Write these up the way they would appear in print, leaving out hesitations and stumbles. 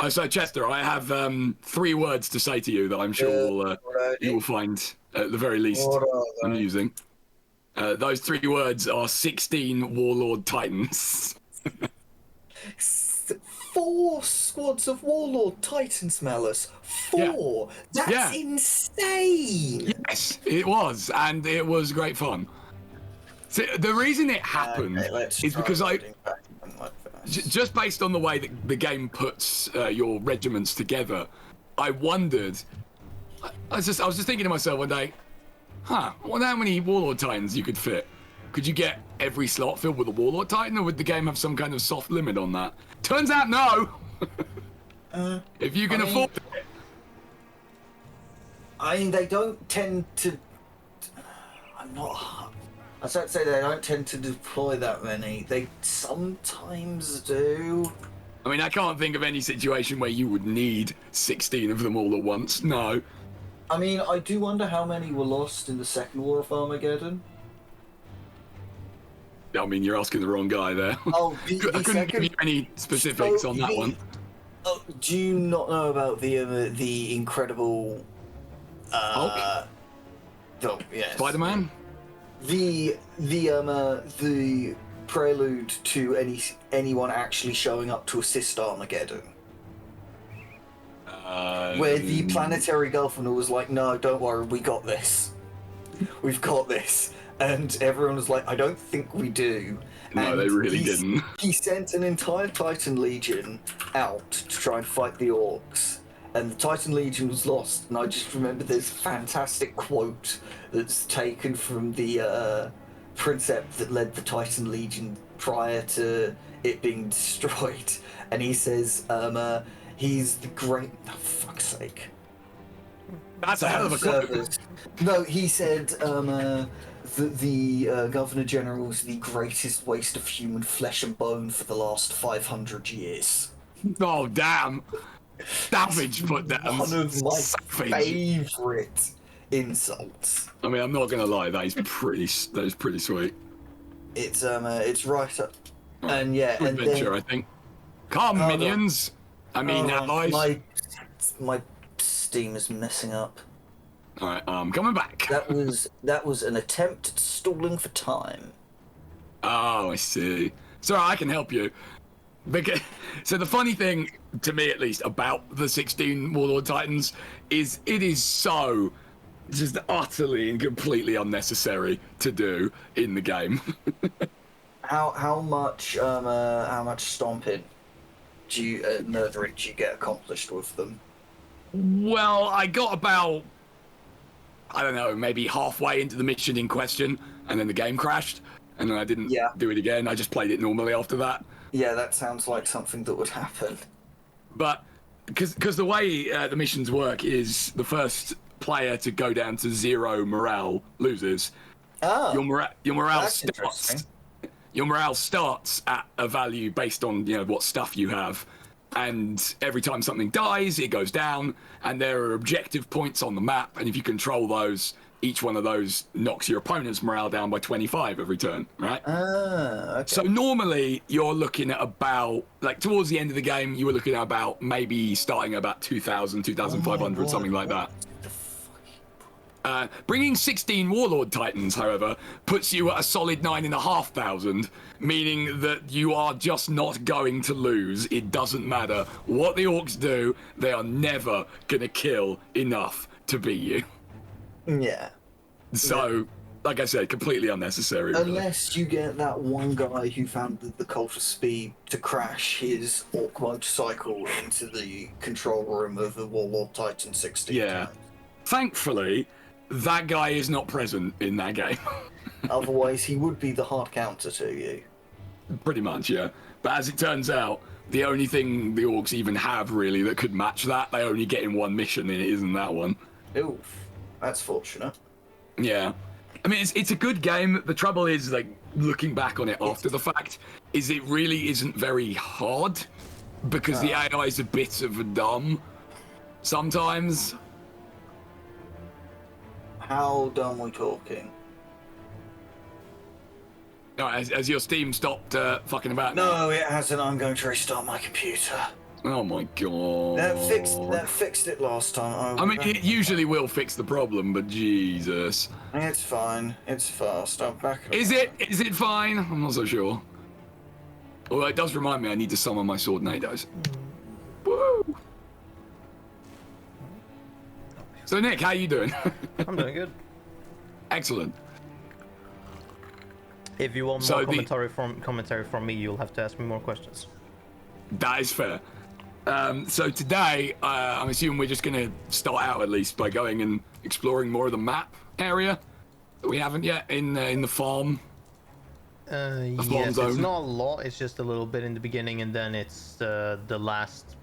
So Chester, I have 3 words to say to you that I'm sure you will find at the very least amusing. Those 3 words are 16 Warlord Titans. 4 squads of Warlord Titans, Malus. 4. Yeah. That's insane. Yes, it was, and it was great fun. So the reason it happened is because just based on the way that the game puts your regiments together, I wondered. I was just thinking to myself one day, I wonder how many Warlord Titans you could fit. Could you get every slot filled with a Warlord Titan, or would the game have some kind of soft limit on that? Turns out no. If you can afford it. I mean, they don't tend to. I was about to say they don't tend to deploy that many. They sometimes do. I mean, I can't think of any situation where you would need 16 of them all at once. No. I mean, I do wonder how many were lost in the Second War of Armageddon. I mean, you're asking the wrong guy there. Oh, I couldn't give you any specifics on that one. Do you not know about the incredible Hulk? Oh, yes. Spider-Man? The prelude to anyone actually showing up to assist Armageddon. Where the planetary governor was like, no, don't worry, we got this. We've got this. And everyone was like, I don't think we do. No, they really didn't. He sent an entire Titan Legion out to try and fight the Orcs. And the Titan Legion was lost. And I just remember this fantastic quote that's taken from the princeps that led the Titan Legion prior to it being destroyed. And he says, he's the great... Oh, fuck's sake. That's a hell of a quote. No, he said, the Governor General was the greatest waste of human flesh and bone for the last 500 years. Oh, damn. Savage put that. One of my favourite insults. I mean, I'm not going to lie, that is pretty sweet. It's right up. And yeah, and adventure, then, I think. Come, minions! I mean, allies. My Steam is messing up. Alright, coming back. That was an attempt at stalling for time. Oh, I see. So I can help you. So the funny thing, to me at least, about the 16 Warlord Titans is it is so just utterly and completely unnecessary to do in the game. How much stomping do you murdering do you get accomplished with them? Well, I got about, I don't know, maybe halfway into the mission in question, and then the game crashed, and then I didn't do it again. I just played it normally after that. Yeah, that sounds like something that would happen. But because the way the missions work is the first player to go down to 0 morale loses. Oh, your morale starts at a value based on what stuff you have. And every time something dies, it goes down, and there are objective points on the map, and if you control those, each one of those knocks your opponent's morale down by 25 every turn, right? Okay. So normally, you're looking at about, like, towards the end of the game, you were looking at about maybe starting at about 2,000, 2,500, something like that. Bringing 16 Warlord Titans, however, puts you at a solid 9,500, meaning that you are just not going to lose. It doesn't matter what the Orcs do, they are never going to kill enough to beat you. Yeah. So, like I said, completely unnecessary. Unless you get that one guy who found the cult of speed to crash his Orc motorcycle into the control room of the Warlord Titan 16. Yeah. Thankfully, that guy is not present in that game. Otherwise, he would be the hard counter to you. Pretty much, yeah. But as it turns out, the only thing the Orcs even have, really, that could match that, they only get in one mission, and it isn't that one. Oof. That's fortunate. Yeah. I mean, it's a good game. The trouble is, like, looking back on it after the fact, is it really isn't very hard, because the AI is a bit of a dumb sometimes. How dumb are we talking? No, has your Steam stopped fucking about? No, it hasn't. I'm going to restart my computer. Oh my god. That fixed it last time. I mean, it usually will fix the problem, but Jesus. It's fine. It's fast. I'm back. Is it fine? I'm not so sure. Although it does remind me I need to summon my swordnados. Woo! So Nick, how you doing? I'm doing good. Excellent. If you want more commentary from me, you'll have to ask me more questions. That is fair. So today, I'm assuming we're just going to start out at least by going and exploring more of the map area that we haven't yet in the farm. Yes, it's not a lot. It's just a little bit in the beginning, and then it's the last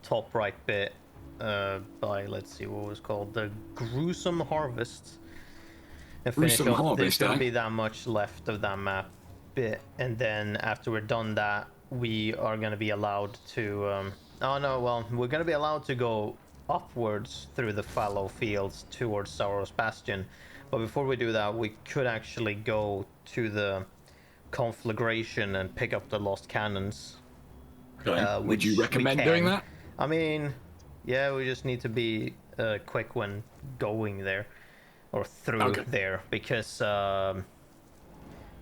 top right bit by, let's see what it was called, the Gruesome Harvest. Gruesome Harvest, there's going to be that much left of that map bit, and then after we're done that, we are going to be allowed to we're going to be allowed to go upwards through the fallow fields towards Sauros Bastion. But before we do that, we could actually go to the conflagration and pick up the lost cannons. Okay. Would you recommend doing that? I mean, yeah, we just need to be quick when going there or through there, because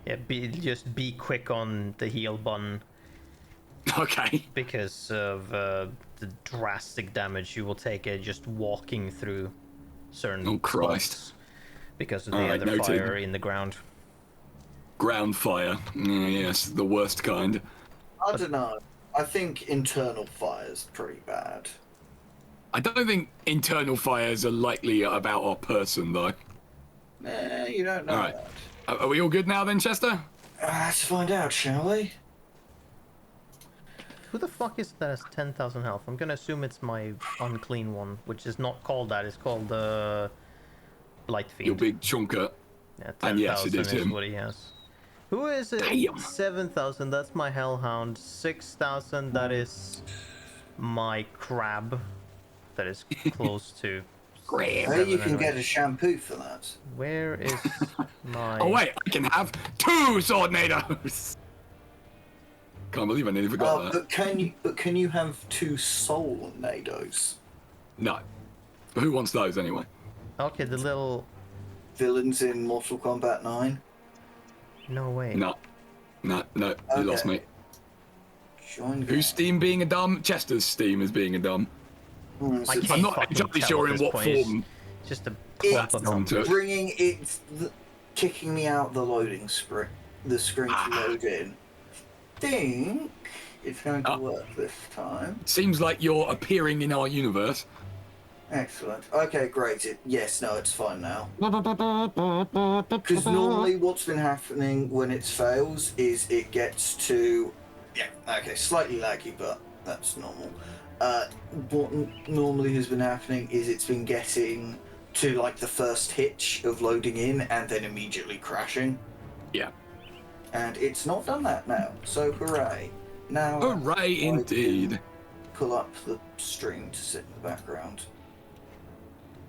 just be quick on the heal button. Okay. Because of the drastic damage you will take just walking through certain spots because of the other fire in the ground. Ground fire. Yes, the worst kind. I don't know. I think internal fire's pretty bad. I don't think internal fires are likely about our person, though. You don't know that. Are we all good now then, Chester? Let's find out, shall we? Who the fuck is that has 10,000 health? I'm gonna assume it's my unclean one, which is not called that. It's called Blight Fiend. Your big chunker. Yeah, 10,000 and yes, it is him. What he has. Who is it? 7,000. That's my Hellhound. 6,000. That is my crab. That is close to. Hey, you can get a shampoo for that. Where is my? Oh wait, I can have 2 swordnados. Can't believe I nearly forgot that. But can you have 2 soul nados? No. But who wants those anyway? Okay, the little villains in Mortal Kombat 9. No way. No, you lost me. Whose Steam being a dumb? Chester's Steam is being a dumb. I'm not exactly sure in what form. Just a clump of numbers. Kicking me out the loading screen, the screen to load in. Think it's going to work this time. Seems like you're appearing in our universe. Excellent. Okay, great. It's fine now. Because normally what's been happening when it fails is it gets to... Yeah, okay, slightly laggy, but that's normal. What normally has been happening is it's been getting to like the first hitch of loading in and then immediately crashing. Yeah. And it's not done that now, so hooray. Now, hooray indeed. Pull up the stream to sit in the background.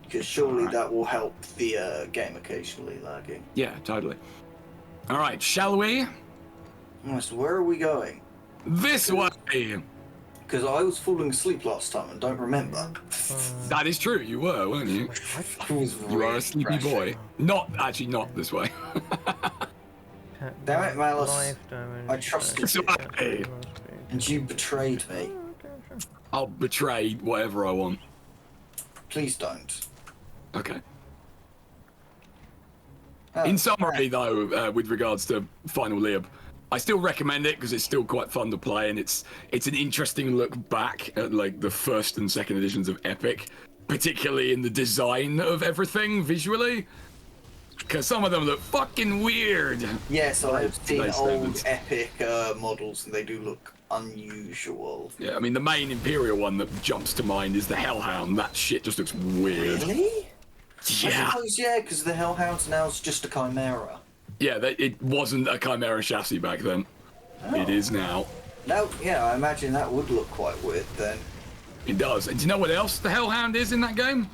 Because surely that will help the game occasionally lagging. Yeah, totally. Alright, shall we? So where are we going? This way! Because I was falling asleep last time and don't remember. That is true, you were, weren't you? You are a sleepy boy. Not this way. Damn it, Malus. I trusted you. And you betrayed me. I'll betray whatever I want. Please don't. Okay. In summary, though, with regards to Final Lib, I still recommend it because it's still quite fun to play, and it's an interesting look back at like the first and second editions of Epic, particularly in the design of everything visually. Because some of them look fucking weird. Yes, I've seen old Epic models, and they do look unusual. Yeah, I mean, the main Imperial one that jumps to mind is the Hellhound. That shit just looks weird. Really? Yeah. I suppose, yeah, because the Hellhound now is just a Chimera. Yeah, it wasn't a Chimera chassis back then. Oh. It is now. No, yeah, I imagine that would look quite weird then. It does. And do you know what else the Hellhound is in that game?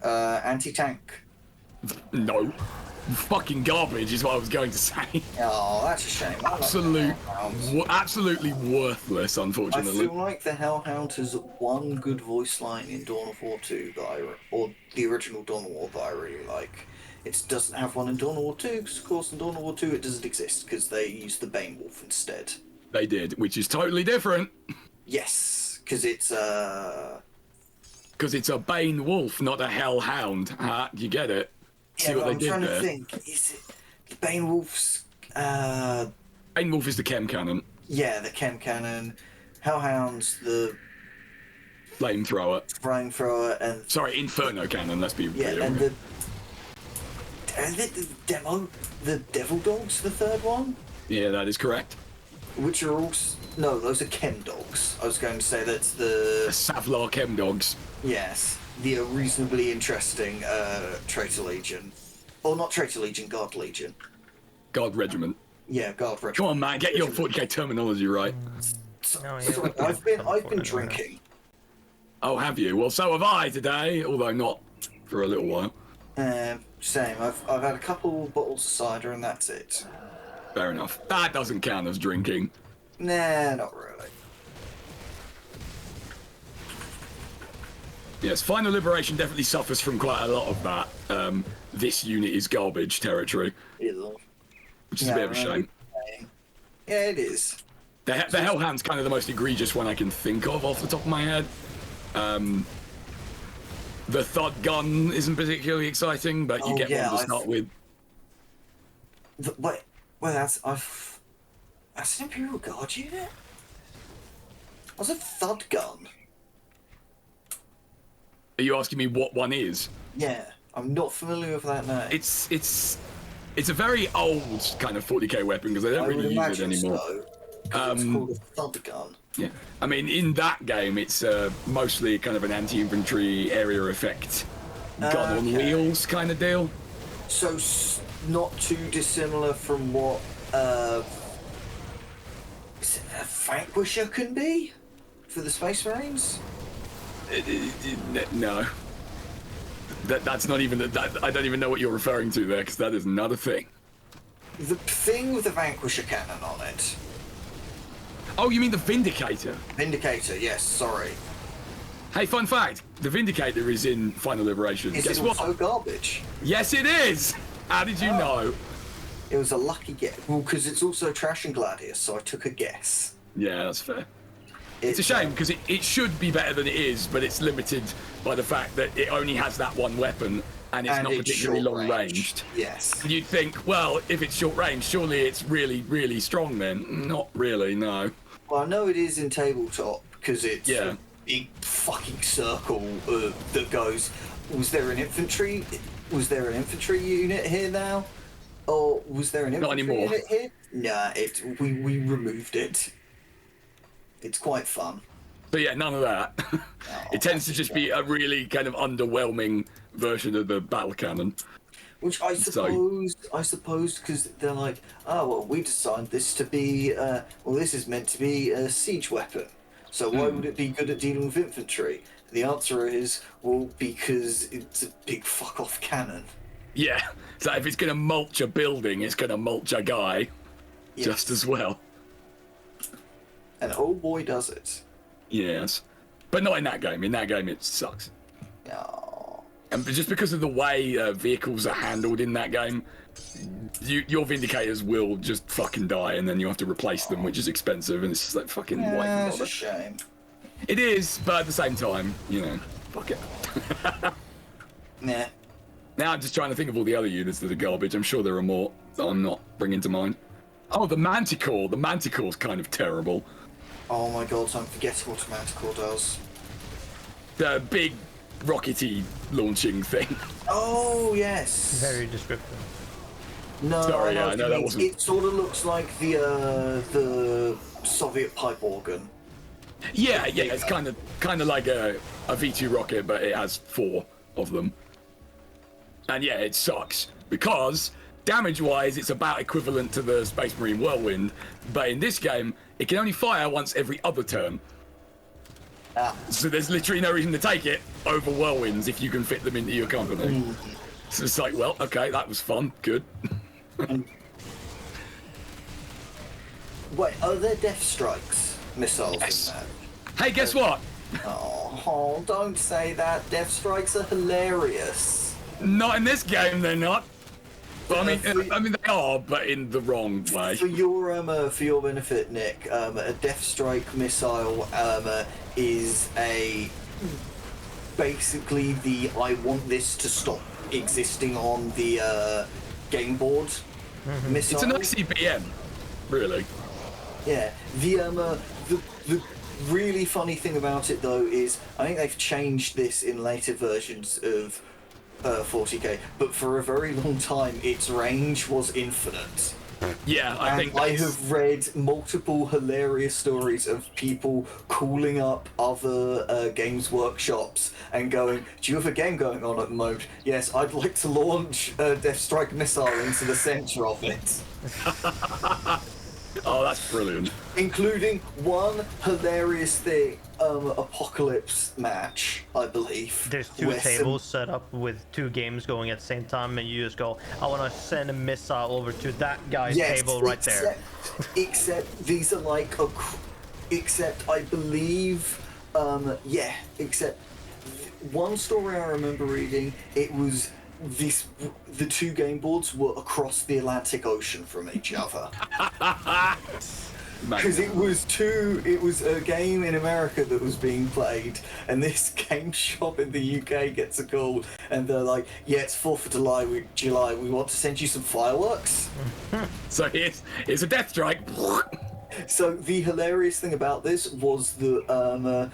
Anti-tank. No. fucking garbage is what I was going to say. Oh, that's a shame. Absolutely worthless, unfortunately. I feel like the Hellhound has one good voice line in Dawn of War 2 or the original Dawn of War that I really like. It doesn't have one in Dawn of War 2 because, of course, in Dawn of War 2 it doesn't exist because they used the Bane Wolf instead. They did, which is totally different. Yes, because it's a Bane Wolf, not a Hellhound. You get it? Yeah, See what they did there? I'm trying to think. Is it the Bane Wolf's? Bane Wolf is the chem cannon. Yeah, the chem cannon. Hellhound's the flamethrower, and sorry, Inferno cannon. Let's be real. And the Devil Dogs, the third one. Yeah, that is correct. Which are also no, those are chem dogs. I was going to say that's the Savlar chem dogs. Yes, the reasonably interesting Traitor Legion, or not Traitor Legion, Guard Legion. Guard Regiment. Yeah, Guard Regiment. Come on, man, get your 40k terminology right. Sorry, I've been drinking. Oh, have you? Well, so have I today, although not for a little while. Same. I've had a couple bottles of cider and that's it. Fair enough. That doesn't count as drinking. Nah, not really. Yes, Final Liberation definitely suffers from quite a lot of that. This unit is garbage territory. Which is a bit of a shame. Yeah, it is. The Hellhound's kind of the most egregious one I can think of off the top of my head. The Thud gun isn't particularly exciting, but you get one to start with. That's an Imperial Guard unit? What's a Thud gun? Are you asking me what one is? Yeah, I'm not familiar with that name. It's a very old kind of 40k weapon because they don't really use it anymore. So, it's called a Thud gun. Yeah, I mean in that game it's mostly kind of an anti-infantry area effect gun on wheels kind of deal. So not too dissimilar from what is it a Vanquisher can be for the Space Marines. No, that's not even that. I don't even know what you're referring to there because that is not a thing. The thing with the Vanquisher cannon on it. Oh, you mean the Vindicator? Vindicator, yes. Sorry. Hey, fun fact: the Vindicator is in Final Liberation. Guess what? Also garbage. Yes, it is. How did you know? It was a lucky guess. Well, because it's also Trash and Gladius, so I took a guess. Yeah, that's fair. It's a shame because it should be better than it is, but it's limited by the fact that it only has that one weapon and it's not particularly long ranged. Yes. And you'd think, well, if it's short range, surely it's really, really strong then. Not really, no. Well, I know it is in tabletop because it's a big fucking circle that goes. Was there an infantry unit here now? Or was there an infantry unit here? Nah, we removed it. It's quite fun. But yeah, none of that. It tends to just be a really kind of underwhelming version of the battle cannon. Which I suppose, because they're like, oh, well, we designed this to be, this is meant to be a siege weapon. So why would it be good at dealing with infantry? The answer is, well, because it's a big fuck-off cannon. Yeah, so if it's going to mulch a building, it's going to mulch a guy just as well. And oh boy, does it. Yes. But not in that game. In that game, it sucks. Oh. And just because of the way vehicles are handled in that game, your Vindicators will just fucking die, and then you have to replace them, which is expensive, and it's just like fucking white. That's a shame. It is, but at the same time, fuck it. Nah. Now I'm just trying to think of all the other units that are garbage. I'm sure there are more that I'm not bringing to mind. Oh, the Manticore. The Manticore's kind of terrible. Oh my god, I'm forgetting what a Manticore does. The big rockety launching thing. Oh, yes. Very descriptive. No, sorry, I know that wasn't... It sort of looks like the Soviet pipe organ. Yeah, it's kind of like a V2 rocket, but it has 4 of them. And yeah, it sucks because damage-wise, it's about equivalent to the Space Marine Whirlwind, but in this game, it can only fire once every other turn. So there's literally no reason to take it over Whirlwinds if you can fit them into your company. So it's like, well, okay, that was fun. Good. Wait, are there Death Strikes missiles Yes. in that? Hey, guess what? Oh, don't say that. Death Strikes are hilarious. Not in this game, they're not. But I mean, they are, but in the wrong way. For your benefit, Nick, a Death Strike missile is basically the I want this to stop existing on the game board missile. It's an ICBM, really. Yeah. The really funny thing about it though is I think they've changed this in later versions of 40k, but for a very long time its range was infinite. Yeah, I have read multiple hilarious stories of people calling up other games workshops and going, do you have a game going on at the moment? Yes, I'd like to launch a Death Strike missile into the center of it. Oh, that's brilliant. Including one hilarious thing, Apocalypse match, I believe. There's two tables set up with two games going at the same time, and you just go, I want to send a missile over to that guy's table right there. Except these are like except I believe, except one story I remember reading, it was the two game boards were across the Atlantic Ocean from each other. Because it was a game in America that was being played, and this game shop in the UK gets a call, and they're like, yeah, it's 4th of July, we want to send you some fireworks. So it's a Death Strike. So the hilarious thing about this was that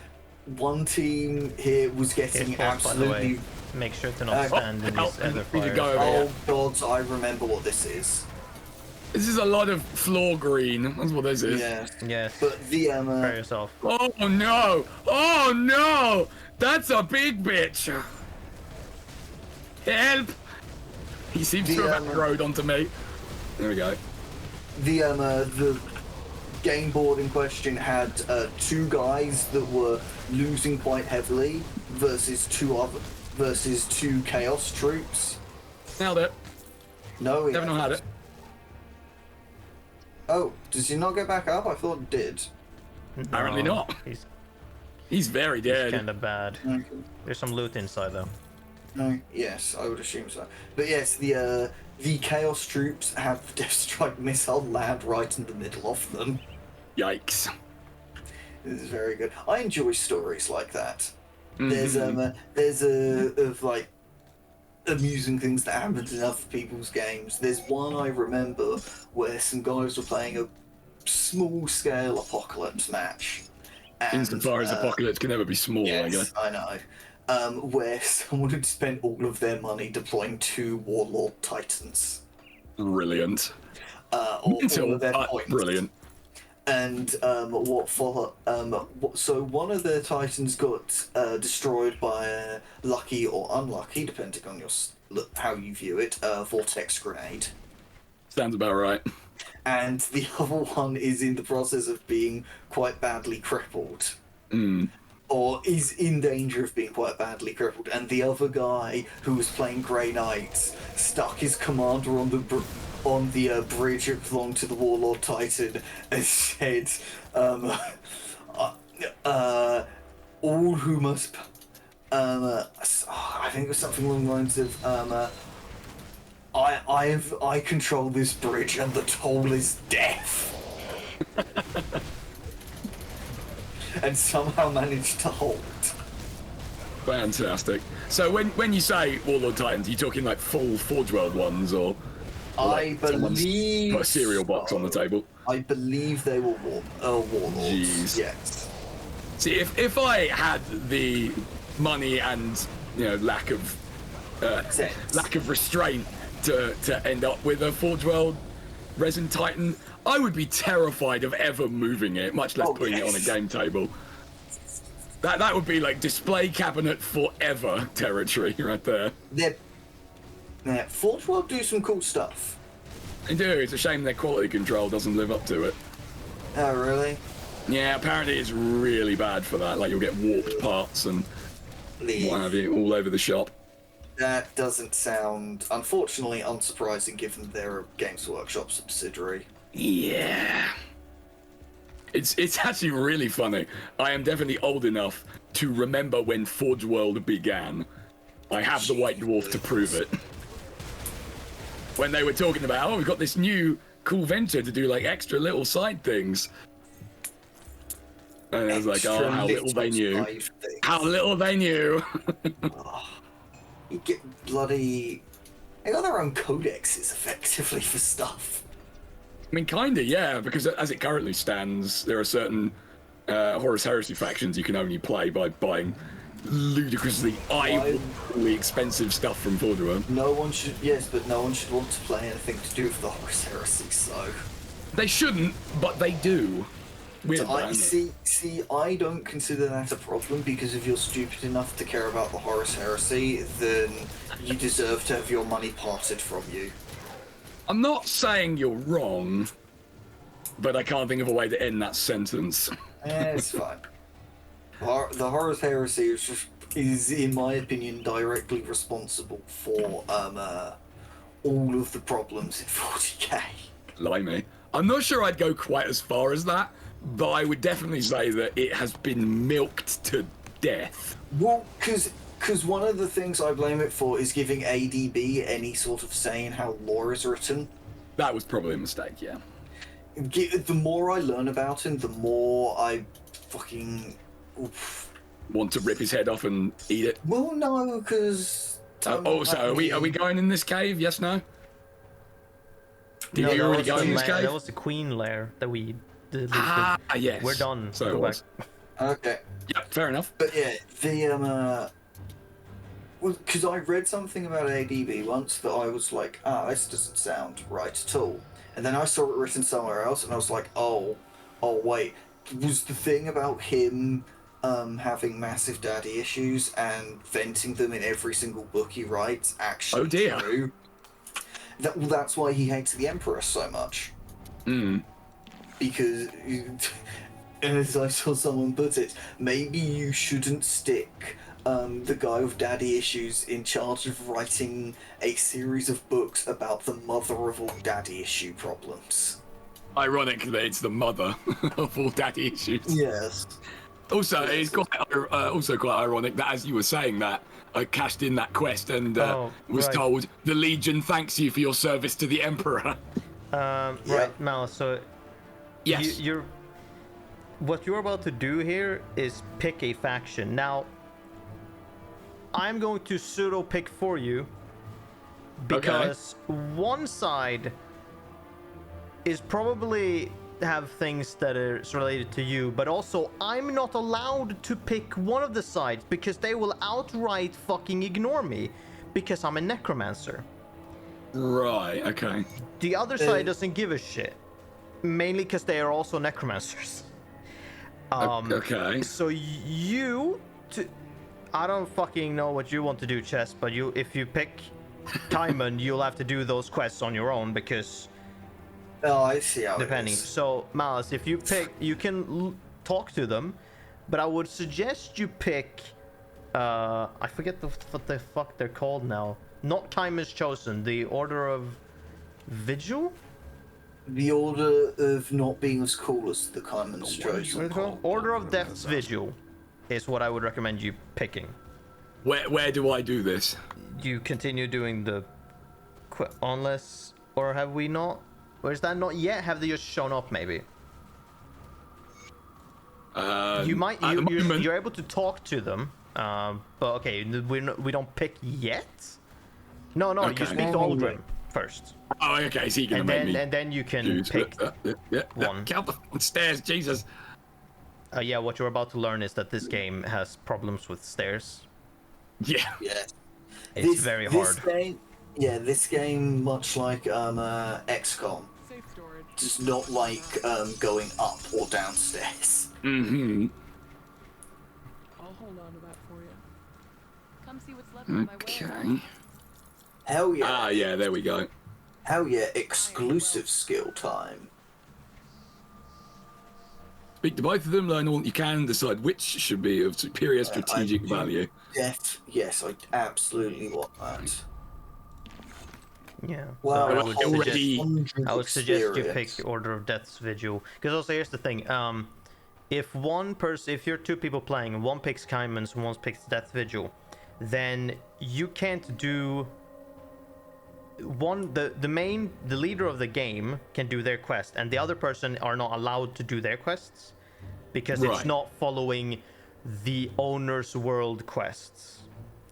one team here was getting absolutely... Make sure to not stand in these other fires. Oh god, I remember what this is. This is a lot of floor green. That's what this is. Yes. But the Prepare yourself. Oh no! Oh no! That's a big bitch. Help! He seems to have road onto me. There we go. The game board in question had two guys that were losing quite heavily versus two Chaos troops. Nailed it. No, we never not had it. Oh, does he not get back up? I thought it did. No, apparently not. He's very dead. He's kind of bad. Okay. There's some loot inside though. No, yes, I would assume so. But yes, the Chaos troops have the Death Strike missile land right in the middle of them. Yikes. This is very good. I enjoy stories like that. Mm-hmm. There's like amusing things that happen in other people's games. There's one I remember where some guys were playing a small-scale Apocalypse match. And, Insofar as Apocalypse can never be small, yes, I guess. I know. Where someone had spent all of their money deploying 2 Warlord Titans. Brilliant. All of their points. Brilliant. And what followed? So one of their Titans got destroyed by a lucky or unlucky, depending on how you view it, vortex grenade. Sounds about right. And the other one is in the process of being quite badly crippled. Or is in danger of being quite badly crippled. And the other guy, who was playing Grey Knights, stuck his commander on the bridge along to the Warlord Titan and said, all who must, I think it was something along the lines of, I control this bridge and the toll is death. And somehow managed to hold. Fantastic. So when you say Warlord Titans, are you talking like full Forge World ones, or I believe put a cereal box on the table? I believe they were Warlords. Jeez. Yes. See, if I had the money and lack of restraint to end up with a Forge World Resin Titan, I would be terrified of ever moving it, much less putting it on a game table. That would be like display cabinet forever territory right there. Forge World do some cool stuff. They do. It's a shame their quality control doesn't live up to it. Oh, really? Yeah, apparently it's really bad for that. Like, you'll get warped parts and what have you all over the shop. That doesn't sound, unfortunately, unsurprising given they're a Games Workshop subsidiary. Yeah. It's actually really funny. I am definitely old enough to remember when Forge World began. I have the White Dwarf to prove it. When they were talking about, oh, we've got this new cool venture to do like extra little side things. And I was like, oh, how little they knew. How little they knew. You get bloody... They got their own codexes, effectively, for stuff. I mean, kinda, yeah, because as it currently stands, there are certain Horus Heresy factions you can only play by buying ludicrously eye-watering expensive stuff from Forge World. No one should, yes, but no one should want to play anything to do with the Horus Heresy, so... They shouldn't, but they do. Weird, see, I don't consider that a problem, because if you're stupid enough to care about the Horus Heresy, then you deserve to have your money parted from you. I'm not saying you're wrong, but I can't think of a way to end that sentence. It's fine. The Horus Heresy is, in my opinion, directly responsible for all of the problems in 40k. Limey. I'm not sure I'd go quite as far as that, but I would definitely say that it has been milked to death. Well, because one of the things I blame it for is giving ADB any sort of say in how lore is written. That was probably a mistake, yeah. The more I learn about him, the more I fucking... Oof. Want to rip his head off and eat it? Well, no, because... Are we going in this cave? Yes, no? Did you already go in this cave? That was the queen lair that we did. Yes. We're done. So it was. Okay. Yeah, fair enough. But yeah, well, because I read something about ADB once that I was like, this doesn't sound right at all. And then I saw it written somewhere else, and I was like, oh wait, was the thing about him having massive daddy issues and venting them in every single book he writes actually true? That's why he hates the Emperor so much. Because, as I saw someone put it, maybe you shouldn't stick the guy with daddy issues in charge of writing a series of books about the mother of all daddy issue problems. Ironic that it's the mother of all daddy issues. Yes. Also, it's quite ironic that as you were saying that, I cashed in that quest and was told, the Legion thanks you for your service to the Emperor. Right, Malus, so... Yes. What you're about to do here is pick a faction. Now, I'm going to pseudo-pick for you, because one side is probably have things that are related to you, but also I'm not allowed to pick one of the sides because they will outright fucking ignore me because I'm a necromancer. Right, okay. The other side doesn't give a shit, mainly because they are also necromancers. Okay. So I don't fucking know what you want to do, Chess, but if you pick Timon, you'll have to do those quests on your own because... Oh, I see how depending. it is. So, Malus, if you pick, you can talk to them, but I would suggest you pick. I forget what the fuck they're called now. Not Time is Chosen. The Order of Vigil. The Order of Not Being as Cool as the Kaiman's Chosen. Order of Death's Vigil is what I would recommend you picking. Where do I do this? You continue doing the unless, or have we not? Or is that not yet? Have they just shown up, maybe? You're able to talk to them, but okay, we don't pick yet? No, okay. You speak to Aldrin first. Oh, okay, so you can make me... And then you can pick one. Count the stairs, Jesus. Yeah, what you're about to learn is that this game has problems with stairs. Yeah. It's very hard. This game, much like XCOM, does not like going up or downstairs. Mm-hmm. I'll hold on to that for you. Come see what's left of my Okay. Hell yeah. Ah, yeah, there we go. Hell yeah, exclusive skill time. Speak to both of them, learn all that you can, and decide which should be of superior strategic value. Yes, I absolutely want that. Yeah. Well, so I would suggest you pick Order of Death's Vigil. Because also here's the thing. If you're two people playing, and one picks Kaiman's and one picks Death Vigil, then you can't do the leader of the game can do their quest, and the other person are not allowed to do their quests because it's not following the owner's world quests.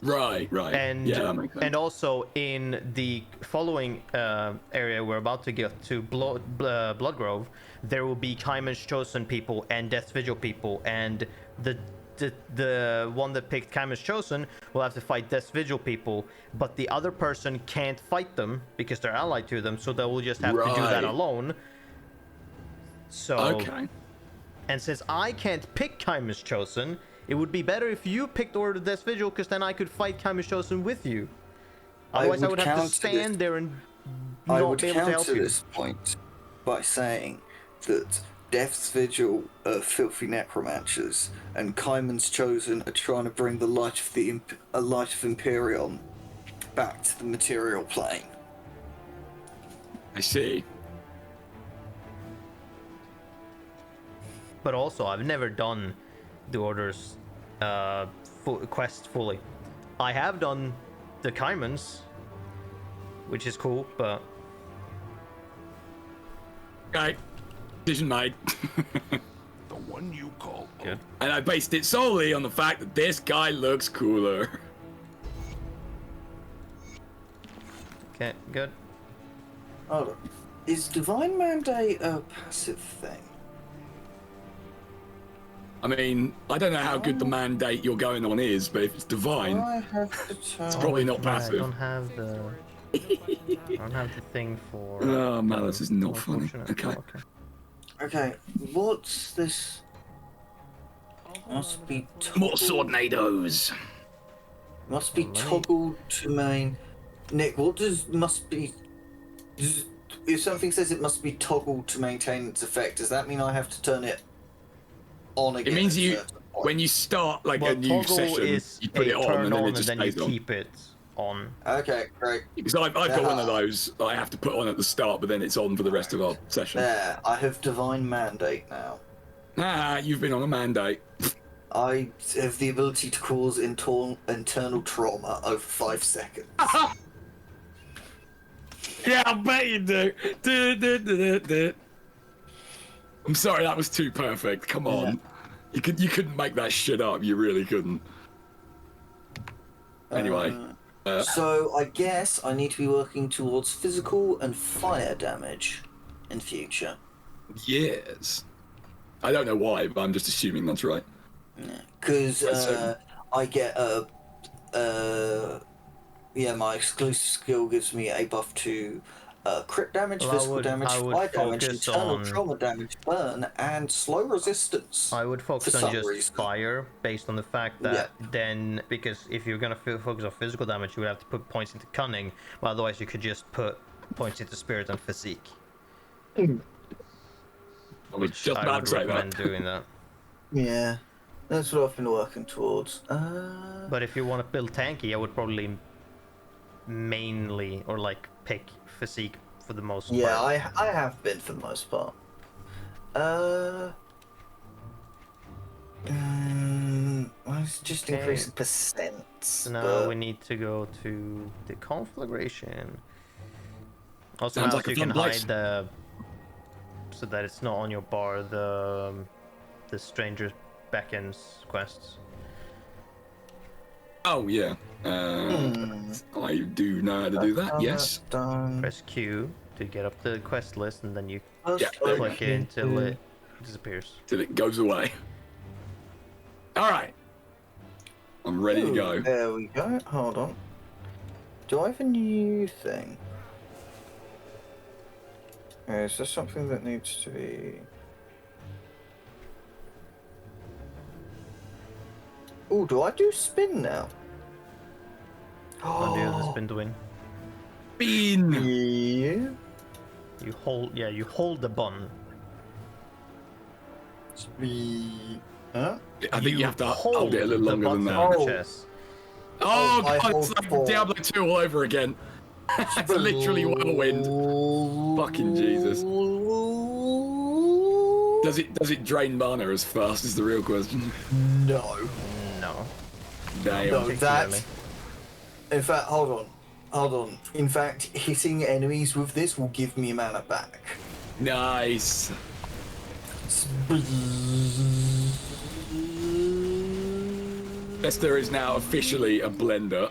Right. And yeah, that makes sense. and also in the following area we're about to get to, Bloodgrove, there will be Kaiman's Chosen people and Death's Vigil people, and the one that picked Kaiman's Chosen will have to fight Death's Vigil people, but the other person can't fight them because they're allied to them, so they will just have to do that alone. So okay. And since I can't pick Kaiman's Chosen, it would be better if you picked Order of Death's Vigil, because then I could fight Kaiman's Chosen with you. Otherwise, I would have to stand there and not be able to help you. I would counter this point by saying that Death's Vigil are filthy necromancers, and Kaiman's Chosen are trying to bring the light of Imperium back to the material plane. I see. But also, I've never done the Order's quest fully. I have done the Kaiman's, which is cool, but... Okay. Decision made. The one you call good. And I based it solely on the fact that this guy looks cooler. Okay, good. Hold on. Is Divine Mandate a passive thing? I mean, I don't know how good the mandate you're going on is, but if it's divine, it's probably not passive. I don't have the thing for... Oh, Malus is not funny. Okay. Okay, what's this? Must be more swordnadoes. Must be toggled to main. Nick, what does must be? If something says it must be toggled to maintain its effect, does that mean I have to turn it on again? It means when you start like a new session, you put it on and then it just stays on. Keep it on. Okay, great. Because I've got one of those I have to put on at the start, but then it's on for the rest of our session. There, I have Divine Mandate now. You've been on a mandate. I have the ability to cause internal trauma over 5 seconds. Yeah, I bet you do. I'm sorry, that was too perfect. Come on. Yeah. You couldn't make that shit up. You really couldn't. Anyway. So I guess I need to be working towards physical and fire damage in future. Yes. I don't know why, but I'm just assuming that's right. Because I get my exclusive skill gives me a buff to crit damage, physical damage, fire damage, internal trauma damage, burn, and slow resistance. I would focus on just fire, based on the fact that then, because if you're going to focus on physical damage, you would have to put points into cunning, but otherwise you could just put points into spirit and physique. I was just about to say that. Doing that. Yeah, that's what I've been working towards. But if you want to build tanky, I would probably mainly, or like, pick physique for the most part. Yeah, I have been for the most part. It's just increasing percent. So now we need to go to the conflagration. Also, now you can hide the, so that it's not on your bar, the Stranger Beckons quests. Oh yeah, I do know how to do that. Yes. Press Q to get up the quest list, and then you click it until it disappears. Till it goes away. All right, I'm ready to go. There we go. Hold on. Do I have a new thing? Is there something that needs to be? Oh, do I do spin now? Oh, do the spin to win. Spin! Yeah. You hold the button. Huh? I think you have to hold it a little the longer than button on that. the chest. Oh, I God, it's hold like four. Diablo 2 all over again. It's literally whirlwind. Fucking Jesus. Does it drain mana as fast is the real question. No. No. Damn. No, that. Particularly. In fact, hold on. In fact, hitting enemies with this will give me mana back. Nice. Esther is now officially a blender.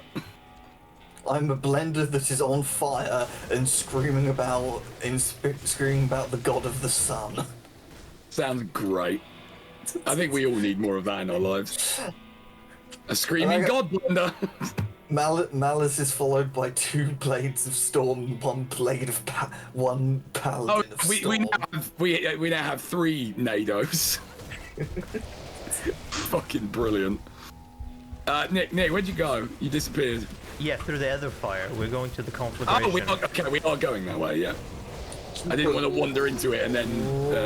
I'm a blender that is on fire and screaming about the god of the sun. Sounds great. I think we all need more of that in our lives. A screaming god blender. Malus is followed by 2 blades of storm and 1 blade of one paladin of storm. We now have 3 Nados. Fucking brilliant. Nick, where'd you go? You disappeared. Yeah, through the other fire. We're going to the conflagration. Oh, we are going that way, yeah. I didn't want to wander into it and then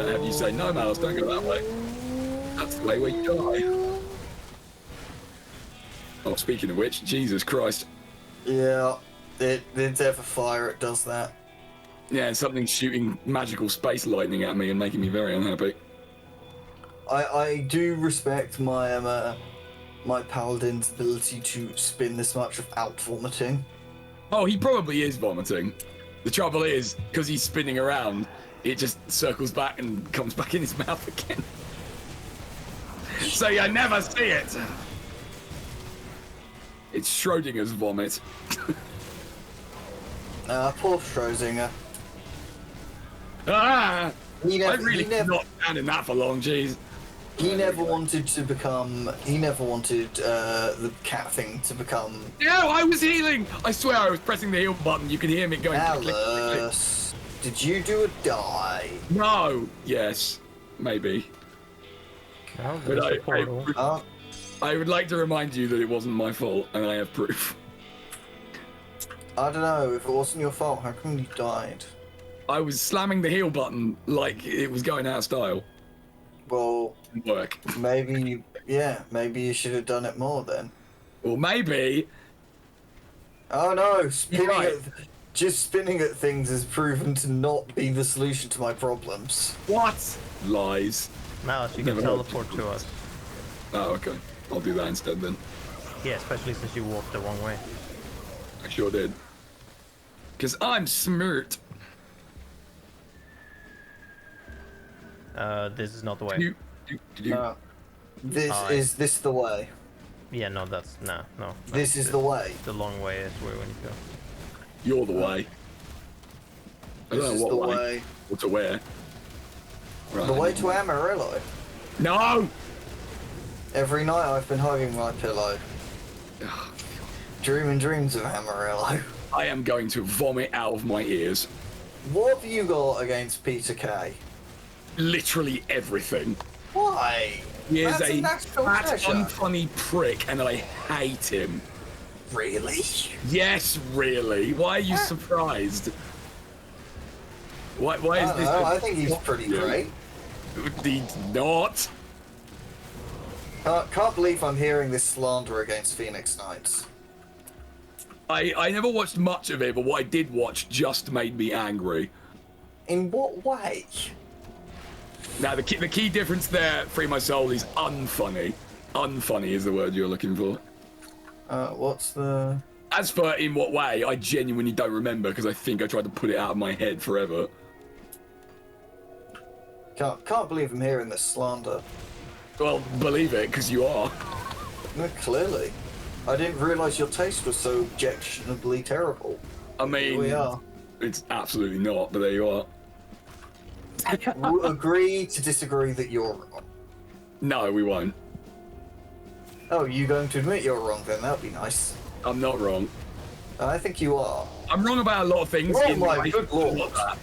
have you say, no, Malus, don't go that way. That's the way we die. Oh, speaking of which, Jesus Christ. Yeah, it's ever fire, it does that. Yeah, something's shooting magical space lightning at me and making me very unhappy. I do respect my my paladin's ability to spin this much without vomiting. Oh, he probably is vomiting. The trouble is, because he's spinning around, it just circles back and comes back in his mouth again. So you never see it. It's Schrodinger's vomit. Poor Schrodinger. I He really never- not standing that for long, jeez. He never wanted to become. He never wanted the cat thing to become. No, I was healing. I swear I was pressing the heal button. You can hear me going. Click, click, click, click. Alice, did you do a die? No. Yes. Maybe. Oh, But there's the portal. I would like to remind you that it wasn't my fault, and I have proof. I don't know. If it wasn't your fault, how come you died? I was slamming the heal button like it was going out of style. Well, Didn't work. maybe you should have done it more then. Or maybe. Oh no, right. just spinning at things has proven to not be the solution to my problems. What? Lies. Malus, you can Never know. teleport to us. Oh, okay. I'll do that instead then. Yeah, especially since you walked the wrong way. I sure did. Because I'm smart. This is not the way. Is this the way? Yeah, no, that's no. This is the way. The long way is where we need to go. You're the way. I This don't is know the what way. or to where. Right. The way to Amarillo. No! Every night I've been hugging my pillow. Dreaming dreams of Amarillo. I am going to vomit out of my ears. What have you got against Peter Kay? Literally everything. Why? He is That's a national fat, treasure. unfunny prick, and I hate him. Really? Yes, really. Why are you surprised? Why is this? I think he's pretty great. He's not. Can't believe I'm hearing this slander against Phoenix Knights. I never watched much of it, but what I did watch just made me angry. In what way? Now, the key difference there, Free My Soul, is unfunny. Unfunny is the word you're looking for. What's the... As for in what way, I genuinely don't remember because I think I tried to put it out of my head forever. Can't believe I'm hearing this slander. Well, believe it, because you are. No, clearly. I didn't realise your taste was so objectionably terrible. I Here we mean, are. it's absolutely not, but there you are. We'll agree to disagree that you're wrong. No, we won't. Oh, you going to admit you're wrong then? That'd be nice. I'm not wrong. I think you are. I'm wrong about a lot of things. Oh in my life, good but lord. not that.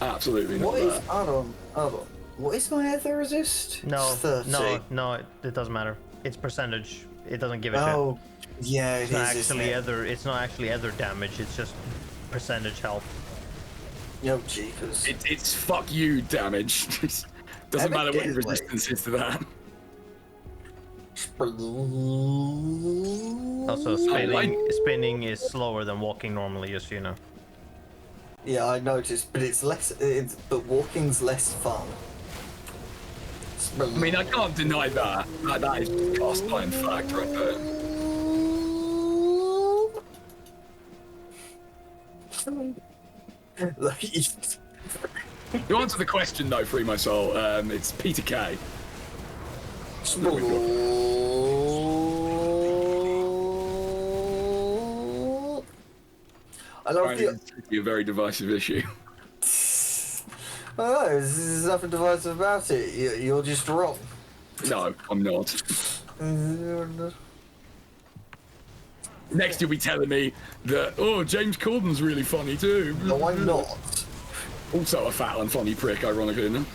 Absolutely not What is... that. Hold on. What is my ether resist? No, It's 30. no, it doesn't matter. It's percentage. It doesn't give a shit. Oh, yeah, it It's not is, isn't actually it? other. It's not actually other damage. It's just percentage health. Yo, jeepers. It's fuck you damage. Doesn't matter what your resistance is to that. Also, spinning is slower than walking normally, just so you know. Yeah, I noticed, but but walking's less fun. I mean, I can't deny that. That is a cast iron fact right there. To answer the question, though, Free My Soul, it's Peter Kay. I love it's a very divisive issue. Oh, there's nothing divisive about it. You're just wrong. No, I'm not. Next, you'll be telling me that, oh, James Corden's really funny too. No, I'm not. Also a fat and funny prick, ironically enough.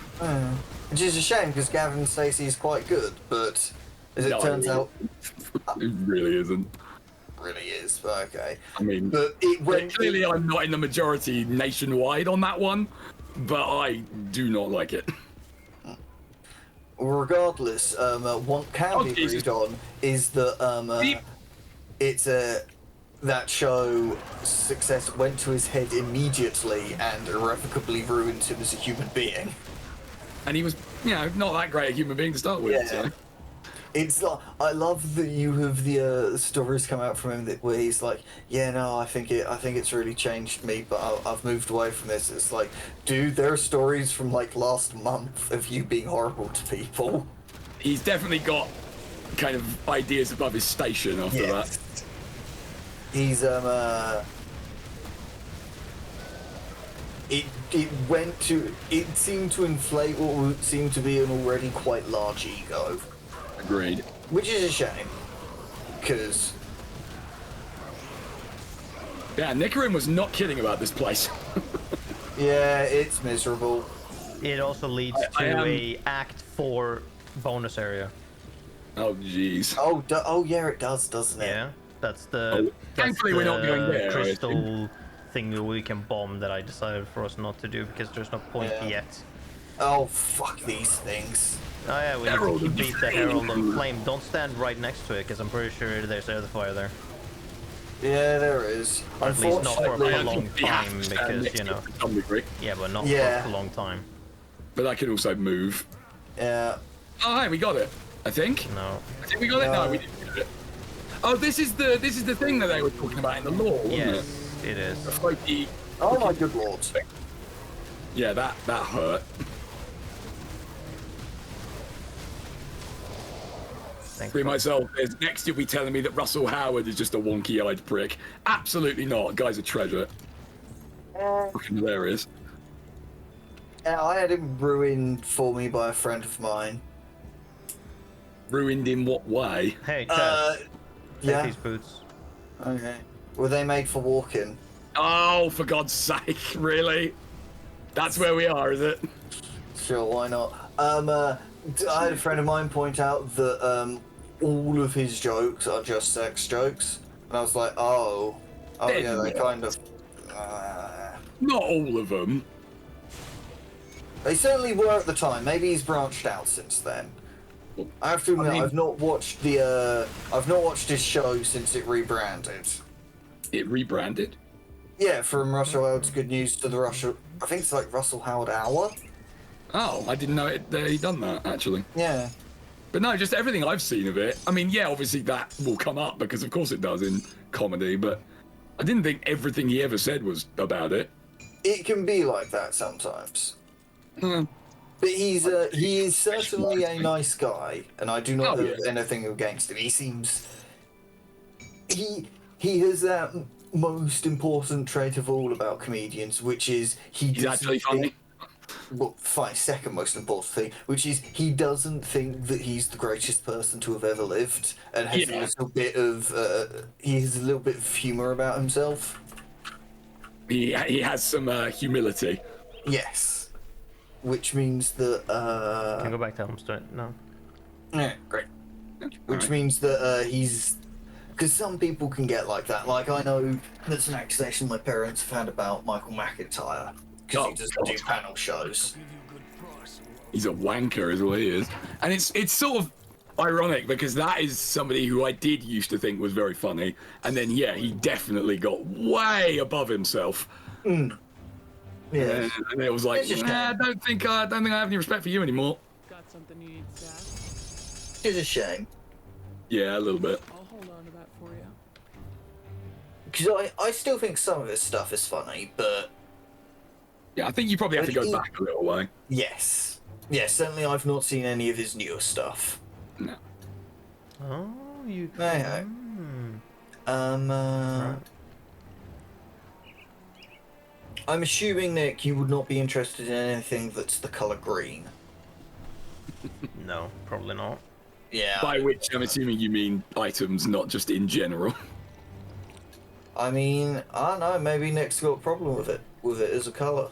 Which is a shame because Gavin Stacey is quite good, but as it turns out, it really isn't. Really is, but okay. I mean, but clearly I'm not in the majority nationwide on that one, but I do not like it. Regardless, what can be agreed on is that that show success went to his head immediately and irrevocably ruined him as a human being. And he was, not that great a human being to start with. Yeah. So. It's like, I love that you have the stories come out from him where he's like, yeah, no, I think it's really changed me, but I've moved away from this. It's like, dude, there are stories from like last month of you being horrible to people. He's definitely got kind of ideas above his station after that. He's it seemed to inflate what seemed to be an already quite large ego. Agreed. Which is a shame, because... Yeah, Nicarin was not kidding about this place. Yeah, it's miserable. It also leads to a Act 4 bonus area. Oh, jeez. Oh, yeah, it does, doesn't it? Yeah, that's the... Thankfully, we're not going there. Crystal thing that we can bomb that I decided for us not to do because there's no point yet. Oh, fuck these things. Oh yeah, we need to beat the Herald of Flame. Don't stand right next to it, because I'm pretty sure there's other fire there. Yeah, there is. Or at least not for a prolonged time, because, Yeah, but not for a prolonged time. But I can also move. Yeah. Oh, hey, we got it. I think. No. I think we got it. No, we didn't get it. Oh, this is the thing that they were talking about in the lore, wasn't it? It is. The floaty. Oh my good lord. Yeah, that hurt. Free myself. Next, you'll be telling me that Russell Howard is just a wonky-eyed prick. Absolutely not. Guy's a treasure. Fucking hilarious. I had him ruined for me by a friend of mine. Ruined in what way? Hey, Chad. Yeah. These boots. Okay. Were they made for walking? Oh, for God's sake! Really? That's where we are, is it? Sure, why not? I had a friend of mine point out that all of his jokes are just sex jokes, and I was like, oh yeah, they kind of. Not all of them. They certainly were at the time. Maybe he's branched out since then. I have to admit, I've not watched his show since it rebranded. It rebranded? Yeah, from Russell Howard's Good News to the I think it's like Russell Howard Hour. Oh, I didn't know he'd done that, actually. Yeah. But no, just everything I've seen of it. I mean, yeah, obviously that will come up because of course it does in comedy, but I didn't think everything he ever said was about it. It can be like that sometimes. But he is certainly a nice guy, and I do not have anything against him. He seems... He has that most important trait of all about comedians, which is he's actually funny. Well, second most important thing, which is he doesn't think that he's the greatest person to have ever lived, and has a little bit of humor about himself. He has some humility. Yes, which means that. Can I go back to Helmstone? No. Yeah, great. Which means that he's. Because some people can get like that. Like, I know that's an accusation my parents have had about Michael McIntyre. Because he doesn't do panel shows. He's a wanker, is what he is. And it's sort of ironic because that is somebody who I did used to think was very funny, and then yeah, he definitely got way above himself. Yeah. And it was like, nah, I don't think I have any respect for you anymore. Got something you need, Zach? It's a shame. Yeah, a little bit. I'll hold on to that for you. Because I still think some of his stuff is funny, but Yeah, I think you probably have to go back a little way. yes. Yeah, certainly I've not seen any of his newer stuff. No. Oh, you. Hey, Right. I'm assuming, Nick, you would not be interested in anything that's the color green. No, probably not. Yeah. By which I'm assuming you mean items, not just in general. I mean, I don't know. Maybe Nick's got a problem with it as a color.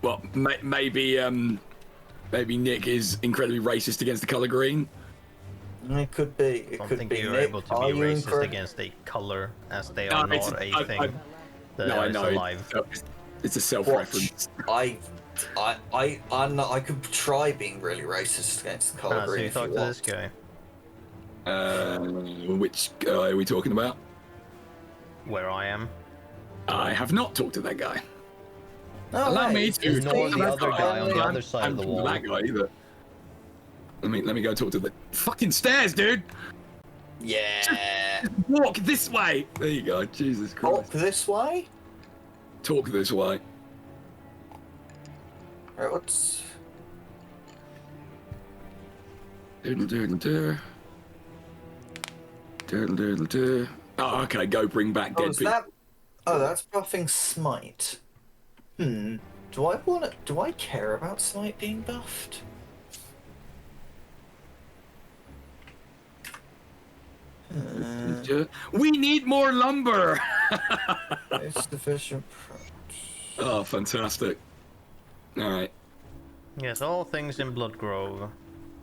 Well, maybe Nick is incredibly racist against the color green. It could be. I It don't could think be. you're Nick, able to be are you racist incorrect? against a color, as they are not a thing that No, I is know. alive. It's a self-reference. I could try being really racist against the color So green you if talk you to want. this guy. Which guy are we talking about? Where I am. I have not talked to that guy. Oh, Allow hey, me it's to Steve. Ignore the other guy on the I'm- other side of the I'm wall. That guy either. Let me go talk to the fucking stairs, dude. Yeah. Walk this way. There you go. Jesus Walk Christ. this way. Talk this way. Right, what's? Doodle doodle doo. Doodle doodle doo. Oh, okay. Go bring back Oh, dead is people. that? Oh, that's buffing Smite. Do I care about Smite being buffed? We need more lumber. It's sufficient. Oh, fantastic. All right. Yes, all things in Bloodgrove.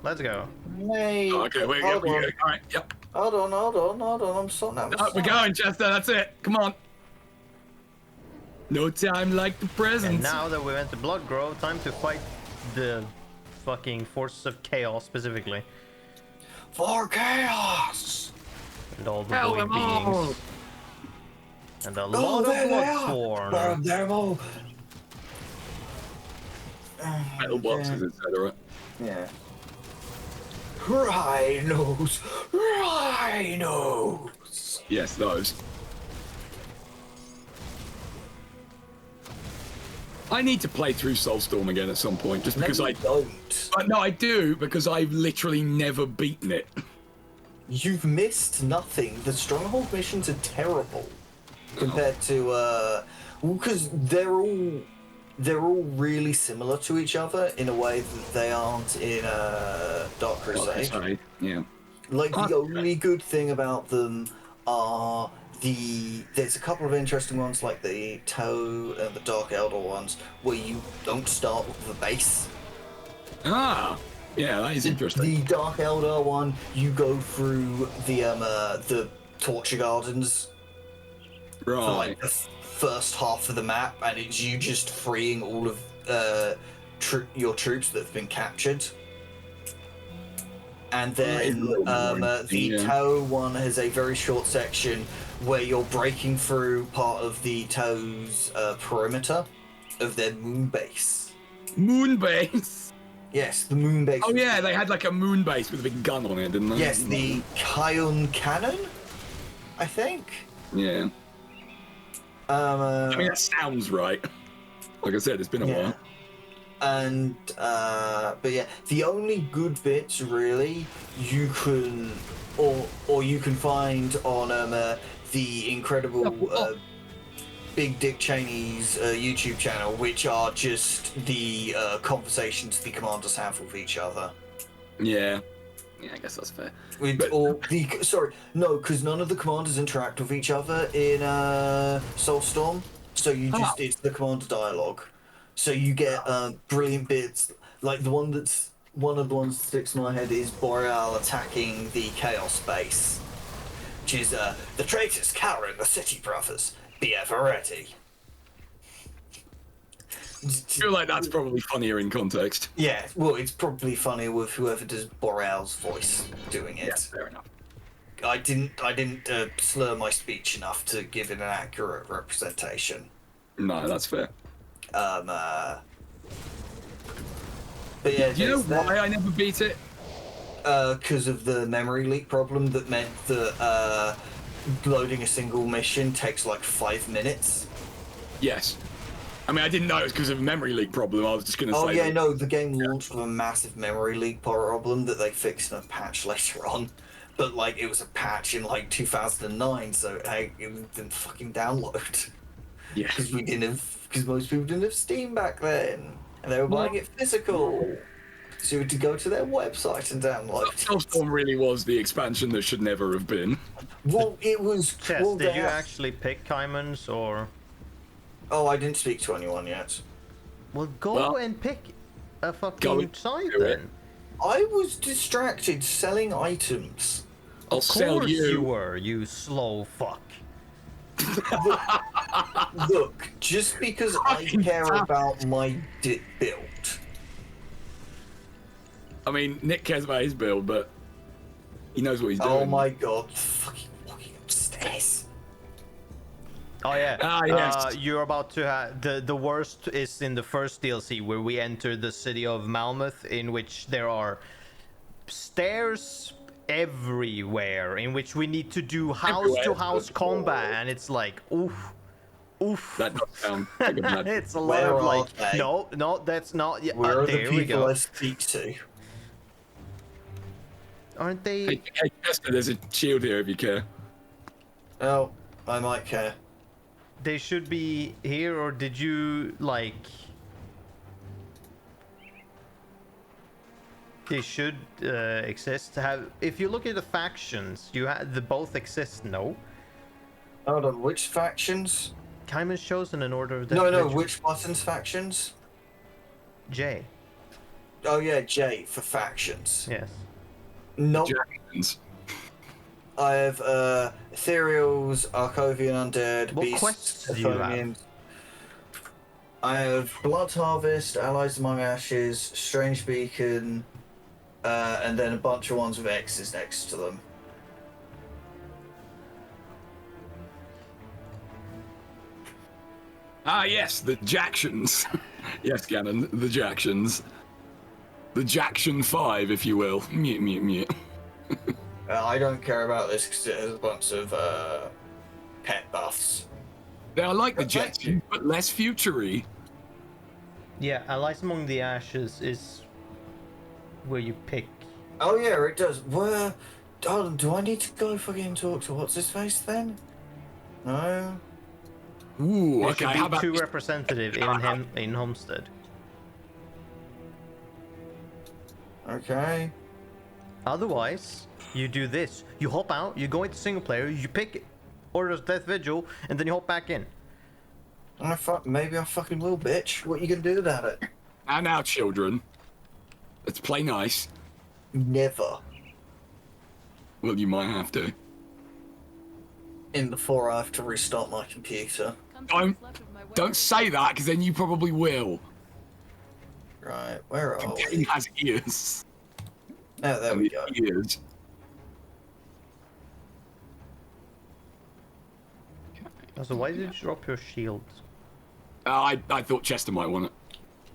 Let's go. Hey, Oh, okay, we're hold good. on. All right. Yep. Hold on. I'm sorting out. Oh, we're going, Chester. That's it. Come on. No time like the present. And now that we went to Bloodgrove, time to fight the fucking forces of chaos specifically. For chaos. And all the Hell void them all. beings. And a lot of there they are. Bloodsworn. They're all. Metal boxes, etc. Yeah. Rhinos. Yes, those. I need to play through Soulstorm again at some point, just because No, I you don't. No, I do, because I've literally never beaten it. You've missed nothing. The Stronghold missions are terrible compared to because they're all really similar to each other in a way that they aren't in Dark Crusade. Sorry. Yeah. Like the only good thing about them are there's a couple of interesting ones like the Toe and the Dark Elder ones where you don't start with the base. Ah, yeah, that is interesting. The Dark Elder one, you go through the Torture Gardens for Right. like the first half of the map, and it's you just freeing all of your troops that have been captured. And then the Tau one has a very short section where you're breaking through part of the Tau's perimeter of their moon base. Moon base. Yes, the moon base. Oh yeah, they had like a moon base with a big gun on it, didn't they? Yes, the Kion Cannon, I think. Yeah. I mean, that sounds right. Like I said, it's been a while. And but yeah, the only good bits really you can or you can find on the incredible Big Dick Cheney's YouTube channel, which are just the conversations the commanders have with each other. Yeah. Yeah, I guess that's fair. Because none of the commanders interact with each other in Soulstorm, so you just it's the commander dialogue. So you get brilliant bits, like one of the ones that sticks in my head is Boreal attacking the Chaos base, which is the traitors cower in the city, brothers. Be ever ready. I feel like that's probably funnier in context. Yeah, well, it's probably funnier with whoever does Boral's voice doing it. Yeah, fair enough. I didn't slur my speech enough to give it an accurate representation. No, that's fair. But yeah, Do you know why I never beat it? Because of the memory leak problem that meant that loading a single mission takes like 5 minutes. Yes. I mean, I didn't know it was because of a memory leak problem. I was just going to say... Oh yeah, that... no, the game launched with a massive memory leak problem that they fixed in a patch later on. But like, it was a patch in like 2009, so hey, it didn't fucking download. Yeah. Because most people didn't have Steam back then, and they were buying it physical. So you had to go to their website and download it. Soulstorm really was the expansion that should never have been. Well, it was. Chess, well, did you actually pick Kaiman's or? Oh, I didn't speak to anyone yet. Well, go and pick a fucking site then. I was distracted selling items. I'll sell Of course you. you were, you slow fuck. Look, just because I care about my build. I mean, Nick cares about his build, but he knows what he's doing. Oh my god, fucking walking upstairs. Oh yeah. Yes. You're about to have the worst is in the first DLC where we enter the city of Malmouth, in which there are stairs everywhere, in which we need to do house-to-house combat, and it's like, oof. That does sound like a bad... It's a lot of like, no, that's not. Yeah, Where are there the we people go. I speak to? Aren't they? Hey, Chester, there's a shield here if you care. Oh, I might care. They should be here, or did you like? They should exist. If you look at the factions, the both exist. No. Hold on, which factions? Kaiman's chosen in order of No, which buttons factions? J. Oh yeah, J for factions. Yes. No, Jacksons. I have Ethereals, Arcovian Undead, What Beasts, quests do you have? Athonians. I have Blood Harvest, Allies Among Ashes, Strange Beacon, and then a bunch of ones with X's next to them. Ah, yes, the Jacksons. Yes, Gannon, the Jacksons. The Jackson 5, if you will. Mute, mute, mute. I don't care about this because it has a bunch of pet buffs. They are like the Thank Jetsons, but less futury. Yeah, Allies Among the Ashes is where you pick. Oh yeah, it does. Where? Oh, do I need to go fucking talk to what's his face then? No. Ooh, There okay, should how be about... 2 representative in Homestead. Okay. Otherwise, you do this. You hop out, you go into single player, you pick Orders of Death Vigil, and then you hop back in. Maybe I fucking will, bitch. What you gonna do about it? And now, children. Let's play nice. Never. Well, you might have to. Before I have to restart my computer. Don't say that, because then you probably will. Right, where are The we? game has ears. Oh, there we go. Ears. So why did you drop your shield? I thought Chester might want it.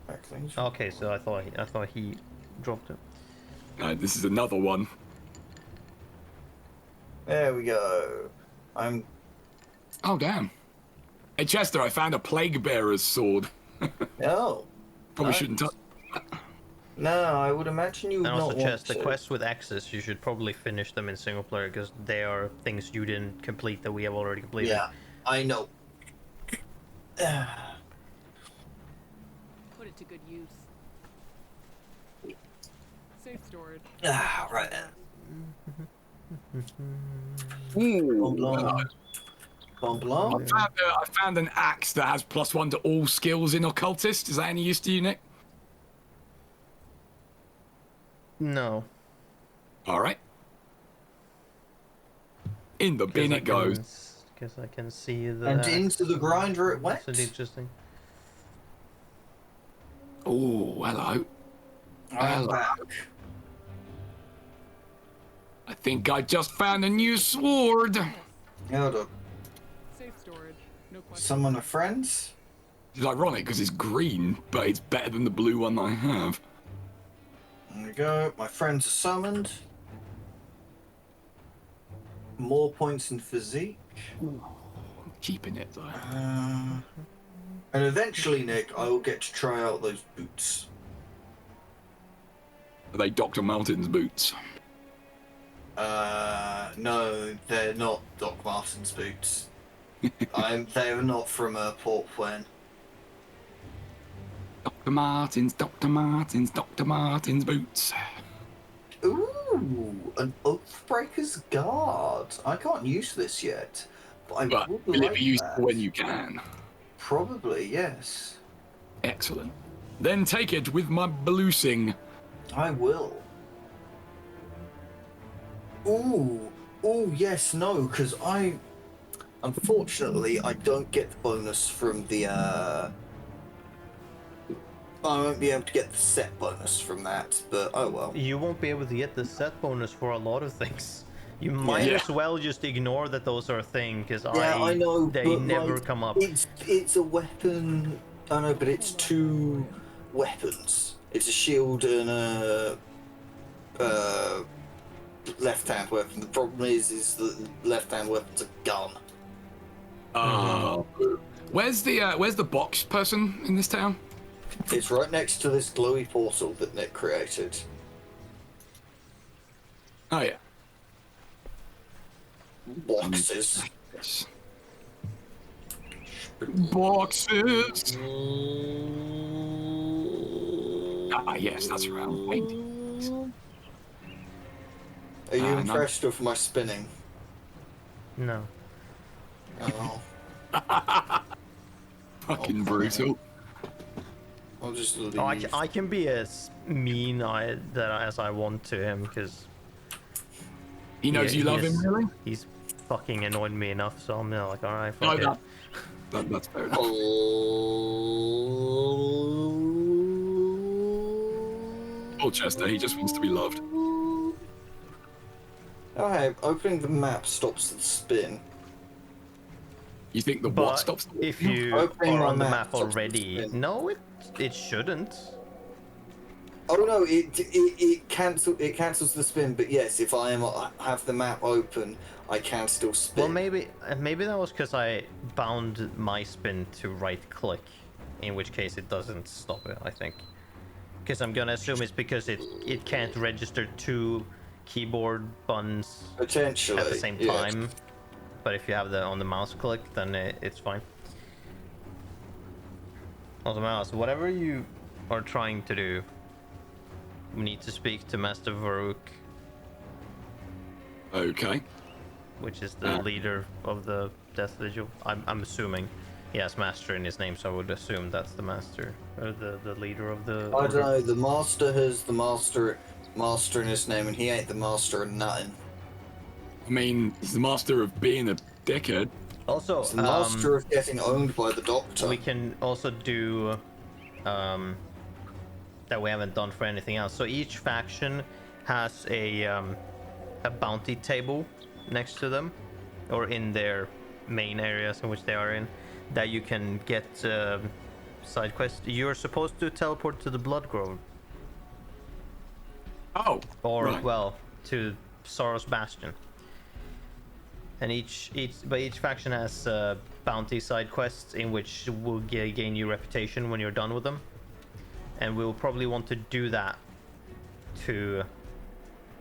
Backlinks. Okay, so I thought he dropped it. This is another one. There we go. I'm. Oh, damn. Hey, Chester, I found a Plague Bearer's sword. Oh. Probably Nice. shouldn't touch. No, I would imagine you would And not also, want Chess, the to. quests with Axis, you should probably finish them in single player because they are things you didn't complete that we have already completed. Yeah, I know. Put it to good use. Safe storage. Right then. Ooh. Bon Blanc. I found an axe that has +1 to all skills in Occultist. Is that any use to you, Nick? No. All right. In the bin it goes. Because I can see the. And into the grinder it went. That's interesting. Oh, hello. I'm Hello. back. I think I just found a new sword. Hold up. Safe storage. No question. Summon a friends? It's ironic because it's green, but it's better than the blue one I have. There we go. My friends are summoned. More points in physique. Ooh, I'm keeping it though. And eventually, Nick, I will get to try out those boots. Are they Dr. Martin's boots? No, they're not Doc Martens boots. They're not from Port When. Dr. Martin's, Dr. Martin's, Dr. Martin's boots. Ooh, an Oathbreaker's Guard. I can't use this yet, but I But would will like it be used that. when you can? Probably, yes. Excellent. Then take it with my bluesing. I will. Ooh, yes, no, because unfortunately, I don't get the bonus from the, I won't be able to get the set bonus from that, but oh well. You won't be able to get the set bonus for a lot of things. You might Yeah. as well just ignore that those are a thing, because I know, they but never like, come up. It's a weapon. I know, but it's two weapons. It's a shield and a left-hand weapon. The problem is the left-hand weapon's a gun. Where's the box person in this town? It's right next to this glowy portal that Nick created. Oh yeah. Boxes. Yes. Boxes. Ah yes, that's around. Are you no. impressed with my spinning? No. Oh, Fucking Oh, brutal. I'll just leave. Oh, I can be as mean as I want to him, because He knows you love him, really? He's fucking annoyed me enough, so I'm like, alright, No, fuck it. that's fair enough. Poor Chester, he just wants to be loved. Okay, opening the map stops the spin. You think the But what stops? if you Opening are my on the map map stops the already, spin. no, it shouldn't. Oh no, it cancels the spin. But yes, if I have the map open, I can still spin. Well, maybe that was because I bound my spin to right click, in which case it doesn't stop it, I think. Because I'm gonna assume it's because it can't register two keyboard buttons Potentially at the same yeah. time. But if you have the on the mouse click, then it's fine. Also, mouse, whatever you are trying to do, we need to speak to Master Varuk, Okay. which is the leader of the Death Vigil. I'm assuming he has Master in his name, so I would assume that's the Master, or the leader of the. I don't know. The master has the master in his name, and he ain't the master of nothing. I mean, he's the master of being a dickhead. Also, He's the master of getting owned by the Doctor. we can also do that we haven't done for anything else. So each faction has a bounty table next to them, or in their main areas in which they are in, that you can get side quests. You're supposed to teleport to the Blood Grove, Oh. or right. well, to Sorrow's Bastion. And each faction has bounty side quests in which will gain you reputation when you're done with them, and we'll probably want to do that to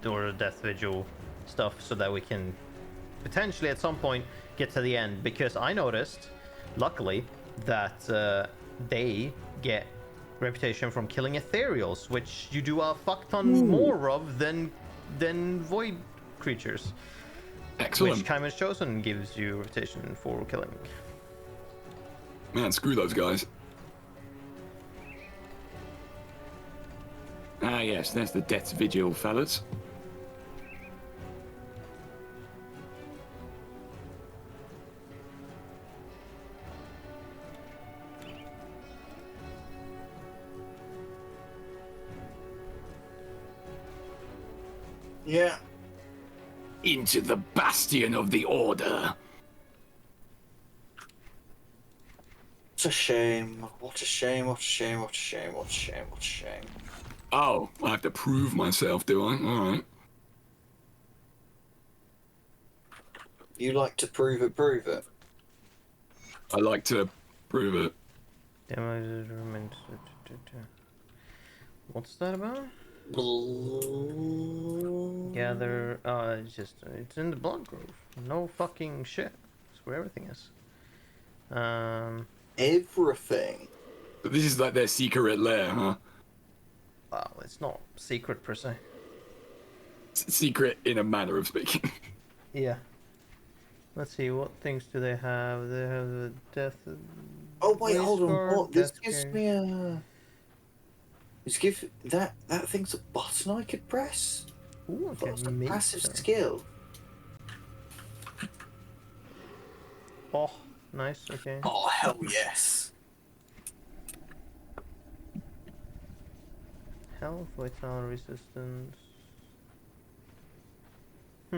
the Death Vigil stuff, so that we can potentially at some point get to the end. Because I noticed, luckily, that they get reputation from killing ethereals, which you do a fuck ton more of than void creatures. Excellent. Which Kaiman's Chosen gives you reputation for killing. Man, screw those guys. Ah, yes, there's the Death's Vigil, fellas. Yeah. Into the bastion of the Order. What a shame. What a shame. What a shame. What a shame. What a shame. What a shame. Oh, I have to prove myself, do I? All right. You like to prove it, prove it. I like to prove it. What's that about? Gather. It's in the blood grove. No fucking shit. That's where everything is. Everything. But this is like their secret lair, huh? Well, it's not secret per se. Secret in a manner of speaking. Yeah. Let's see, what things do they have? They have the death. Oh wait, Waste hold on. guard, What? This death gives guard. me a. This gives that thing's a button I could press. Ooh, okay, That's a maybe passive so. skill. Oh, nice. Okay. Oh hell yes. Health, vital resistance.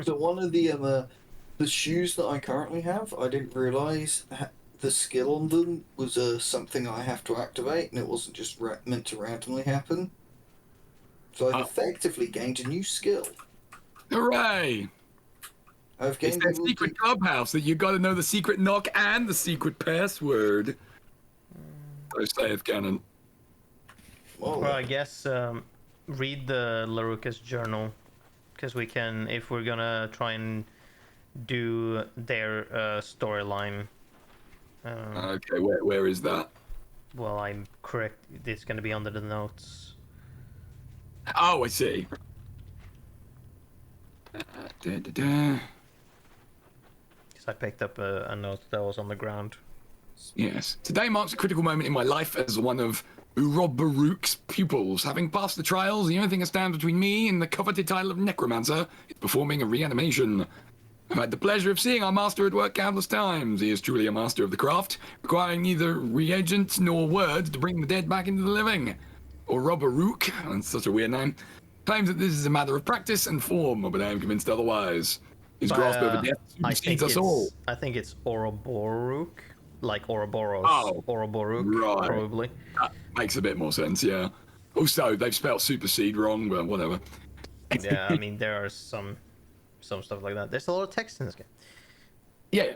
So one of the shoes that I currently have, I didn't realise the skill on them was something I have to activate, and it wasn't just meant to randomly happen. So I've effectively gained a new skill. Hooray! I've It's gained that secret clubhouse that you got to know the secret knock and the secret password. So saith canon. Well, Well, I guess read the Laruka's journal, because we can, if we're gonna try and do their storyline. Okay, where is that? Well, I'm correct. It's gonna be under the notes. Oh, I see. Because I picked up a note that was on the ground. Yes. Today marks a critical moment in my life as one of Urobaruk's pupils. Having passed the trials, the only thing that stands between me and the coveted title of Necromancer is performing a reanimation. I've had the pleasure of seeing our master at work countless times. He is truly a master of the craft, requiring neither reagents nor words to bring the dead back into the living. Urobaruk, that's such a weird name, claims that this is a matter of practice and form, but I am convinced otherwise. His grasp over death supersedes us all. I think it's Ouroboruk, like Ouroboros. Oh, Ouroboruk, right. probably. That makes a bit more sense, yeah. Also, they've spelled supersede wrong, but whatever. Yeah, I mean, there are some stuff like that. There's a lot of text in this game. Yeah.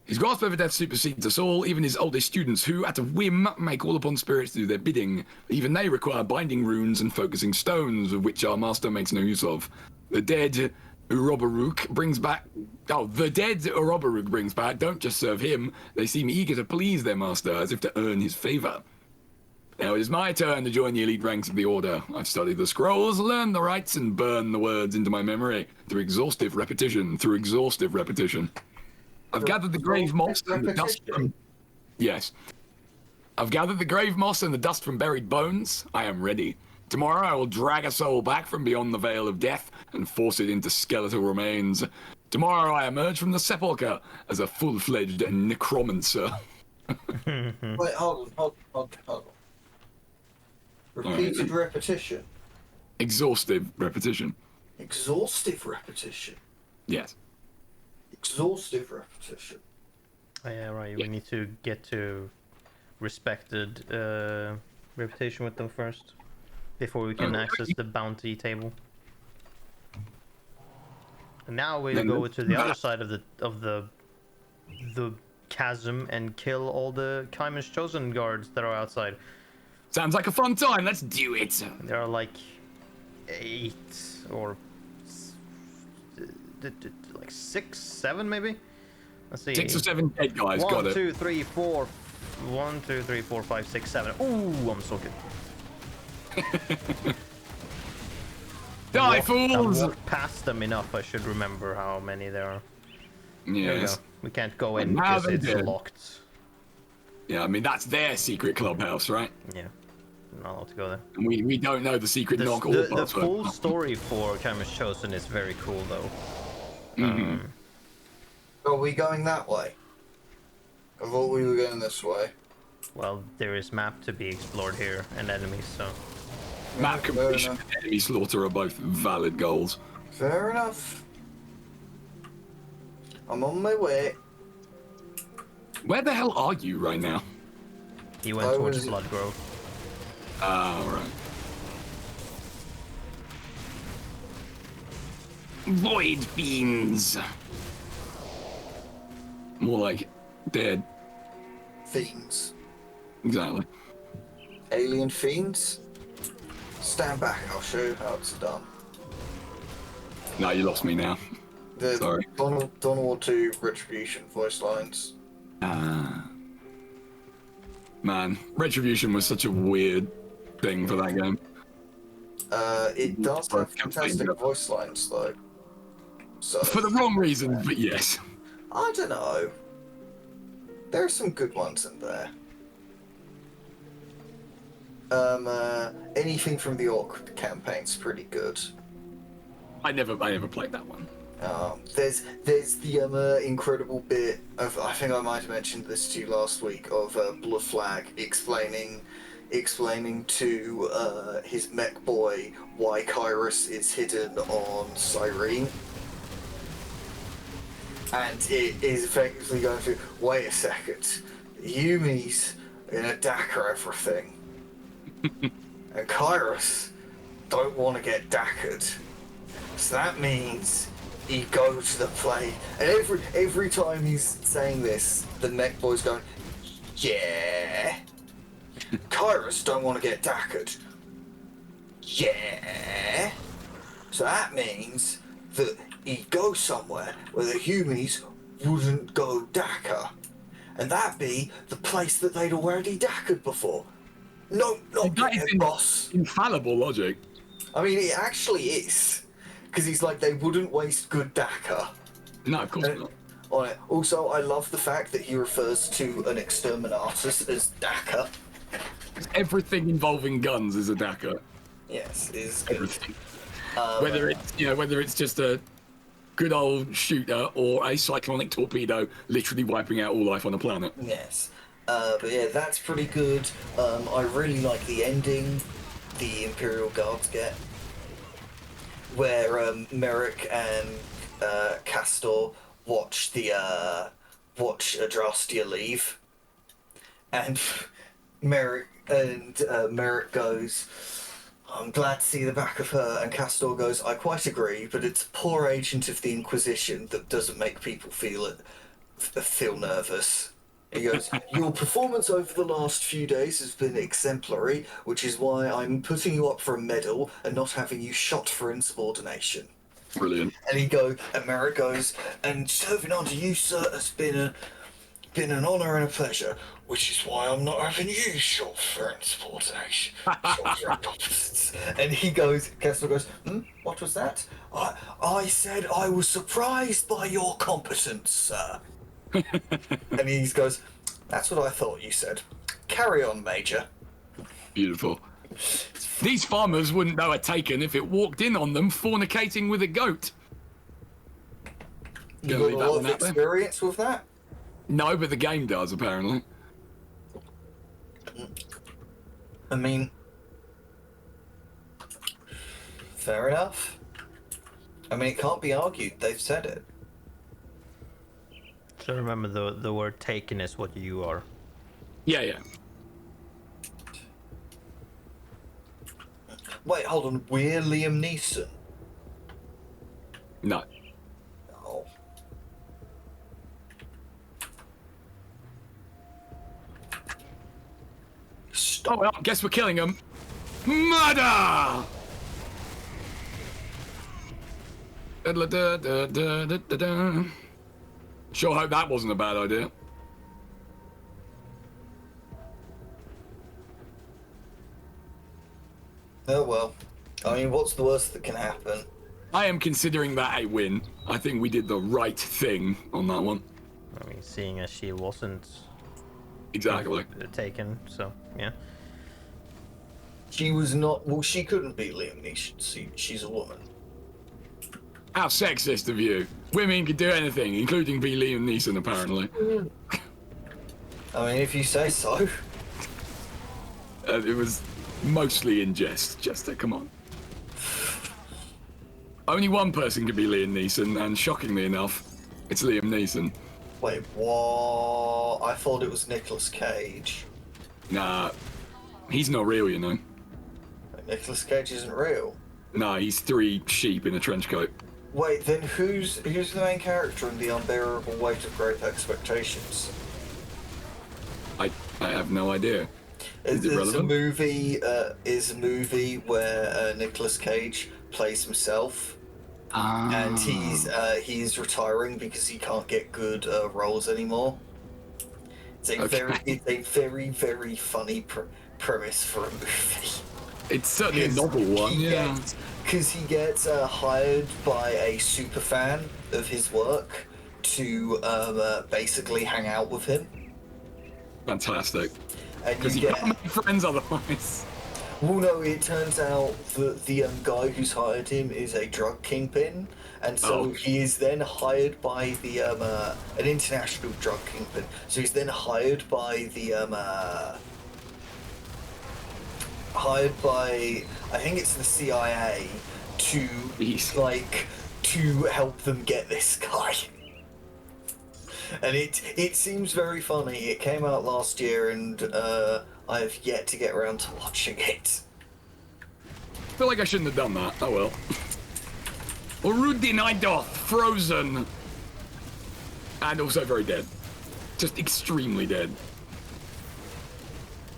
His grasp over death supersedes us all, even his oldest students, who, at a whim, may call upon spirits to do their bidding. Even they require binding runes and focusing stones, of which our master makes no use of. The dead Urobaruk brings back... Oh, the dead Urobaruk brings back don't just serve him. They seem eager to please their master, as if to earn his favor. Now it is my turn to join the elite ranks of the Order. I've studied the scrolls, learned the rites, and burned the words into my memory through exhaustive repetition. I've gathered the grave moss and the dust from... Yes. I've gathered the grave moss and the dust from buried bones. I am ready. Tomorrow I will drag a soul back from beyond the veil of death and force it into skeletal remains. Tomorrow I emerge from the sepulchre as a full-fledged necromancer. wait, hold on. Repeated repetition. Exhaustive repetition. Exhaustive repetition. Yes. Exhaustive repetition. Oh, yeah, right. Yeah. We need to get to respected reputation with them first, before we can access the bounty table. And now we go to the other side of the chasm and kill all the Kaiman's chosen guards that are outside. Sounds like a fun time. Let's do it. There are like 8 or like 6, 7 maybe. Let's see. 6 or 7 dead guys. Got 1, it. 2, 3, 4. 1, 2, 3, 4, 5, 6, 7. Ooh, I'm so good. Die, fools! I walked past them enough. I should remember how many there are. There we go. Yes. We can't go in Now because they it's did. locked. Yeah, I mean that's their secret clubhouse, right? Yeah, not allowed to go there. And we don't know the secret knock or The password. full story for Kaiman's chosen is very cool though. Are we going that way? I thought we were going this way. Well, there is map to be explored here and enemies, so Map completion and enemy slaughter are both valid goals. Fair enough. I'm on my way. Where the hell are you right now? He went towards Bloodgrove. Ah, right. Void fiends. More like dead. Fiends. Exactly. Alien fiends? Stand back, I'll show you how it's done. No, you lost me now. The Sorry. Dawn of War 2 Retribution voice lines. Man, Retribution was such a weird thing for that game. It does have fantastic voice lines, though. So, For the wrong reasons, but yes. I don't know. There are some good ones in there. Anything from the Orc campaign's pretty good. I never played that one. There's the incredible bit of, I think I might have mentioned this to you last week, of Blood Flag explaining to his mech boy why Kyrus is hidden on Cyrene. And it is effectively going to, wait a second, Yumi's in a Dakar everything. And Kyrus don't want to get Dakkered. So that means he goes to the play. And every time he's saying this, the mech boy's going, yeah. Kyrus don't want to get Dakkered. Yeah. So that means that he'd go somewhere where the Humies wouldn't go Dakar. And that'd be the place that they'd already Dakkered before. No, not that is boss. Infallible logic. I mean, it actually is. Because he's like, they wouldn't waste good Dakar. No, of course not. On it. Also, I love the fact that he refers to an exterminatus as Dakar. Everything involving guns is a Dakar. Yes, is good. Everything. Whether it's just a good old shooter or a cyclonic torpedo literally wiping out all life on the planet. Yes. But yeah, that's pretty good. I really like the ending the Imperial Guards get, where Merrick and Castor watch Adrastia leave, and Merrick goes, I'm glad to see the back of her, and Castor goes, I quite agree, but it's a poor agent of the Inquisition that doesn't make people feel nervous. He goes, your performance over the last few days has been exemplary, which is why I'm putting you up for a medal and not having you shot for insubordination. Brilliant. And Merrick goes, and serving under you, sir, has been an honour and a pleasure, which is why I'm not having you shot for insubordination. Shot for incompetence. And Castor goes, what was that? I said I was surprised by your competence, sir. And he goes, that's what I thought you said. Carry on, Major. Beautiful. These farmers wouldn't know a taken if it walked in on them fornicating with a goat. You got a lot of experience with that? No, but the game does, apparently. I mean, fair enough. I mean, it can't be argued. They've said it. So remember, the word taken is what you are. Yeah. Wait, hold on. We're Liam Neeson? No. Oh. Oh, well, guess we're killing them. Murder! Sure hope that wasn't a bad idea. Oh well. I mean, what's the worst that can happen? I am considering that a win. I think we did the right thing on that one. I mean, seeing as she wasn't exactly taken, so yeah. She was not. Well, she couldn't be Liam Neeson. She's a woman. How sexist of you. Women can do anything, including be Liam Neeson, apparently. I mean, if you say so. It was mostly in jest. Just to come on. Only one person could be Liam Neeson, and shockingly enough, it's Liam Neeson. Wait, what? I thought it was Nicolas Cage. Nah, he's not real, you know. Nicolas Cage isn't real. Nah, he's 3 sheep in a trench coat. Wait, then who's the main character in The Unbearable Weight of Great Expectations? I have no idea. Is it It's relevant? a movie where Nicolas Cage plays himself, and he's retiring because he can't get good roles anymore. It's a very very funny premise for a movie. It's certainly a novel one, yeah. Because he gets hired by a super fan of his work to basically hang out with him. Fantastic. And Because you can't make friends otherwise. Well, no, it turns out that the guy who's hired him is a drug kingpin, and so he is then hired by the an international drug kingpin. So he's then hired by the I think it's the CIA to to help them get this guy. And it seems very funny. It came out last year, and I have yet to get around to watching it. I feel like I shouldn't have done that. Oh well. Rudi Neidoff, frozen. And also very dead. Just extremely dead.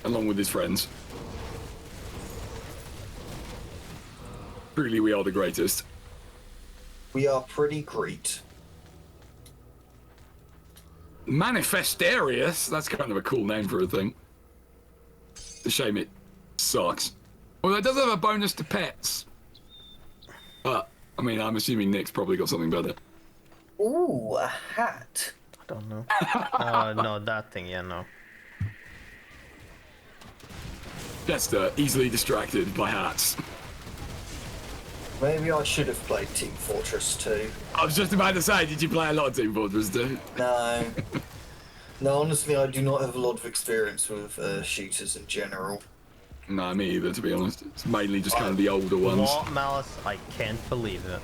Along with his friends. Truly, we are the greatest. We are pretty great. Manifestarius? That's kind of a cool name for a thing. It's a shame it sucks. Although it does have a bonus to pets. But, I mean, I'm assuming Nick's probably got something better. Ooh, a hat. I don't know. No, that thing, yeah, no. Jester, easily distracted by hats. Maybe I should have played Team Fortress 2. I was just about to say, did you play a lot of Team Fortress 2? No. No, honestly, I do not have a lot of experience with shooters in general. Nah, me either, to be honest. It's mainly just kind of the older ones. What, Malice? I can't believe it.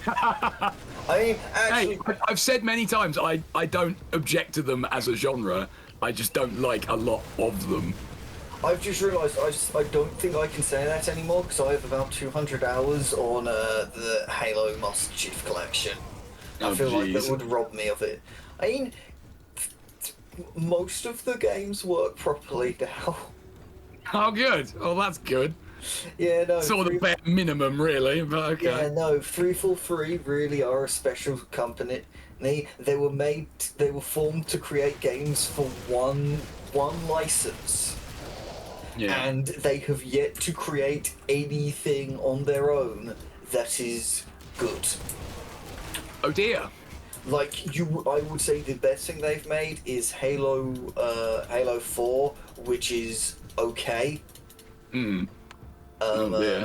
I mean, actually... Hey, I've said many times, I don't object to them as a genre. I just don't like a lot of them. I've just realised I don't think I can say that anymore because I have about 200 hours on the Halo Master Chief Collection. I feel like that would rob me of it. I mean, most of the games work properly now. Oh, good. Oh, that's good. Yeah, no. Sort of the bare minimum, really, but okay. Yeah, no. 343 really are a special company. They were formed to create games for one license. Yeah. And they have yet to create anything on their own that is good. Oh dear. Like I would say the best thing they've made is Halo 4, which is okay. Oh dear.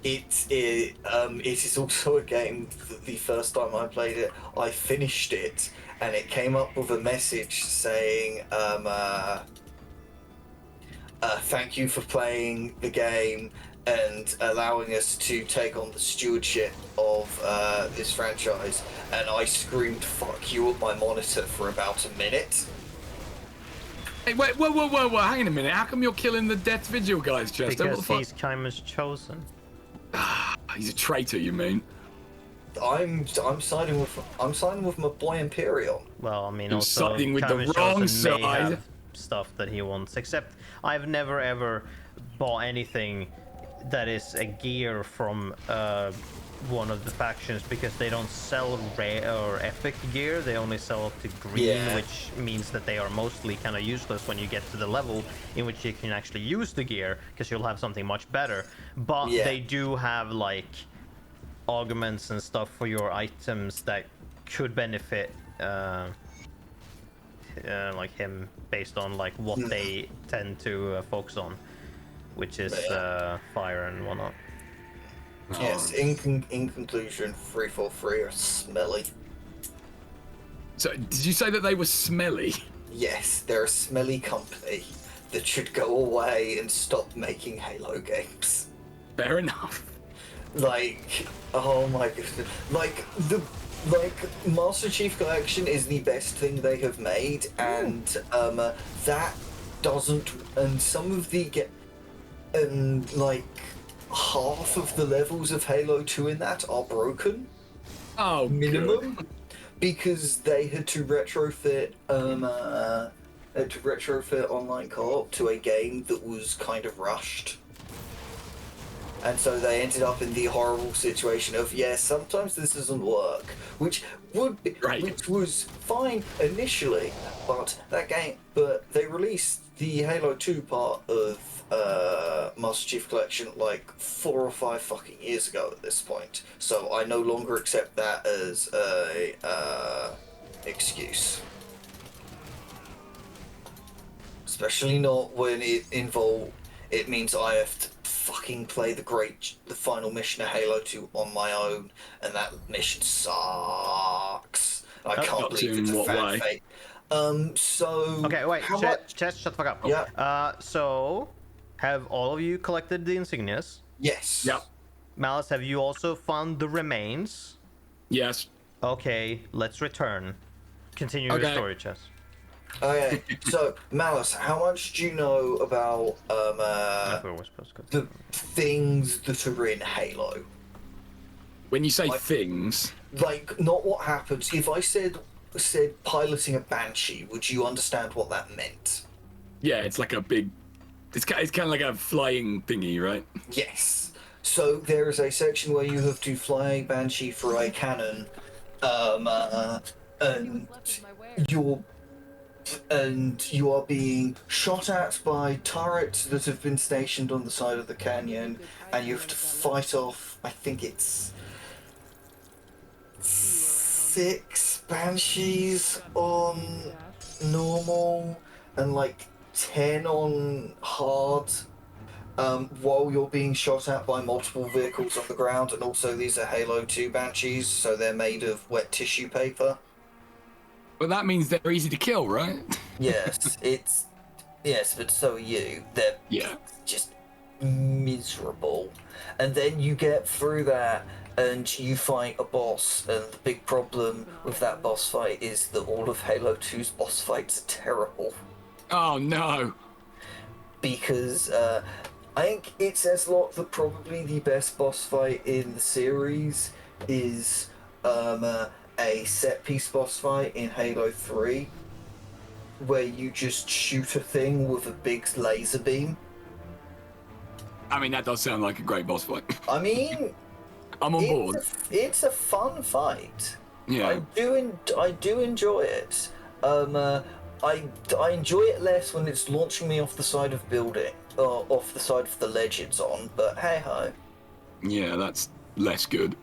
It is also a game that the first time I played it, I finished it, and it came up with a message saying, thank you for playing the game and allowing us to take on the stewardship of this franchise. And I screamed "fuck you" at my monitor for about a minute. Hey, wait, whoa, hang on a minute. How come you're killing the Death Vigil guys, Chester? Because What the fuck? he's Kaima's chosen. He's a traitor, you mean? I'm siding with my boy Imperial. Well, I mean, You're also siding with the Kaima's wrong chosen may side. have stuff that he wants. Except I've never ever bought anything that is a gear from one of the factions because they don't sell rare or epic gear. They only sell up to green, which means that they are mostly kind of useless when you get to the level in which you can actually use the gear because you'll have something much better. But they do have like augments and stuff for your items that could benefit like him based on like what they tend to focus on, which is fire and whatnot. Yes, in conclusion, 343 are smelly. So, did you say that they were smelly? Yes, they're a smelly company that should go away and stop making Halo games. Fair enough. Like, oh my goodness. Master Chief Collection is the best thing they have made, and that doesn't, and some of the half of the levels of Halo 2 in that are broken. Oh, minimum, good. because they had to retrofit online co-op to a game that was kind of rushed. And so they ended up in the horrible situation of, yes, sometimes this doesn't work, which was fine initially, but they released the Halo 2 part of Master Chief Collection like 4 or 5 fucking years ago at this point. So I no longer accept that as a excuse. Especially not when it means I have to fucking play the final mission of Halo 2 on my own, and that mission sucks. I can't believe it's a fan fate. Okay, wait, shut the fuck up. Yeah. So, have all of you collected the insignias? Yes. Yep. Malus, have you also found the remains? Yes. Okay, let's return. Continue your story, Chess. Okay, so Malus, how much do you know about the things that are in Halo? When you say things, like not what happens. If I said piloting a Banshee, would you understand what that meant? Yeah, it's like a big. It's kind of like a flying thingy, right? Yes. So there is a section where you have to fly a Banshee for a cannon, and you are being shot at by turrets that have been stationed on the side of the canyon, and you have to fight off, I think it's 6 Banshees on normal and like 10 on hard, while you're being shot at by multiple vehicles on the ground. And also these are Halo 2 Banshees, so they're made of wet tissue paper. But that means they're easy to kill, right? Yes, but so are you. They're just miserable. And then you get through that and you fight a boss, and the big problem with that boss fight is that all of Halo 2's boss fights are terrible. Oh no. Because I think it says a lot that probably the best boss fight in the series is a set-piece boss fight in Halo 3, where you just shoot a thing with a big laser beam. I mean, that does sound like a great boss fight. I mean, I'm on board. It's a fun fight. Yeah. I do enjoy it. I enjoy it less when it's launching me off the side of off the side of the ledge it's on. But hey ho. Yeah, that's less good.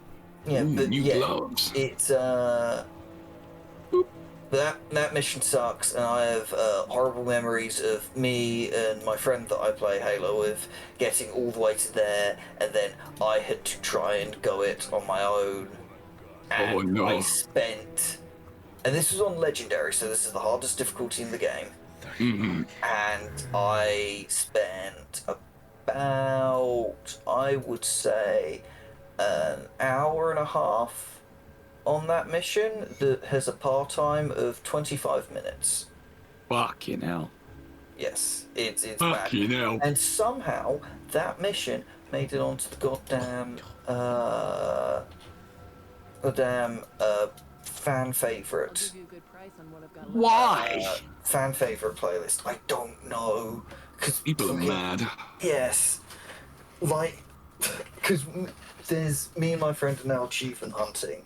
Yeah, Ooh, but new gloves. It's that mission sucks, and I have horrible memories of me and my friend that I play Halo with getting all the way to there, and then I had to try and go it on my own. And oh no! I spent, and this was on Legendary, so this is the hardest difficulty in the game. Mm-hmm. And I spent about, I would say, an hour and a half on that mission that has a par time of 25 minutes. Fucking hell. Yes, it's Fucking bad. hell. And somehow that mission made it onto the goddamn fan favorite. Why? Fan favorite playlist. I don't know. Cause people are mad. Yes, like, because there's me and my friend are now achievement hunting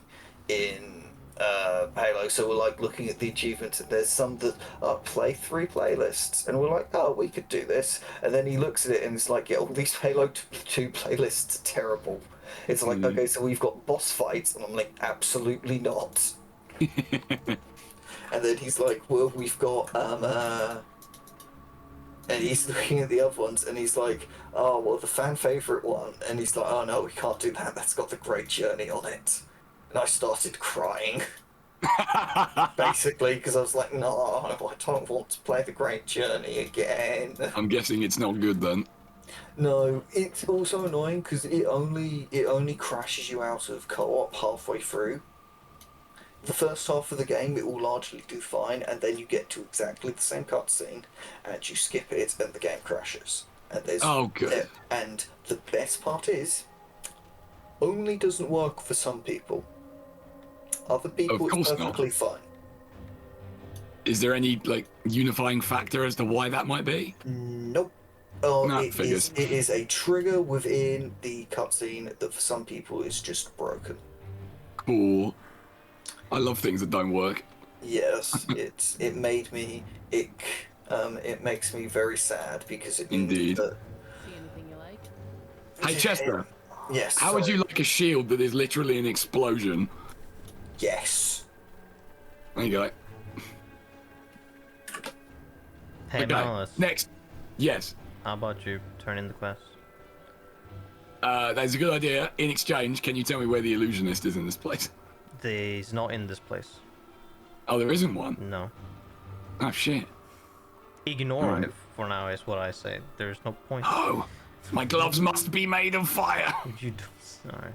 in Halo, so we're like looking at the achievements, and there's some that are play 3 playlists, and we're like, oh, we could do this. And then he looks at it and it's like, yeah, all these Halo 2 playlists are terrible. It's like, okay, so we've got boss fights, and I'm like, absolutely not. And then he's like, well, we've got and he's looking at the other ones, and he's like, oh, well, the fan favorite one. And he's like, oh no, we can't do that, that's got the Great Journey on it. And I started crying. Basically, because I was like, no, I don't want to play the Great Journey again. I'm guessing it's not good then. No, it's also annoying because it only crashes you out of co-op halfway through. The first half of the game, it will largely do fine, and then you get to exactly the same cutscene, and you skip it, and the game crashes. And there's good. And the best part is, only doesn't work for some people. Other people, it's perfectly fine. Is there any like unifying factor as to why that might be? Nope. It is a trigger within the cutscene that for some people is just broken. Cool. I love things that don't work. Yes, it makes me very sad because it means Indeed. that. See anything you like? Hey Chester. Yes. How would you like a shield that is literally an explosion? Yes. There you go. Hey, Okay, Malus, next. Yes. how about you turn in the quest? That's a good idea. In exchange, can you tell me where the illusionist is in this place? He's not in this place. Oh, there isn't one? No. Oh, shit. Ignore it for now is what I say. There's no point. Oh, my gloves must be made of fire. You don't. Alright.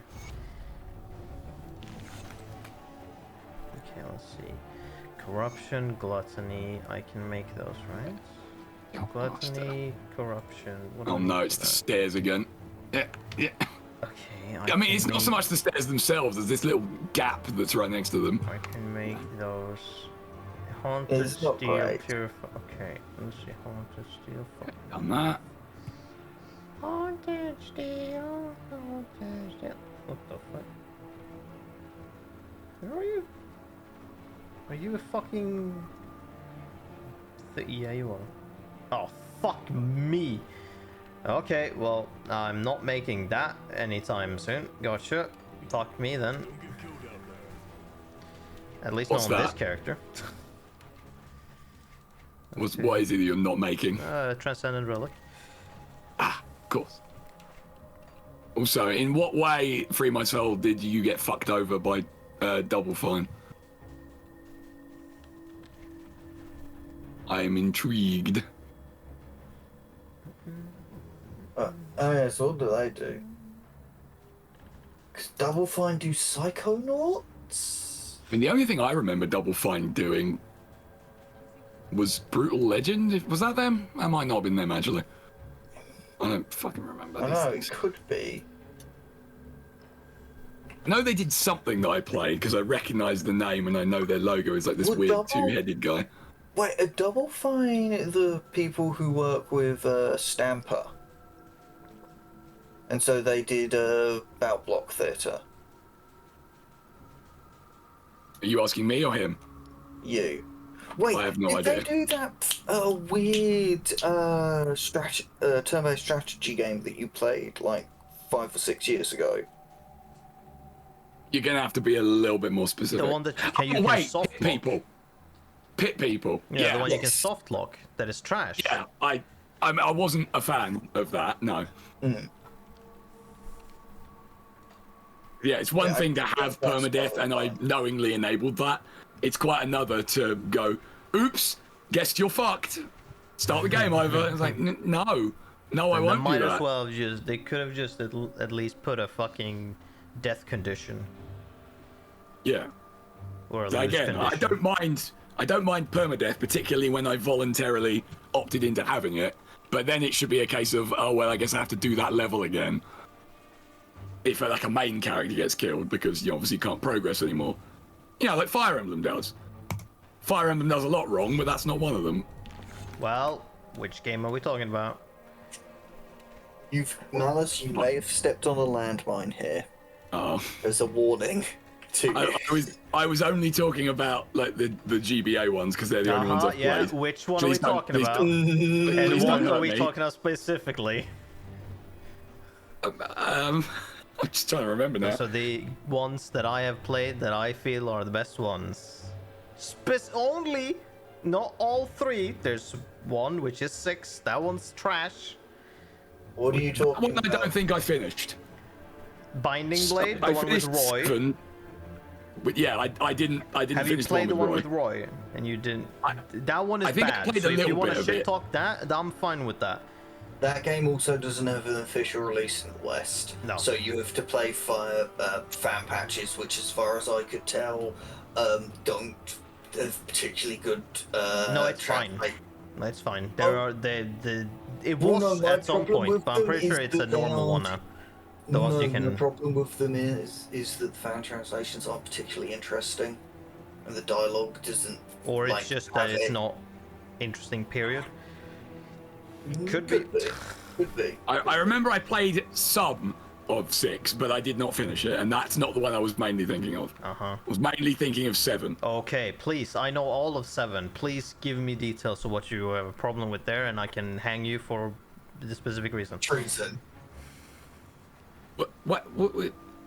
Okay, let's see. Corruption, gluttony. I can make those, right? Oh, Gluttony, corruption. What do oh I no, need it's for the that? stairs again. Yeah, yeah. Okay, I mean, can it's not make- so much the stairs themselves as this little gap that's right next to them. I can make those. Haunted It's not steel great. purify. Okay, let's see. Haunted steel. Done that. Haunted steel. Haunted steel. What the fuck? Where are you? Are you a fucking? Yeah, you are. Oh fuck me. Okay, well, I'm not making that anytime soon. Gotcha. Fuck me then. At least What's not on this that? character. What is it that you're not making? Transcendent relic. Ah, of course. Also, in what way, Free My Soul, did you get fucked over by Double Fine? I am intrigued. Oh yes, what do they do? Cause Double Fine do Psychonauts? I mean, the only thing I remember Double Fine doing was Brutal Legend. Was that them? That might not have been them, actually. I don't fucking remember I these know, things. it could be. I know they did something that I played because I recognise the name and I know their logo is like this Would weird Double- two-headed guy. Wait, are Double Fine the people who work with Stamper? And so they did Bout Block Theatre. Are you asking me or him? You. Wait, I have no did idea. they do that weird turn-based strategy game that you played like 5 or 6 years ago? You're gonna have to be a little bit more specific. The one that you can wait, soft Pit lock. People. Pit People. Yeah, the one you can Yes. soft lock. That is trash. Yeah, I wasn't a fan of that. No. Yeah, it's one Yeah, thing to have that's permadeath, and I knowingly enabled that. It's quite another to go, oops, guess you're fucked. Start the game over. It's like, no, I And they won't might do as that. well just. They could have just at least put a fucking death condition Yeah. or a So lose again, condition. I don't mind permadeath, particularly when I voluntarily opted into having it. But then it should be a case of, oh well, I guess I have to do that level again. If like a main character gets killed because you obviously can't progress anymore. Yeah, like Fire Emblem does. Fire Emblem does a lot wrong, but that's not one of them. Well, which game are we talking about? Malice, you may have stepped on a landmine here. Oh. As a warning to you. I was only talking about like the GBA ones because they're the only ones I've Yeah, played. which one Please are we don't- talking please about? don't- And please what don't are hurt we me. talking about specifically? I'm just trying to remember now. So the ones that I have played that I feel are the best ones. Only, not all three. There's one which is 6. That one's trash. What are you talking One I about? don't think I finished. Binding Blade, the I one with finished Roy. 7, but yeah, I didn't Have you finish played the one Roy. with Roy? And you didn't. That one is I think I bad. played So a if you little want bit to of shit it. talk that, I'm fine with that. That game also doesn't have an official release in the West. No. So you have to play fan patches, which, as far as I could tell, don't have particularly good. No, it's fine. No, it's fine. There are it was my at some problem point, with but I'm them pretty sure is it's a that they normal one now. The No, ones you can. the problem with them is that the fan translations aren't particularly interesting, and the dialogue doesn't. Or it's like, just that have it's it. not interesting. Period. Could be. Could be. I remember I played some of 6, but I did not finish it, and that's not the one I was mainly thinking of. I was mainly thinking of 7. Okay, please. I know all of 7. Please give me details of what you have a problem with there, and I can hang you for the specific reason. Treason. What?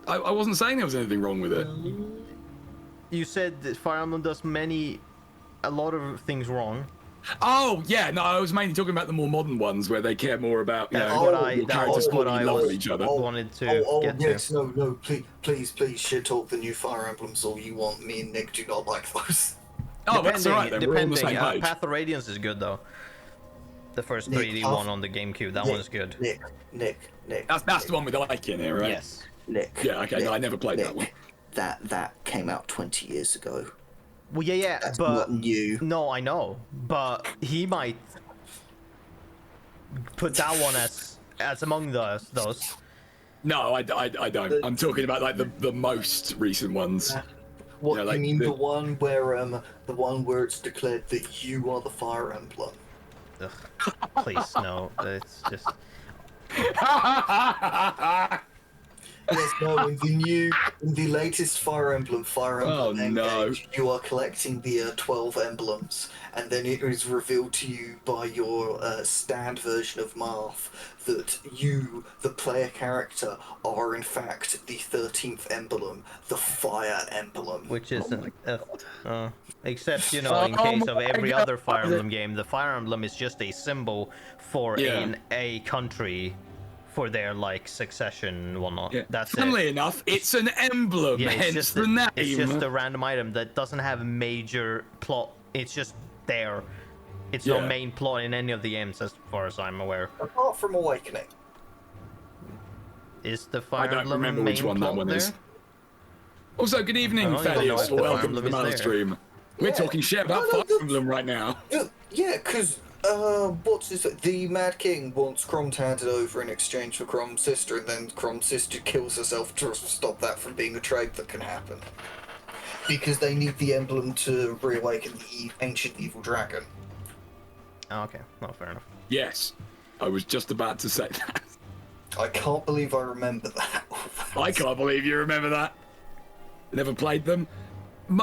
I wasn't saying there was anything wrong with it. You said that Fire Emblem does a lot of things wrong. Oh yeah, no, I was mainly talking about the more modern ones where they care more about That's your what characters falling I in love was with each other. wanted to get yes, to. no, please, shit talk the new Fire Emblems all you want. Me and Nick do not like those. Oh, that's alright then. We're on the same page. Path of Radiance is good though. The first Nick, 3D one on the GameCube, that one's good. Nick. That's the one with Ike in it, right? Yes. Nick. Yeah, okay, Nick, no, I never played that one. That came out 20 years ago. Well, yeah, That's but not new. no, I know, but he might put that one as among those. No, I don't. I'm talking about like the most recent ones. What Yeah, like you mean the- the one where it's declared that you are the Fire Emblem? Ugh, please, no, it's just. Yes, no, in the latest Fire Emblem Oh, no. Engage, you are collecting the 12 emblems, and then it is revealed to you by your stand version of Marth that you, the player character, are in fact the 13th emblem, the Fire Emblem. Which isn't. Except, in case of every other Fire Emblem game, the Fire Emblem is just a symbol for a country for their, succession and whatnot. Yeah. That's Funnily enough, it's an emblem, hence the name. It's just a random item that doesn't have a major plot. It's just there. It's no main plot in any of the games, as far as I'm aware. Apart from Awakening. Is the Fire Emblem I don't remember which one that one there? is. Also, good evening, Thaddeus. Welcome to the Malus stream. We're talking shit about Fire Emblem right now. Yeah, because what's this? The Mad King wants Crom to hand it over in exchange for Crom's sister, and then Crom's sister kills herself to stop that from being a trade that can happen. Because they need the emblem to reawaken the ancient evil dragon. Oh, okay. No, fair enough. Yes, I was just about to say that. I can't believe I remember that. I can't believe you remember that. Never played them.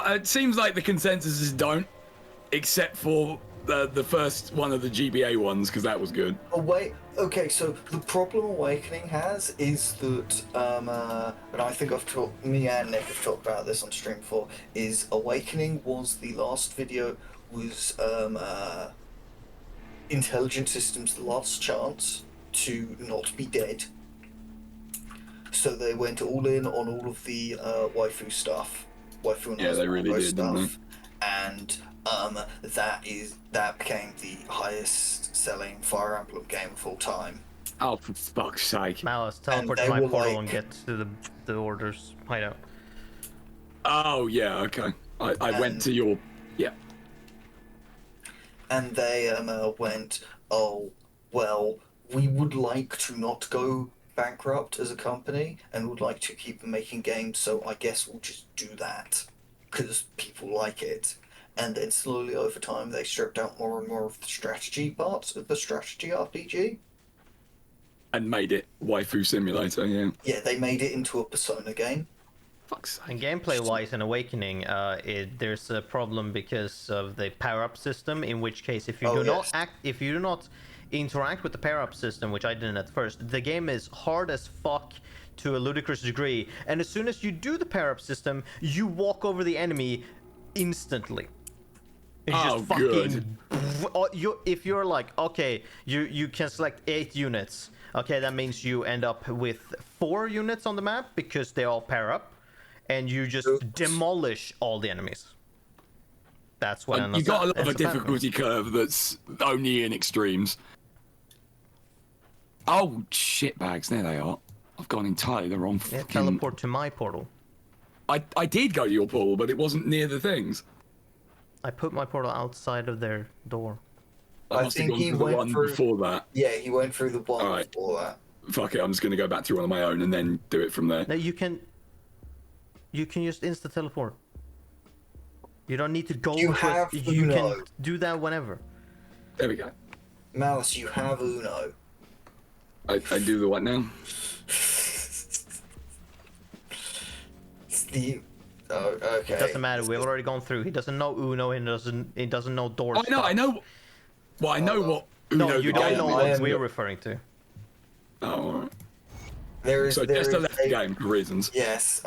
It seems like the consensus is don't, except for the first one of the GBA ones, because that was good. Okay, so the problem Awakening has is that, and I think me and Nick have talked about this on stream before, is Awakening was the last video, was Intelligent Systems' last chance to not be dead. So they went all in on all of the waifu stuff. Waifu and they really did, stuff. didn't And that became the highest selling Fire Emblem game of all time. Oh, for fuck's sake. Malus, teleport to my portal and get to the orders hideout. Oh, yeah, okay. I went to your... Yeah. And they went, oh, well, we would like to not go bankrupt as a company and would like to keep making games, so I guess we'll just do that because people like it. And then slowly over time they stripped out more and more of the strategy parts of the strategy RPG. And made it waifu simulator, yeah. Yeah, they made it into a Persona game. Fuck's sake. And gameplay-wise in Awakening, there's a problem because of the power-up system, in which case if you do not interact with the power-up system, which I didn't at first, the game is hard as fuck to a ludicrous degree, and as soon as you do the power-up system, you walk over the enemy instantly. It's just fucking good. If you're like, okay, you can select 8 units, okay, that means you end up with 4 units on the map because they all pair up, and you just demolish all the enemies. That's when you got a lot of a difficulty curve that's only in extremes. Oh, shitbags. There they are. I've gone entirely the wrong Yeah, fucking... teleport to my portal. I did go to your portal, but it wasn't near the things. I put my portal outside of their door. I must have think gone he through the went one through. before that. Yeah, he went through the one Alright. before that. Fuck it, I'm just going to go back through one on my own and then do it from there. No, you can just insta teleport. You don't need to go. You have You Uno. can do that whenever. There we go. Malus, you have Uno. I do the what now? It's the. Oh, okay. Doesn't matter. We've already gone through. He doesn't know Uno. And he doesn't know door. Oh, I know. Well, I know what Uno No, you the don't game know is. what we're referring to. Oh, alright. There is. So there just is left the game for reasons. Yes.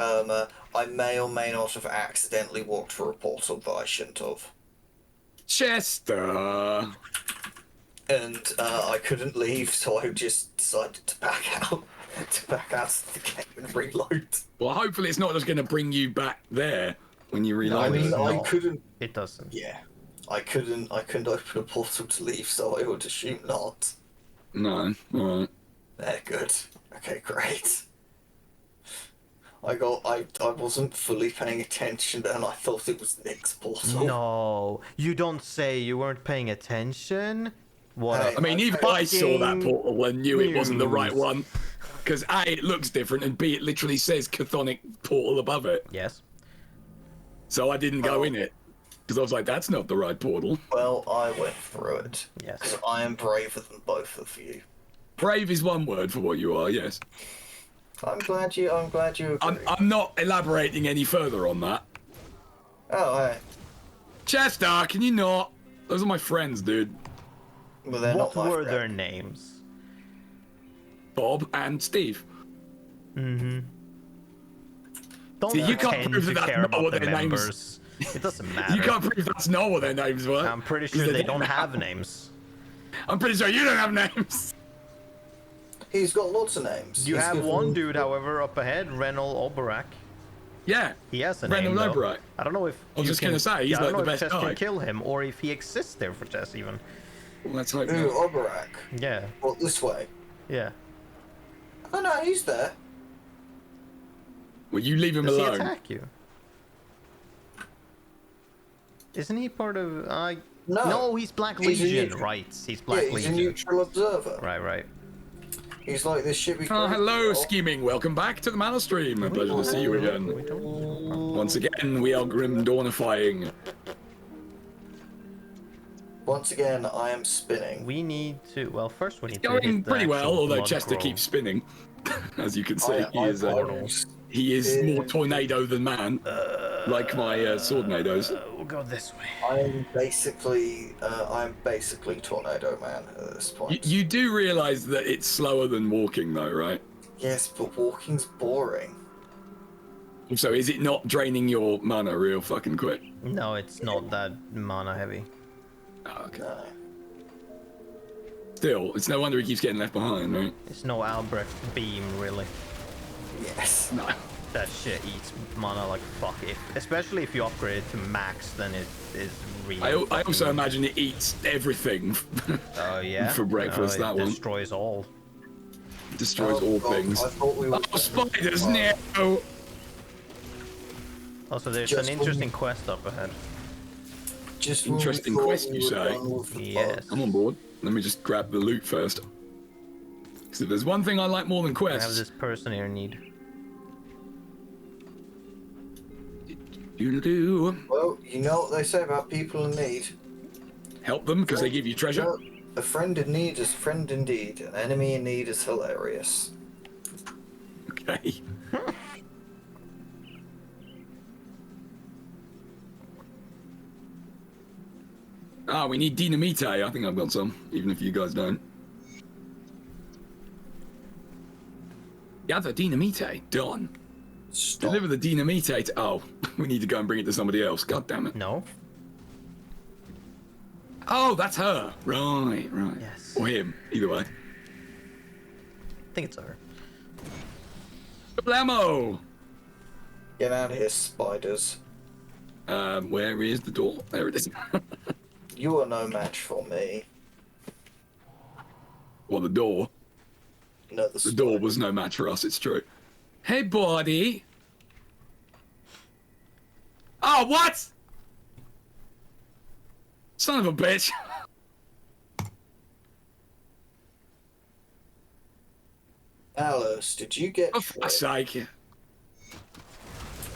I may or may not have accidentally walked through a portal that I shouldn't have. Chester. And I couldn't leave, so I just decided to back out. To back out of the game and reload. Well, hopefully it's not just going to bring you back there when you reload. I mean, it's I not. couldn't. It doesn't. Yeah, I couldn't open a portal to leave, so I would assume not. No, alright. They're good. Okay, great. I wasn't fully paying attention and I thought it was Nick's portal. No, you don't say. You weren't paying attention. What? Hey, a I mean, even I saw that fucking portal and knew it wasn't the right news. one. Because A, it looks different, and B, it literally says Chthonic portal above it. Yes. So I didn't go in it. Because I was like, that's not the right portal. Well, I went through it. Yes. Because I am braver than both of you. Brave is one word for what you are, yes. I'm glad you agree. I'm not elaborating any further on that. Oh, hey. Chester, can you not? Those are my friends, dude. Well, they're What not my were friend. their names? Bob and Steve. Don't See, you can't pretend prove to that that's care not about what the their names- members. It doesn't matter. You can't prove that's not what their names were. I'm pretty 'cause sure they didn't don't have names. I'm pretty sure you don't have names. He's got lots of names. You He's have given- one dude, however, up ahead, Renal Oberak. Yeah. He has a Random name, though. Oberak. I don't know if I was you just can- gonna say, he's yeah, I don't like know the if best Chess guy. can kill him, or if he exists there for Chess, even. Well, let's hope Ooh, not. Oberak. Yeah, Well, this way. yeah. Oh no, he's there. Well, you leave him Does he alone. attack you? Isn't he part of... No. he's Black He's a Legion, neutral. right. He's Black Yeah, he's a Legion. neutral observer. Right. He's like this shit we Oh, created. hello, scheming. Welcome back to the Malus stream. A pleasure to see you again. Once again, we are grim dawnifying. Once again, I am spinning. We need to... Well, first we need to Going hit the pretty well, actual although blood Chester grove. keeps spinning. As you can see, I he is more tornado than man, like my swordnadoes. We'll go this way. I'm basically Tornado Man at this point. You do realise that it's slower than walking, though, right? Yes, but walking's boring. So is it not draining your mana real fucking quick? No, it's not that mana heavy. Oh, okay. No. Still, it's no wonder he keeps getting left behind, right? It's no Albrecht beam, really. Yes. No. That shit eats mana like fuck. Especially if you upgrade it to max, then it is really... I also imagine it eats everything. Oh, yeah? for breakfast, it that one. destroys all. Destroys Oh, all God, things. I thought we were. Oh, spiders, no! Also, there's Just an when- interesting quest up ahead. Just when we Interesting thought quest, we you were say? done with the Yes. I'm on board. Let me just grab the loot first. Because if there's one thing I like more than I have quests... this person here in need. Do Well, you know what they say about people in need. help them because they give you treasure. No, a friend in need is a friend indeed. An enemy in need is hilarious. Okay. Ah, we need dynamite. I think I've got some, even if you guys don't. Gather dynamite. Done. Stop. Deliver the dynamite to... Oh, we need to go and bring it to somebody else. God damn it. No? Oh, that's her. Right. Yes. Or him. Either way. I think it's her. Blamo! Get out of here, spiders. Where is the door? There it is. You are no match for me. Well, the door. No, the door was no match for us, it's true. Hey, buddy. Oh, what? Son of a bitch. Alice, did you get... For fuck's sake.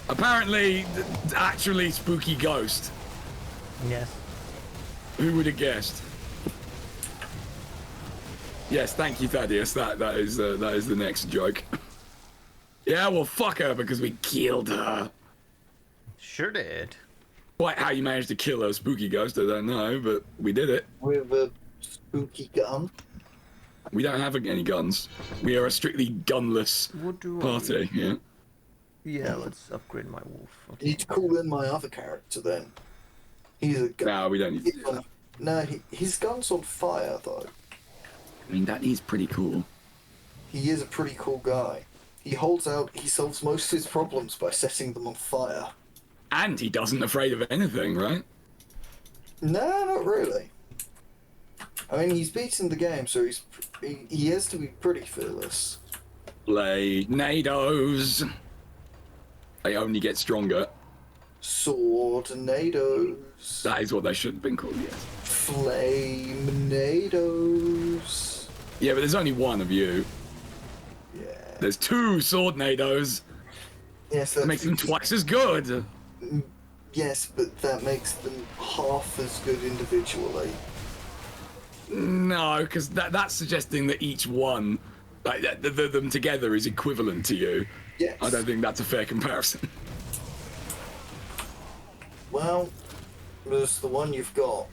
Apparently, actually spooky ghost. Yes. Who would have guessed? Yes, thank you, Thaddeus. That is the next joke. Yeah, well, fuck her because we killed her. Sure did. Quite how you managed to kill a spooky ghost, I don't know, but we did it. With a spooky gun? We don't have any guns. We are a strictly gunless party. Yeah. Yeah, let's upgrade my wolf. Okay. You need to call in my other character then. He's a gun. No, we don't need to do that. No, his gun's on fire though. I mean, that is pretty cool. He is a pretty cool guy. He solves most of his problems by setting them on fire. And he doesn't afraid of anything, right? No, not really. I mean, he's beaten the game, so he has to be pretty fearless. Nados. They only get stronger. Swordnados. That is what they should have been called, yes. Flamenados. Yeah, but there's only one of you. Yeah. There's 2 swordnados. Yes, That makes them twice as good. Yes, but that makes them half as good individually. No, because that's suggesting that each one, like them together, is equivalent to you. Yes. I don't think that's a fair comparison. Well, there's the one you've got.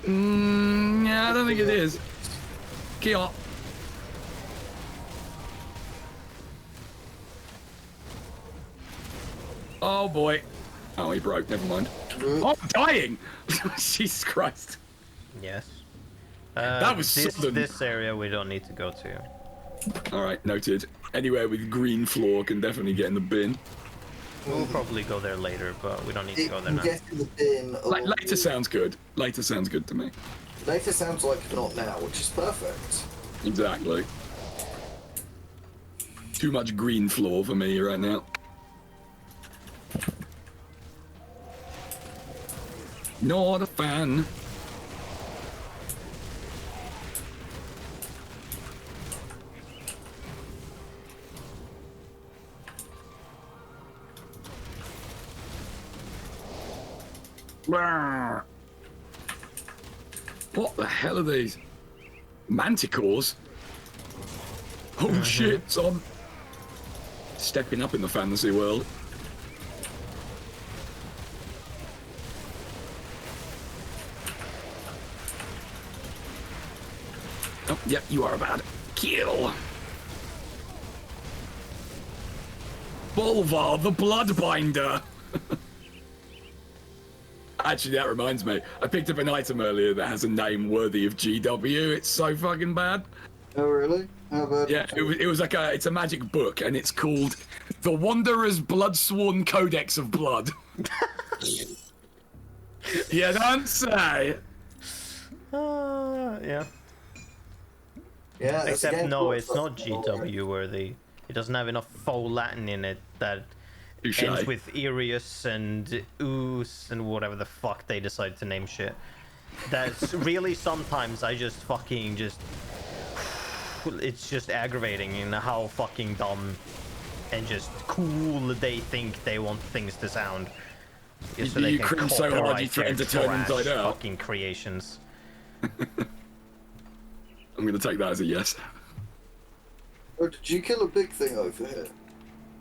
Yeah, I don't think it is. Kia. Oh boy. Oh, he broke. Never mind. Oh, I'm dying. Jesus Christ. Yes. That was sudden. This area we don't need to go to. All right, noted. Anywhere with green floor can definitely get in the bin. We'll probably go there later, but we don't need to go there now. Get in the bin. Later sounds good. Later sounds good to me. Later sounds like not now, which is perfect. Exactly. Too much green floor for me right now. Not a fan. What the hell are these? Manticores? Oh shit, son. Stepping up in the fantasy world. Oh, yep, you are about to kill. Bolvar, the Bloodbinder. Actually, that reminds me. I picked up an item earlier that has a name worthy of GW. It's so fucking bad. Oh, really? How bad? Yeah, it was like it's a magic book, and it's called The Wanderer's Bloodsworn Codex of Blood. You don't say. Yeah. Yeah. Except no, it's not GW worthy. It doesn't have enough faux Latin in it that ends with Irius and Oos and whatever the fuck they decide to name shit. That's really sometimes I just fucking it's just aggravating in how fucking dumb and just cool they think they want things to sound. So you cringe so hard you threaten to turn inside out. Fucking creations. I'm gonna take that as a yes. Oh, did you kill a big thing over here?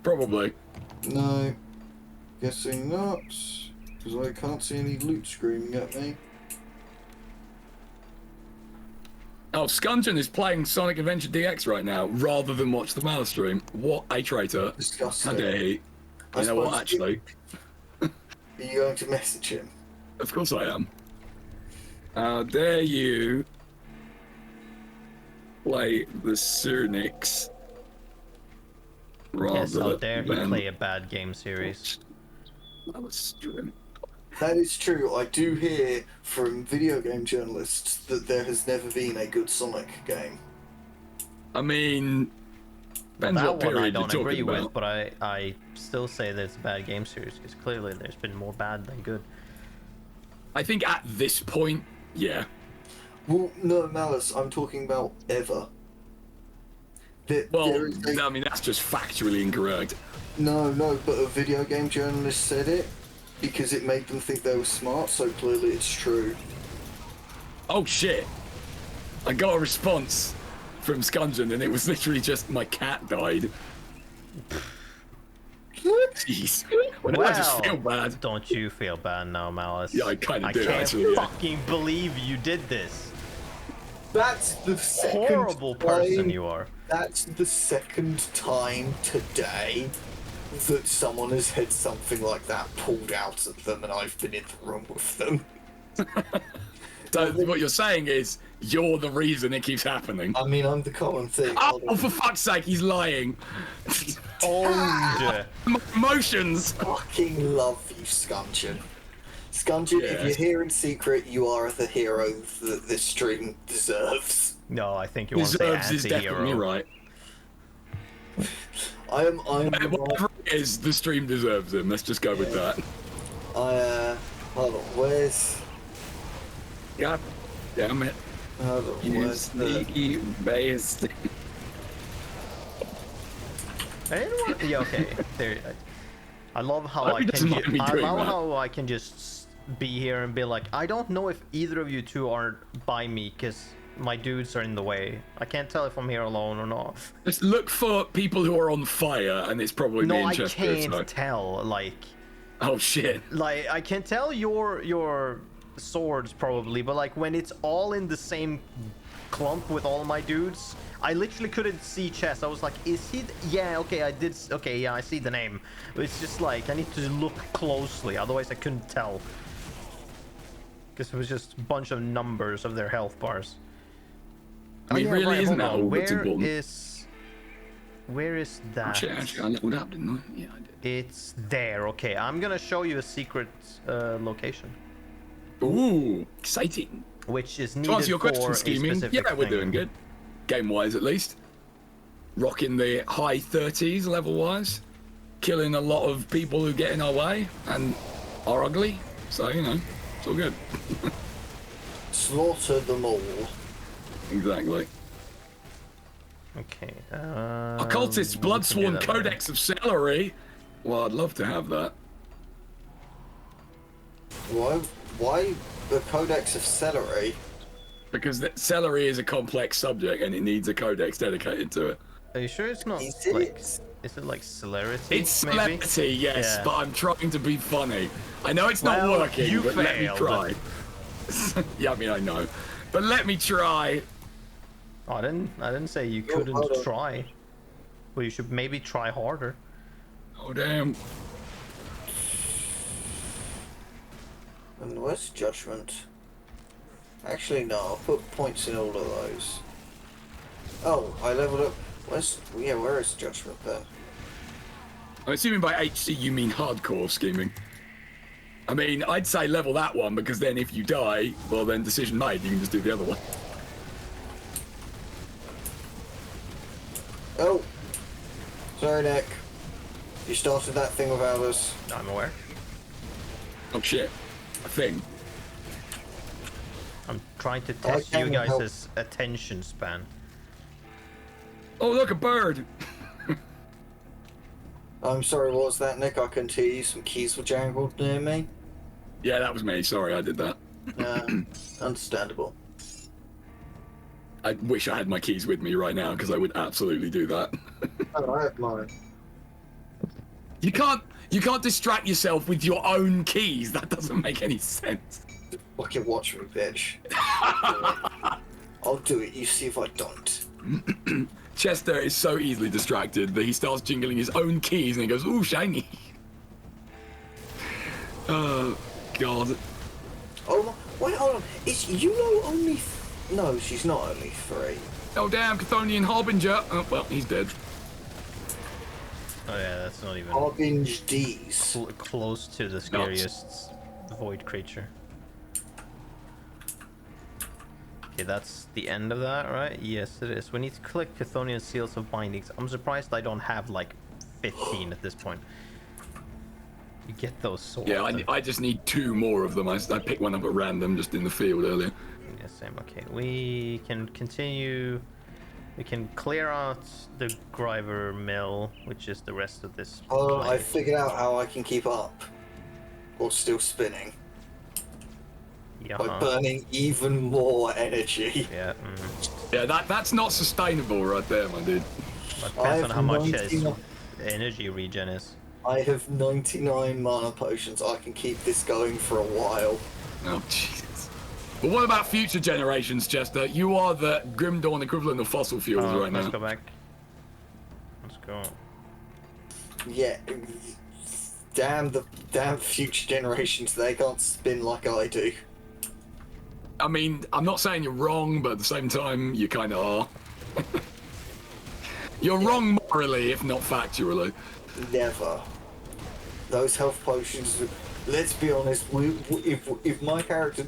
Probably. No. Guessing not. Because I can't see any loot screaming at me. Oh, Scungeon is playing Sonic Adventure DX right now, rather than watch the Malus stream. What a traitor. Disgusting. How dare he? You know what, actually? Are you going to message him? Of course I am. How dare you play the Cernix rather Yes, how dare he than play a bad game series. Malus stream. That is true. I do hear from video game journalists that there has never been a good Sonic game. I mean, depends That what one period I you're don't talking agree about. with, but I still say that it's a bad game series because clearly there's been more bad than good. I think at this point, yeah. Well, no, Malice, I'm talking about ever. Well, I mean, that's just factually incorrect. No, but a video game journalist said it because it made them think they were smart, so clearly it's true. Oh shit! I got a response from Scungeon, and it was literally just my cat died. Jeez. When I just feel bad. Don't you feel bad now, Malice? Yeah, I kind of do, actually. I can't fucking believe you did this. That's the second Horrible person you are. That's the second time today that someone has had something like that pulled out of them, and I've been in the room with them. So what you're saying is you're the reason it keeps happening. I mean, I'm the common thing. Oh, for fuck's sake, he's lying. Oh, Emotions. Fucking love you, Scungeon. Scungeon, if you're here in secret, you are the hero that this stream deserves. no, I think you want to say Deserves is definitely anti-hero. right. I'm Whatever it is, the stream deserves him. Let's just go with that. hold on, where's... God damn it. Hold on, You where's the... sneaky bastard. I didn't want. Yeah, okay. There. I love how Why I he can. doesn't like me I doing love that? how I can just be here and be like, I don't know if either of you two are by me because my dudes are in the way. I can't tell if I'm here alone or not. Just look for people who are on fire, and it's probably me No, and I Chester. can't So. tell. Oh shit. Like I can tell your swords probably, but like when it's all in the same clump with all my dudes, I literally couldn't see Chess. I was like, is he? Yeah, okay, I did. Okay, yeah, I see the name. But it's just like I need to look closely, otherwise I couldn't tell. Because it was just a bunch of numbers of their health bars. I mean, really, isn't that all that's important? Where is that? Actually, I leveled up, didn't I? Yeah, I did. It's there. Okay, I'm gonna show you a secret location, Ooh, exciting. which is needed To answer your for question, a scheming, specific yeah, we're thing. doing good. Game-wise, at least. Rocking the high 30s level-wise. Killing a lot of people who get in our way and are ugly. So, you know, it's all good. Slaughter them all. Exactly. Okay. Occultist we can do Bloodsworn that later. Codex of Celery. Well, I'd love to have that. Why the Codex of Celery? Because celery is a complex subject and it needs a codex dedicated to it. Are you sure it's not Is it? like? Is it like celerity? It's maybe? celebrity, yes, Yeah. but I'm trying to be funny. I know it's not Well, working, you but let me failed. try. Yeah, I mean, I know. But let me try. Oh, I didn't say you hold couldn't on. try. Well, you should maybe try harder. Oh, damn. And where's Judgment? Actually, no, I'll put points in all of those. Oh, I leveled up. Where is Judgment then? I'm assuming by HC you mean hardcore scheming. I mean, I'd say level that one because then if you die, well then decision made, you can just do the other one. Oh! Sorry, Nick. You started that thing without us. I'm aware. Oh shit. A thing. I'm trying to test you can't help. guys' attention span. Oh, look, a bird! I'm sorry, what was that, Nick? I couldn't hear you. Some keys were jangled near me. Yeah, that was me. Sorry, I did that. Understandable. I wish I had my keys with me right now because I would absolutely do that. Oh, I have mine. You can't distract yourself with your own keys. That doesn't make any sense. Fucking watch me, bitch. I'll do it. You see if I don't. Chester is so easily distracted that he starts jingling his own keys and he goes, "Ooh, shiny." Oh, God. Oh, wait, hold on. Is Yuno only... No, she's not only 3. Oh, damn, Chthonian Harbinger. Oh, well, he's dead. Oh yeah, that's not even Harbinge D's. close to the scariest void creature. Okay, that's the end of that, right? Yes, it is. We need to collect Chthonian seals of bindings. I'm surprised I don't have like 15 at this point. You get those so Yeah, often. I just need 2 more of them. I picked one up at random just in the field earlier. Yeah, same. Okay, we can continue. We can clear out the Griver mill, which is the rest of this. Oh, I planet. figured out how I can keep up. Or still spinning. Yeah. By burning even more energy. Yeah. Yeah, that's not sustainable right there, my dude. But depends on how much his energy regen is. I have 99 mana potions. I can keep this going for a while. Oh, Jesus. But what about future generations, Chester? You are the Grim Dawn equivalent of fossil fuels right now. Let's go back. Let's go. Yeah. Damn future generations. They can't spin like I do. I mean, I'm not saying you're wrong, but at the same time, you kind of are. You're wrong morally, if not factually. Never. Those health potions. Let's be honest. If my character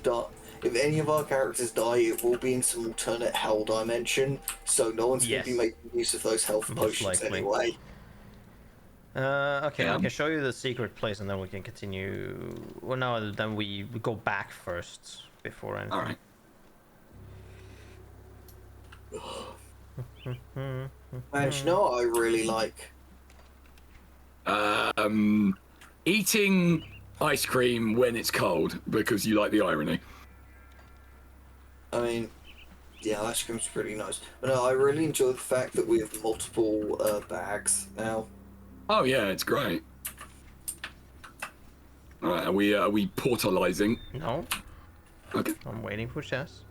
if any of our characters die, it will be in some alternate hell dimension. So no one's going to be making use of those health potions anyway. Okay, I can show you the secret place, and then we can continue. Well, no, then we go back first before anything. All right. And you know what I really like? Eating ice cream when it's cold because you like the irony. I mean, yeah, ice cream's pretty nice. But no, I really enjoy the fact that we have multiple bags now. Oh yeah, it's great. All right, are we portalizing? No. Okay. I'm waiting for chess.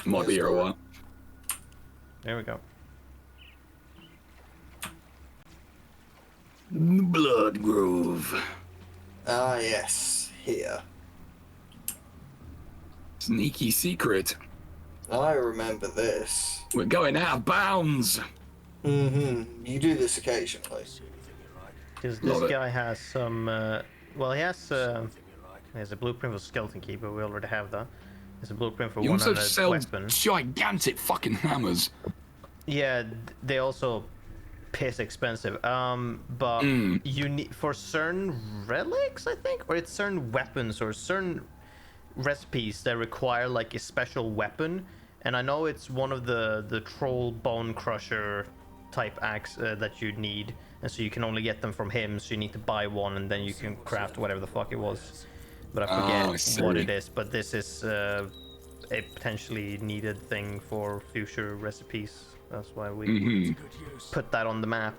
Might be here a while. There we go. Blood Grove. Ah, yes, here. Sneaky secret. I remember this. Mm-hmm. We're going out of bounds. You do this occasionally. Because this guy has some, well, he has a blueprint for Skeleton Key, but we already have that. There's a blueprint for You 100 also sell weapon. gigantic fucking hammers. Yeah, they also piss expensive. But you need for certain relics, I think, or it's certain weapons or certain recipes that require like a special weapon. And I know it's one of the troll bone crusher type axe that you need, and so you can only get them from him. So you need to buy one, and then you can craft whatever the fuck it was. But I forget what it is. But this is a potentially needed thing for future recipes. That's why we put that on the map.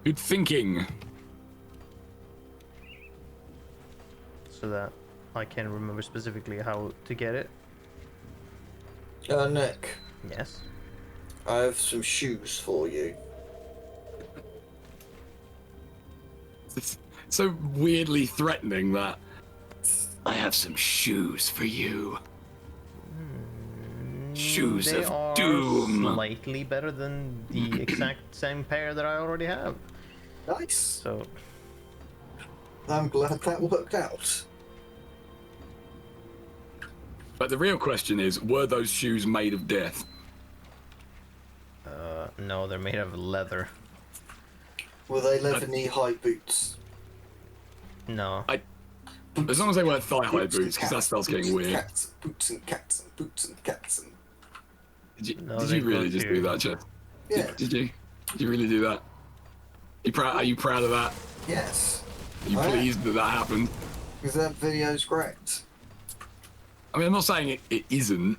Good thinking. So that I can remember specifically how to get it. Nick. Yes. I have some shoes for you. It's so weirdly threatening that I have some shoes for you. Shoes They of are doom. slightly better than the exact same pair that I already have. Nice. So I'm glad that worked out. But the real question is, were those shoes made of death? no, they're made of leather. Were they leather knee-high boots? No. As long as they weren't thigh-high boots, because that starts getting weird. Boots and cats and boots and cats and... Did you really just do that, Chet? Yeah. Did you really do that? Are you proud of that? Yes. Are you pleased that happened? Because that video's great. I mean, I'm not saying it isn't,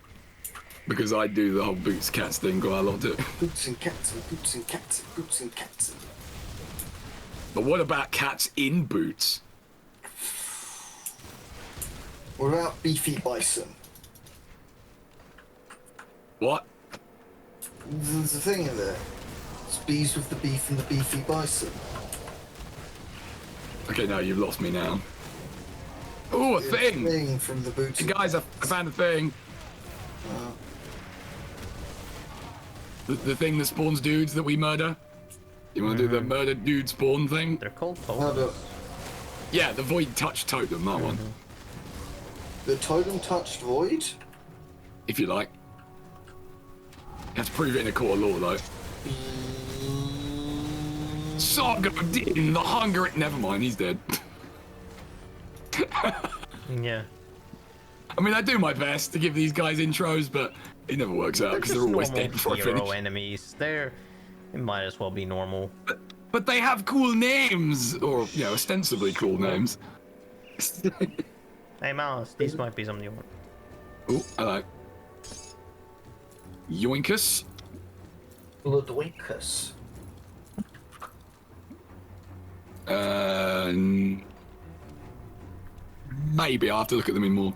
because I do the whole boots cats thing quite a lot too. Boots and cats and boots and cats and boots and cats and... But what about cats in boots? What about beefy bison? What? There's a thing in there. It's bees with the beef and the beefy bison. Okay, no, you've lost me now. Oh, a thing! Thing from the boots. Hey guys, I found a thing. The thing that spawns dudes that we murder. You want to do the murder dude spawn thing? They're called totems. Yeah, the void touch totem, that one. The totem touched void? if you like. You have to prove it in a court of law, though. Saga in the hunger. Never mind, he's dead. Yeah. I mean, I do my best to give these guys intros, but it never works out because they're always dead before I finish. Enemies. It might as well be normal. But they have cool names, or ostensibly cool names. Hey, Malus, these might be something you want. Oh, hello. Yoinkus. Bloodwinkus. Maybe I'll have to look at them in more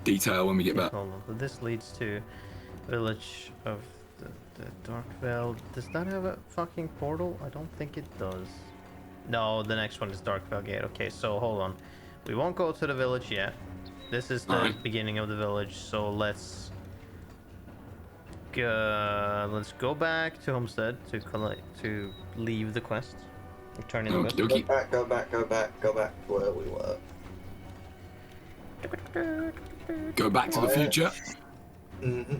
detail when we get back. Hold on. So this leads to village of the Dark Vale. Does that have a fucking portal? I don't think it does. No, the next one is Dark Vale Gate. Okay, so hold on. We won't go to the village yet. This is the beginning of the village, so let's go back to Homestead to leave the quest. Turn in the quest. Go back to where we were. Go back to the future. Mm-hmm.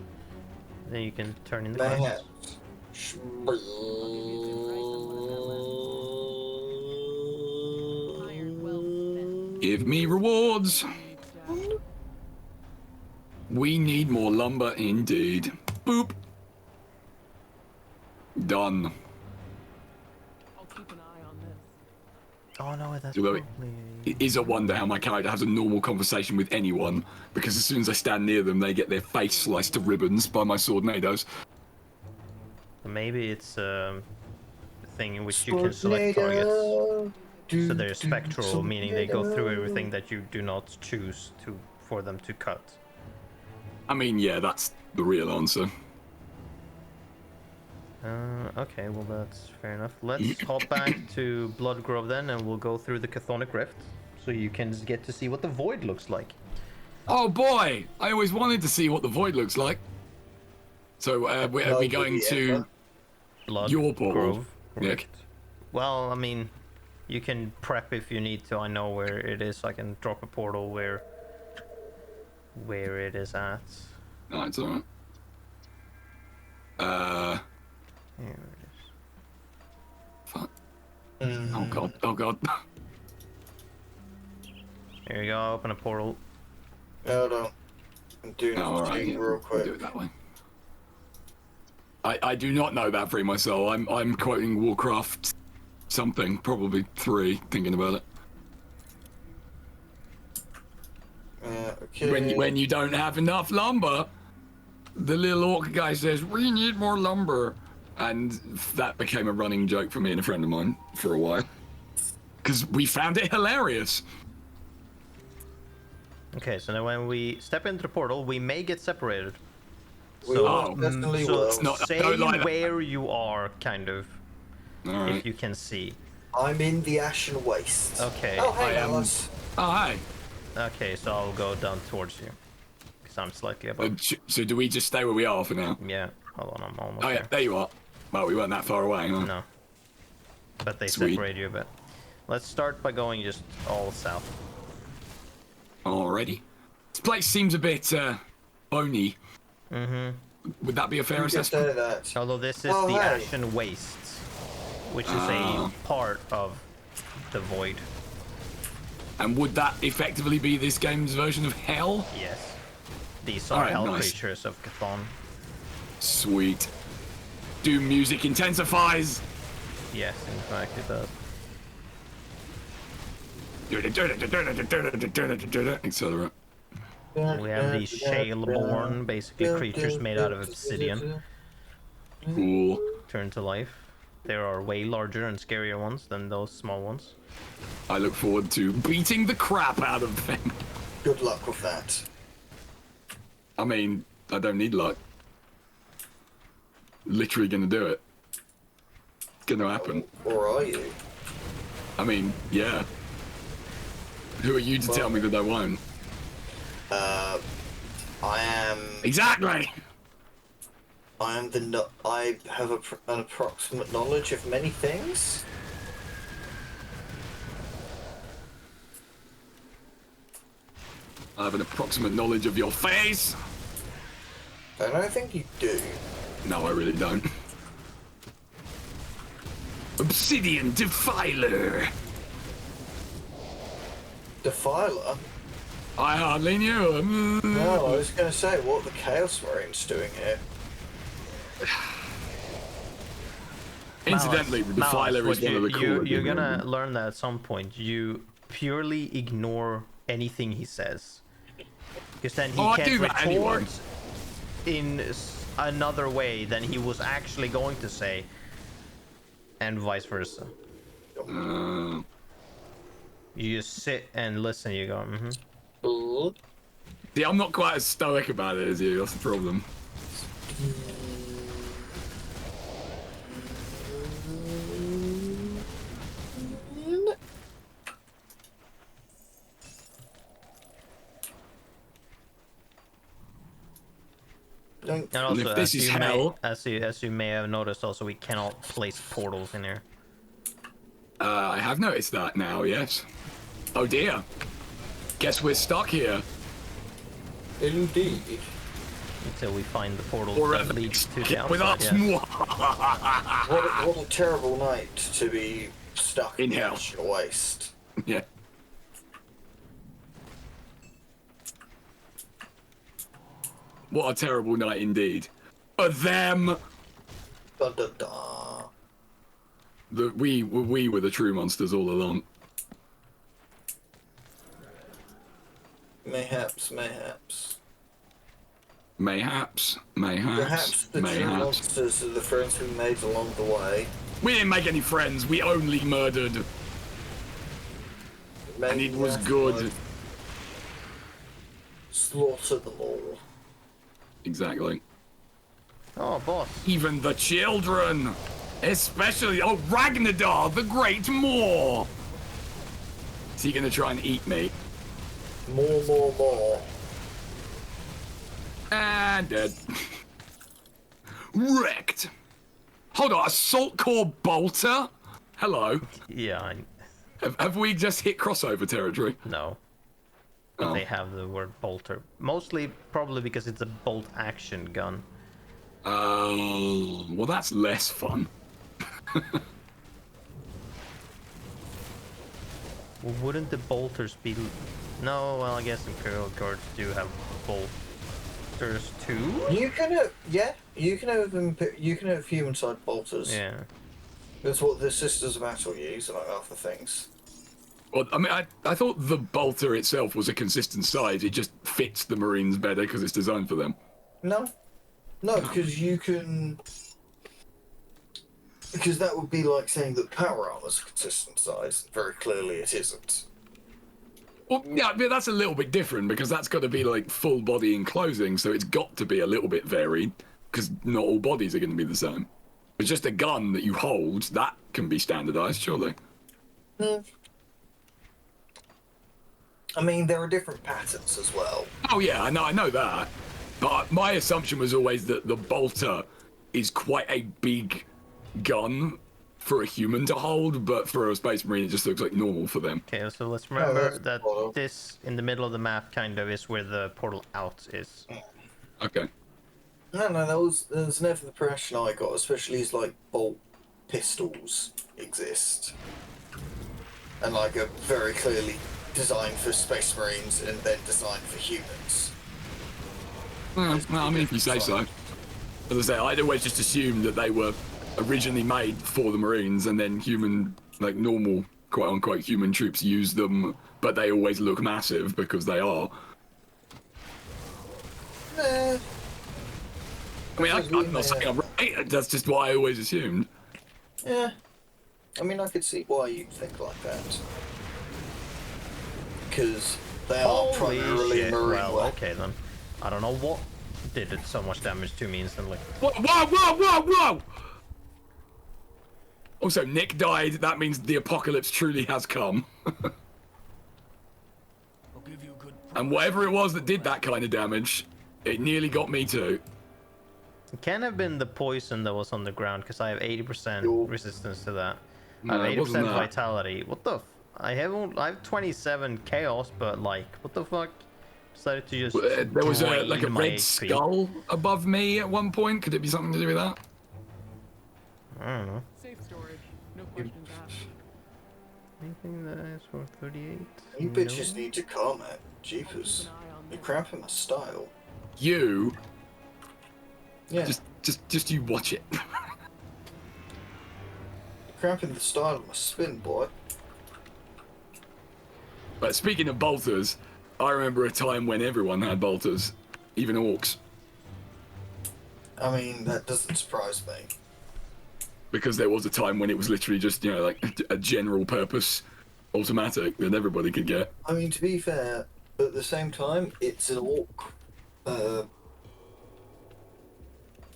Then you can turn in the quest. Give me rewards. We need more lumber indeed. Boop. Done. I'll keep an eye on this. Oh no, that's Although probably... it is a wonder how my character has a normal conversation with anyone, because as soon as I stand near them, they get their face sliced to ribbons by my swordnadoes. Maybe it's a thing in which you can select targets. So they're spectral, meaning they go through everything that you do not choose for them to cut. I mean, yeah, that's the real answer. Okay, well that's fair enough. Let's hop back to Bloodgrove then, and we'll go through the Chthonic Rift, so you can get to see what the Void looks like. Oh boy, I always wanted to see what the Void looks like. So are we going to your portal? Rift. Well, I mean, you can prep if you need to. I know where it is. I can drop a portal where it is at. No, it's alright. Here it is. Fuck. Oh god, oh god. Here you go, open a portal. Hold on. I'm doing Alright, real quick. do it that way. I do not know that for myself. I'm quoting Warcraft something, probably 3, thinking about it. Okay. When you don't have enough lumber, the little orc guy says, "We need more lumber," and that became a running joke for me and a friend of mine for a while, because we found it hilarious. Okay, so now when we step into the portal, we may get separated. So it's not, say like where you are, kind of, right. if you can see. I'm in the Ashen Waste. Okay. Oh, hey, I am. Alice. Oh, hi. Okay, so I'll go down towards you, because I'm slightly above. So do we just stay where we are for now? Yeah, hold on, I'm almost Oh yeah, there you are. Well, we weren't that far away, huh? No. But they Sweet. separate you a bit. Let's start by going just all south. Alrighty. This place seems a bit, bony. Mm-hmm. Would that be a fair You can assessment? say that. Although this is the Ashen Wastes, which is a part of the Void. And would that effectively be this game's version of Hell? Yes. These are hell nice. creatures of Chthon. Sweet. Doom music intensifies. Yes, in fact it does. Etc. We have these Shaleborn, basically creatures made out of obsidian, Cool. turned to life. There are way larger and scarier ones than those small ones. I look forward to beating the crap out of them. Good luck with that. I mean, I don't need luck. Literally gonna do it. It's gonna happen. Or are you? I mean, yeah. Who are you to tell me that I won't? I am. Exactly! I am I have an approximate knowledge of many things. I have an approximate knowledge of your face. I don't think you do. No, I really don't. Obsidian Defiler. Defiler? I hardly knew him. No, I was going to say, what are the Chaos Marines doing here? Incidentally, the Defiler is one of the cooler. You're gonna learn that at some point. You purely ignore anything he says. Because then he can't retort in another way than he was actually going to say. And vice versa. You just sit and listen, you go, See, I'm not quite as stoic about it as you, that's the problem. And also, if this is hell, as you may have noticed, also we cannot place portals in here. I have noticed that now. Yes. Oh dear. Guess we're stuck here. Indeed. Until we find the portal Or that leads to the outside. with us. Yeah. What a terrible night to be stuck In hell. the waste. Yeah. What a terrible night indeed. For them. Da, da, da. We were the true monsters all along. Mayhaps. Perhaps the true monsters are the friends we made along the way. We didn't make any friends, we only murdered. And it was good. Slaughter them all. Exactly. Oh, boss. Even the children! Especially, Ragnar, the Great Moor! Is he gonna try and eat me? More. And dead. Wrecked! Hold on, Assault Core Bolter? Hello. Yeah, Have we just hit crossover territory? no. But they have the word bolter. Mostly, probably because it's a bolt action gun. Well, that's less fun. Wouldn't the bolters be... No, well, I guess Imperial Guards do have bolters too? You can have human side bolters. Yeah. That's what the Sisters of Battle use, among other things. Well, I mean, I thought the bolter itself was a consistent size. It just fits the Marines better because it's designed for them. No, because you can. Because that would be like saying that power armor's a consistent size. Very clearly, it isn't. Well, yeah, but that's a little bit different because that's got to be like full body enclosing, so it's got to be a little bit varied because not all bodies are going to be the same. It's just a gun that you hold that can be standardized, surely. I mean, there are different patterns as well. Oh yeah, I know that. But my assumption was always that the bolter is quite a big gun for a human to hold, but for a space marine it just looks like normal for them. Okay, so let's remember that this, in the middle of the map, kind of, is where the portal out is. Okay. No, that was never the impression I got, especially as like bolt pistols exist. And like are very clearly designed for space marines and then designed for humans. Well, I mean, if you say so. As I say, I'd always just assumed that they were originally made for the Marines and then human, like normal, quote unquote, human troops use them, but they always look massive because they are. I mean, I'm not saying I'm right, that's just what I always assumed. Yeah. I mean, I could see why you'd think like that. Because they are primarily marine. Well, okay then. I don't know what did it so much damage to me instantly. Whoa! Also, Nick died. That means the apocalypse truly has come. And whatever it was that did that kind of damage, it nearly got me too. It can have been the poison that was on the ground, because I have 80% resistance to that. I have 80% vitality. What the I have 27 chaos, but like, what the fuck? decided to just There was a drain my red XP. skull above me at one point. Could it be something to do with that? I don't know. Safe storage. No questions asked. Anything that is for 38? You No. bitches need to comment. Jeepers. Keep an eye on You're this. cramping my style. You Yeah. just you watch it. You're cramping the style of my spin, boy. But speaking of bolters, I remember a time when everyone had bolters, even orcs, I mean, that doesn't surprise me. because there was a time when it was literally just, you know, like a general purpose automatic that everybody could get. I mean, to be fair, at the same time, it's an orc.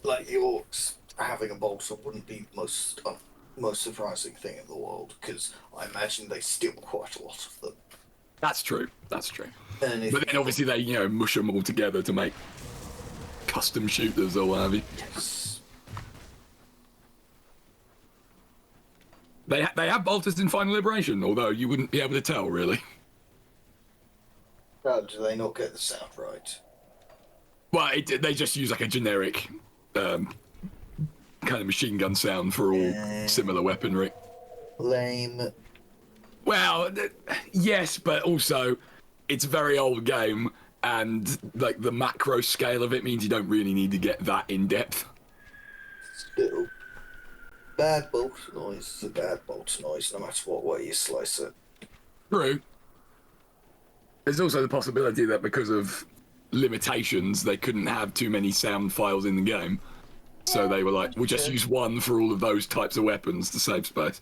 Like the orcs having a bolter wouldn't be the most surprising thing in the world, because I imagine they steal quite a lot of them. That's true. That's true. And if But then obviously they, you know, mush them all together to make custom shooters or what have you. yes. They have bolters in Final Liberation, although you wouldn't be able to tell, really. No, do they not get the sound right? Well, they just use like a generic kind of machine gun sound for all similar weaponry. Lame. Well, yes, but also it's a very old game, and like the macro scale of it means you don't really need to get that in depth. Still. Bad bolt noise is a bad bolt noise, no matter what way you slice it. True. There's also the possibility that because of limitations, they couldn't have too many sound files in the game. So they were like, we'll just use one for all of those types of weapons to save space.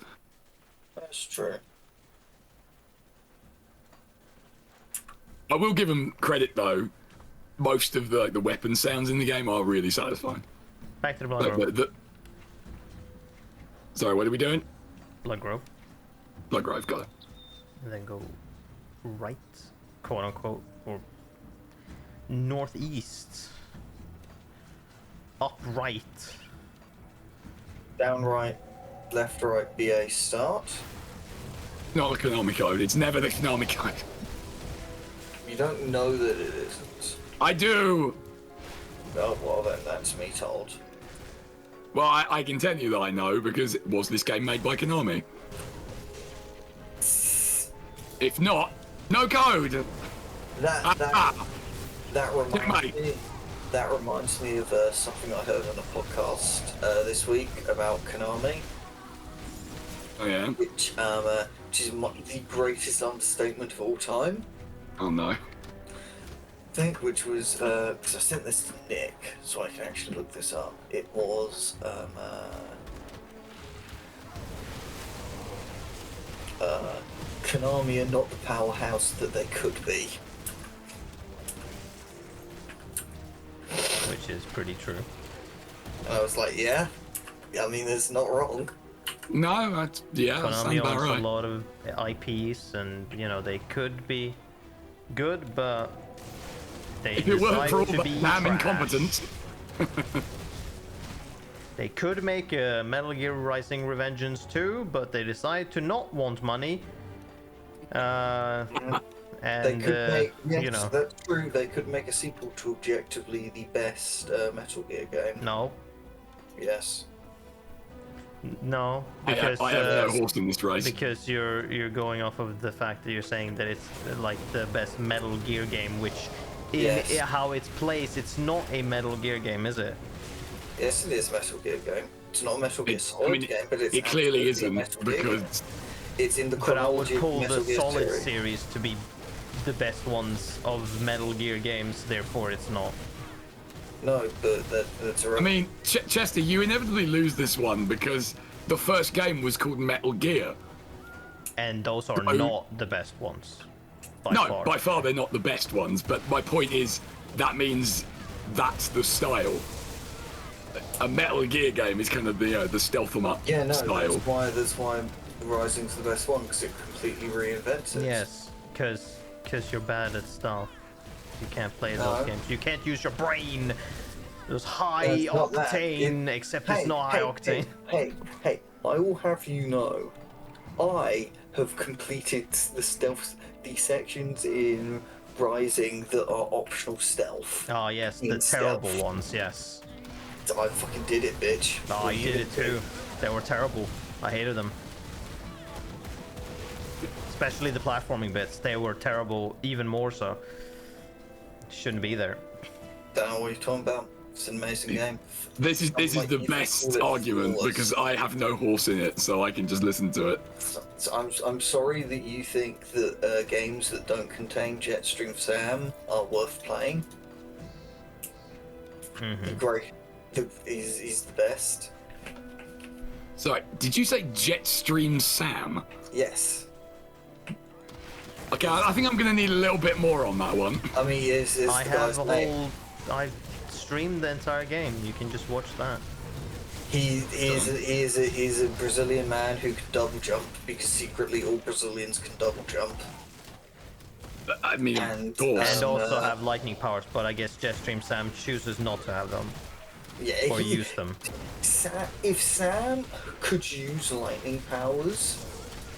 That's true. I will give them credit though. Most of the weapon sounds in the game are really satisfying. Back to the blood grove. Sorry, what are we doing? Blood grove. Blood Grove, got it. And then go right, quote unquote, or northeast. Upright. Down right, left right, BA start. Not the Konami code. It's never the Konami code. You don't know that it isn't. I do. Oh, well then that's me told. Well, I can tell you that I know because was this game made by Konami? If not, no code. That reminds me of something I heard on a podcast this week about Konami, Oh yeah. which is the greatest understatement of all time. Oh no. I think, which was because I sent this to Nick, so I can actually look this up. It was Konami are not the powerhouse that they could be. Which is pretty true. And I was like, yeah, I mean, it's not wrong. No, that's, yeah, that sounds Konami about owns right. a lot of IPs, and you know they could be good, but they If it weren't decide for all to the be damn trash. incompetence. They could make a Metal Gear Rising Revengeance 2, but they decide to not want money. And They could make, yes, you know, that's true. They could make a sequel to objectively the best Metal Gear game. no, Yes. no, I because have no horse in this race. because you're going off of the fact that you're saying that it's like the best Metal Gear game, which in Yes. how it's placed, it's not a Metal Gear game, is it? Yes, it is a Metal Gear game. It's not a Metal Gear Solid game, but it's it clearly absolutely a isn't Metal Gear game. because It's in the But I would chronology of pull Metal the Gear Solid series. series to be the best ones of Metal Gear games, therefore it's not. No, but that's a. I mean, Chester, you inevitably lose this one because the first game was called Metal Gear. And those are No. not the best ones. No, by far they're not the best ones, but my point is that means that's the style. A Metal Gear game is kind of the stealth 'em up yeah, no, style. that's why Rising's the best one, because it completely reinvents it. Yes, because you're bad at stealth. You can't play No. those games. You can't use your brain. Those high it's not that. octane, except it's not high octane. Hey, I will have you know, I have completed the sections in Rising that are optional stealth. Oh yes, the terrible ones. Yes. I fucking did it, bitch. Oh, I did it too. They were terrible. I hated them. Especially the platforming bits. They were terrible, even more so. Shouldn't be there. Don't know what you're talking about. It's an amazing game. This is the best argument because I have no horse in it, so I can just listen to it. So I'm sorry that you think that games that don't contain Jetstream Sam are worth playing. Great. He's the best. Sorry, did you say Jetstream Sam? Yes. Okay, I think I'm gonna need a little bit more on that one. I mean, it's I have a whole. I've streamed the entire game. You can just watch that. He is a Brazilian man who can double jump because secretly all Brazilians can double jump. I mean, and also have lightning powers, but I guess Jetstream Sam chooses not to have them. Yeah, or use them. If Sam could use lightning powers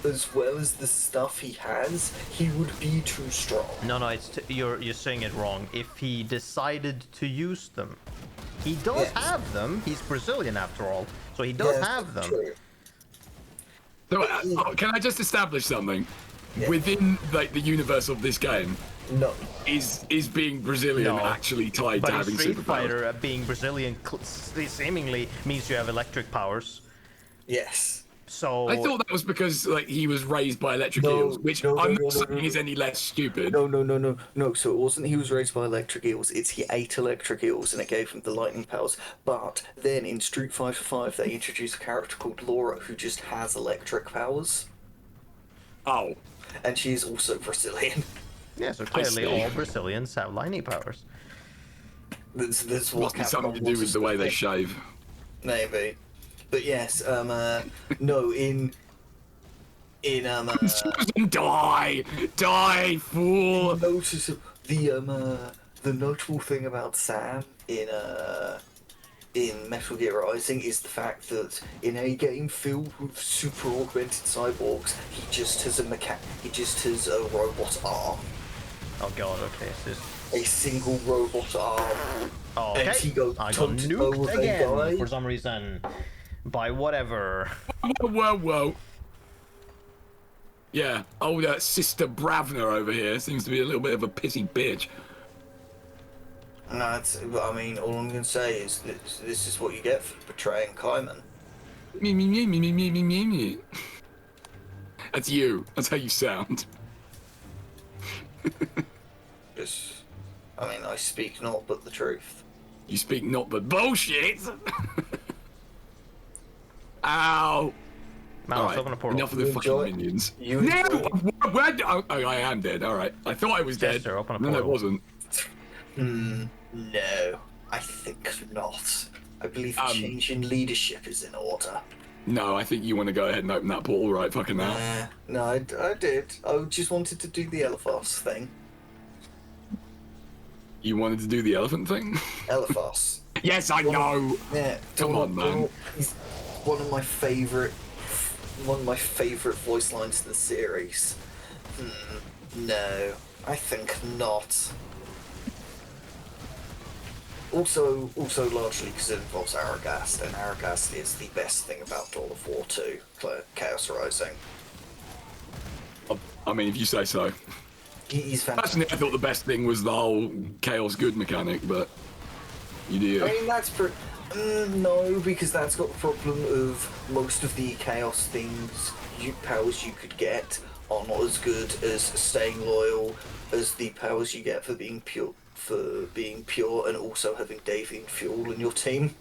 as well as the stuff he has, he would be too strong. No, it's you're saying it wrong. If he decided to use them, he does have them. He's Brazilian after all, so he does have them. True. So, can I just establish something? Yeah. Within the universe of this game, no, is being Brazilian actually tied to having Street superpowers? Fighter, being Brazilian seemingly means you have electric powers. Yes. So I thought that was because he was raised by electric eels, which I'm not saying is any less stupid. No. So it wasn't he was raised by electric eels. It's he ate electric eels and it gave him the lightning powers. But then in Street Fighter V, they introduced a character called Laura who just has electric powers. Oh. And she's also Brazilian. Yeah, so clearly all Brazilians have lightning powers. This must be something to do with the way they shave. Maybe. But yes, no, in Die, fool! Notice the notable thing about Sam in Metal Gear Rising is the fact that in a game filled with super augmented cyborgs, he just has a robot arm. Oh god, okay, so a single robot arm. Oh, okay. And he goes I got nuked again for some reason. By whatever. Whoa. Yeah, old Sister Bravner over here seems to be a little bit of a pissy bitch. No, I mean, all I'm going to say is this is what you get for betraying Kaiman. Me. That's you. That's how you sound. I speak not but the truth. You speak not but bullshit. Ow. Malus, open a portal. Enough of the fucking minions. I am dead. All right. I thought I was dead. Jester, open a portal. No, I wasn't. No, I think not. I believe a change in leadership is in order. No, I think you want to go ahead and open that portal right fucking now. No, I did. I just wanted to do the Elephas thing. You wanted to do the elephant thing? Elephas. Yes, I know. Yeah. Come on, man. He's one of my favorite voice lines in the series. No, I think not. Also largely because it involves Aragast, and Aragast is the best thing about Dawn of War 2, Chaos Rising. I mean, if you say so. He's fantastic. Personally, I thought the best thing was the whole Chaos Good mechanic, but you do. I mean, that's no, because that's got the problem of most of the Chaos things, powers you could get are not as good as staying loyal as the powers you get for being pure, and also having Davian Fuel in your team.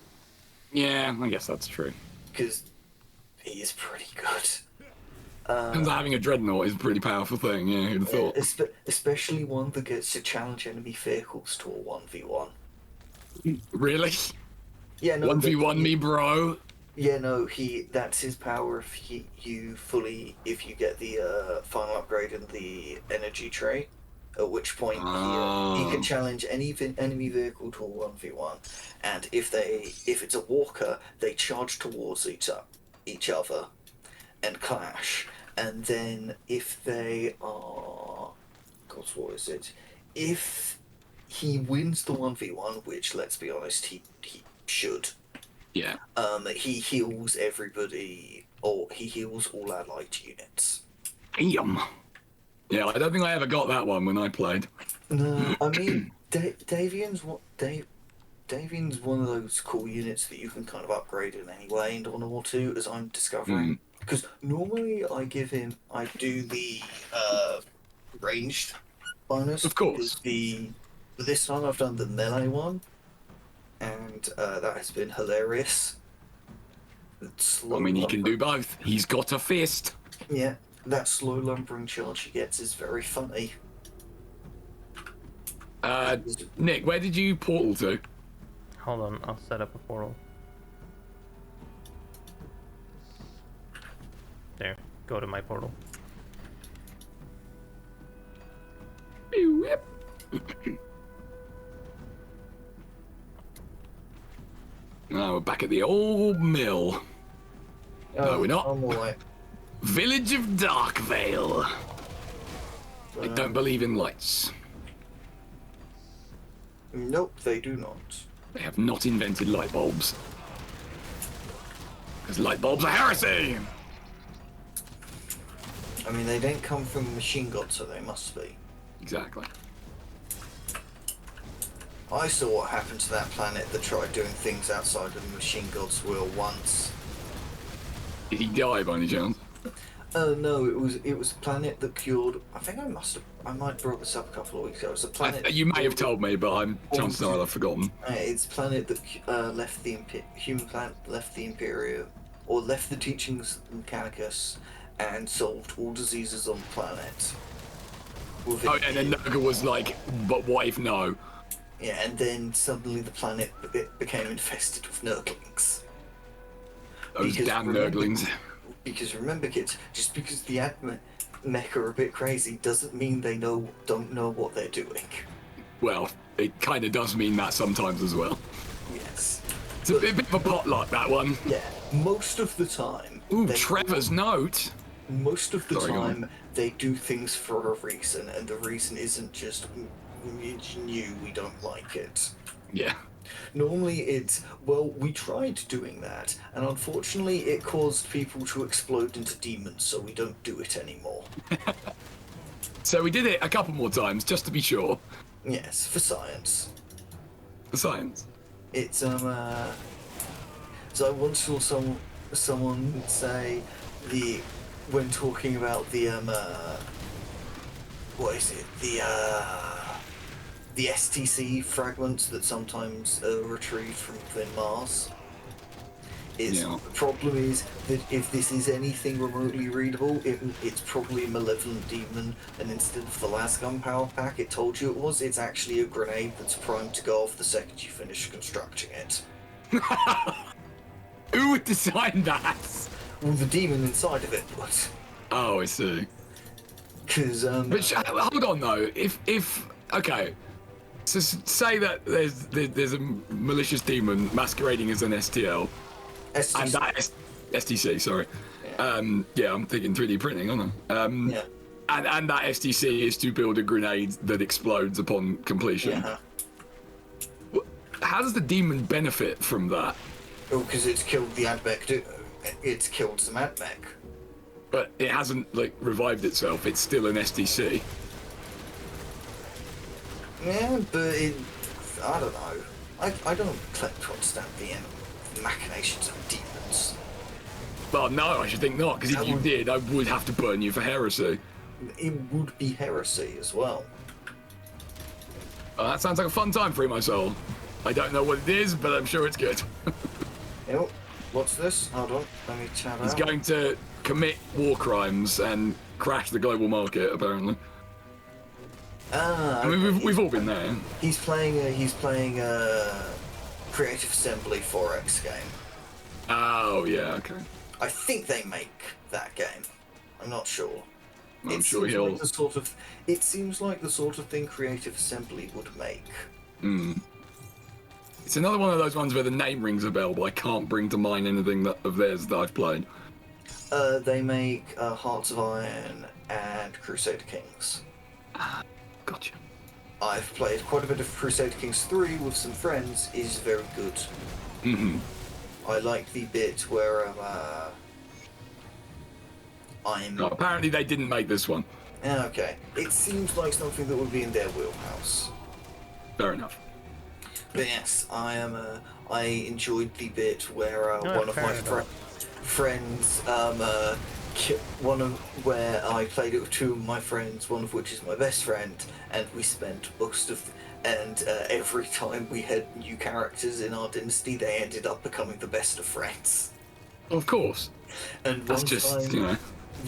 Yeah, I guess that's true. Because he is pretty good. And having a dreadnought is a pretty powerful thing, yeah, who'd have thought? Especially one that gets to challenge enemy vehicles to a 1v1. Really? Yeah, no. 1v1 me, bro? Yeah, no, that's his power if you get the final upgrade in the energy tray, at which point he can challenge any enemy vehicle to a 1v1, and if it's a walker, they charge towards each other and clash, and then if they are, what is it? if he wins the 1v1, which, let's be honest, he should. Yeah. He heals everybody, or he heals all allied units. Damn. Yeah, I don't think I ever got that one when I played. No, I mean, Davian's one of those cool units that you can kind of upgrade in any way in Dawn of War 2, as I'm discovering. Because normally I do the ranged bonus. Of course. But this time I've done the melee one, and that has been hilarious. I mean, he can do both. He's got a fist. Yeah, that slow lumbering charge he gets is very funny. Nick, where did you portal to? Hold on, I'll set up a portal. There, go to my portal. Yep. Now we're back at the old mill. No, we're not. I'm alright. Village of Darkvale. They don't believe in lights. Nope, they do not. They have not invented light bulbs. Because light bulbs are heresy! I mean, they don't come from a machine god, so they must be. Exactly. I saw what happened to that planet that tried doing things outside of the machine god's will once. Did he die by any chance? No, it was a planet that cured. I think I might have brought this up a couple of weeks ago. It was a planet. You may have told me, but chances are I've forgotten. It's a planet that left the human planet left the Imperium, or left the teachings of Mechanicus, and solved all diseases on the planet. Oh, and then Nurgle was like, but what if no? Yeah, and then suddenly the planet became infested with Nurglings. Those damn Nurglings. Because remember, kids, just because the mech are a bit crazy doesn't mean they don't know what they're doing. Well, it kind of does mean that sometimes as well. Yes. It's a bit of a potluck, that one. Yeah, most of the time. Ooh, Trevor's note. Most of the time, they do things for a reason, and the reason isn't just it's new, we don't like it. Yeah. Normally it's, well, we tried doing that, and unfortunately it caused people to explode into demons, so we don't do it anymore. So we did it a couple more times, just to be sure. Yes, for science. For science. It's, so I once saw someone say when talking about the, what is it, the STC fragments that sometimes are retrieved from within Mars. The problem is that if this is anything remotely readable, it's probably a malevolent demon, and instead of the lasgun power pack it told you it was, it's actually a grenade that's primed to go off the second you finish constructing it. Who would design that? Well, the demon inside of it would. Oh, I see. Because, But hold on though, if okay. So say that there's a malicious demon masquerading as an STL, STC. and that STC, sorry. Yeah. I'm thinking 3D printing, aren't I? Yeah. And that STC is to build a grenade that explodes upon completion. Yeah. How does the demon benefit from that? Oh, because it's killed the Admech. It's killed some Admech. But it hasn't like revived itself. It's still an STC. Yeah, but I don't know. I don't claim to understand the machinations of demons. Well, no, I should think not, because if you did, I would have to burn you for heresy. It would be heresy as well. Well, that sounds like a fun time for my soul. I don't know what it is, but I'm sure it's good. Oh, what's this? Hold on, let me chat out. He's going to commit war crimes and crash the global market, apparently. I mean, we've all been there. He's playing a Creative Assembly 4X game. Oh yeah, okay. I think they make that game. I'm not sure. I'm sure he'll. It seems like the sort of thing Creative Assembly would make. It's another one of those ones where the name rings a bell, but I can't bring to mind anything of theirs that I've played. They make Hearts of Iron and Crusader Kings. Gotcha. I've played quite a bit of Crusader Kings 3 with some friends, is very good. Mm-hmm. I like the bit where Oh, apparently they didn't make this one. Okay. It seems like something that would be in their wheelhouse. Fair enough. But yes, I enjoyed the bit where one of my friends, where I played it with two of my friends, one of which is my best friend, and we spent every time we had new characters in our dynasty, they ended up becoming the best of friends. Of course. And that's just, you know,